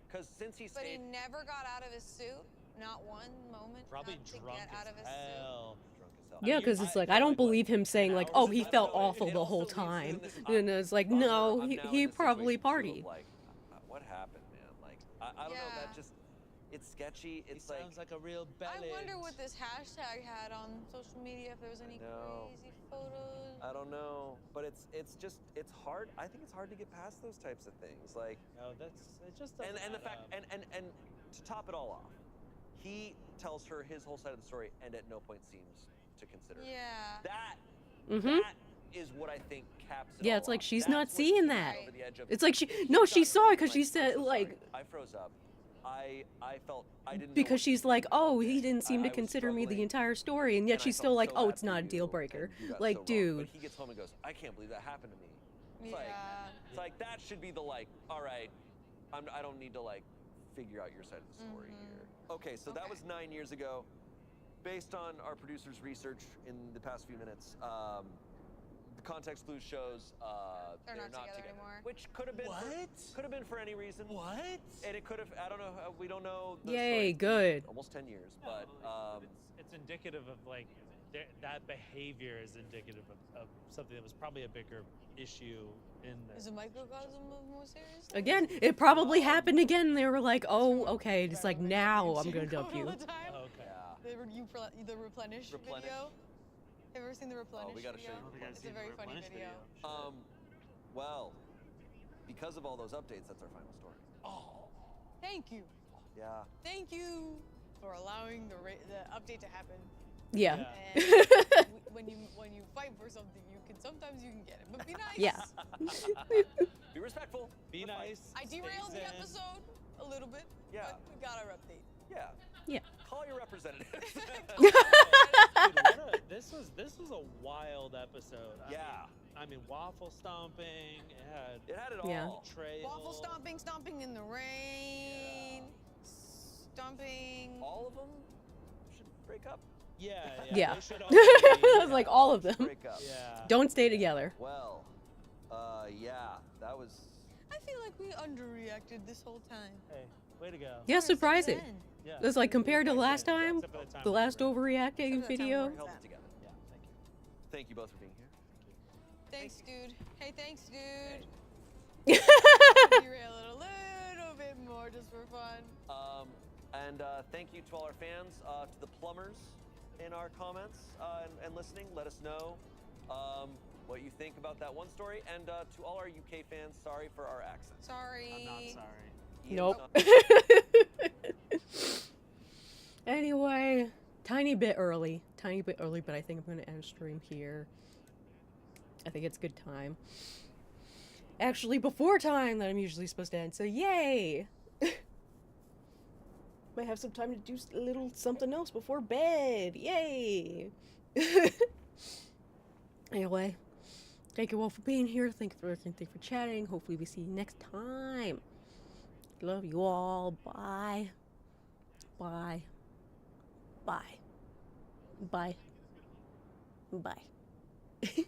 Because since he But stayed... he never got out of his suit. Not one moment. Probably not drunk to get out of his hell. suit. Yeah, because it's like, I don't believe him saying like, oh, he felt awful the whole time. And it's like, no, he probably partied. Like, what happened, man? Like, I don't know, that just... It's sketchy. It sounds like a real ballet. I wonder what this hashtag had on social media, if there was any crazy photos. I don't know, but it's hard. I think it's hard to get past those types of things. Like, no, it just and the fact and to top it all off, he tells her his whole side of the story, and at no point seems to consider it. That is what I think caps it. Yeah, all it's like off. she's That's not what seeing tipped that. it over the edge of- It's like she saw it because she said like. I froze up. I felt I didn't know because she's like, oh, he didn't seem to consider me the entire story, and yet she's still like, oh, it's not a deal breaker. Like, dude. But he gets home and goes, I can't believe that happened to me. It's like that should be the like, all right, I don't need to like figure out your side of the story here. Okay, so that was 9 years ago. Based on our producer's research in the past few minutes, the context clues shows they're not together anymore. Which could have been for any reason. What? And it could have. I don't know. We don't know. The Yay, story. good. Almost 10 years, but it's indicative of like that behavior is indicative of something that was probably a bigger issue in the. Is a microcosm of more serious? Again, it probably happened again. They were like, oh, okay, it's like now I'm gonna dump you. All the time? The replenish video. Have you ever seen the replenish we gotta video? show you. It's a very funny video. Well, because of all those updates, that's our final story. Oh, thank you. Yeah. Thank you for allowing the update to happen. Yeah. And when you fight for something, sometimes you can get it, but be nice. Yeah. Be respectful. Be nice. I derailed the episode a little bit. Yeah. But we got our update. Yeah. Yeah. Call your representative. Dude, this was a wild episode. I mean, waffle stomping. It had it all. Yeah. Trail. Waffle stomping in the rain. Stomping. All of them should break up. Yeah. Yeah. They should all It was like all of them. Break up. Yeah. Don't stay together. Well, that was. I feel like we underreacted this whole time. Hey, way to go. Yeah, surprising. Yeah. It's like compared to last time, the last overreacting video. Held it together. Yeah, thank you. Thank you both for being here. Thanks, dude. Hey, thanks, dude. Yeah. Derail it a little bit more just for fun. And thank you to all our fans, to the plumbers in our comments and listening. Let us know what you think about that one story. And to all our UK fans, sorry for our accents. Sorry. I'm not sorry. Nope. Anyway, tiny bit early, but I think I'm gonna end stream here. I think it's good time. Actually, before time that I'm usually supposed to end, so yay! Might have some time to do a little something else before bed. Yay! Anyway, thank you all for being here. Thank you for everything. Thank you for chatting. Hopefully we see you next time. Love you all. Bye. Bye. Bye. Bye. Bye.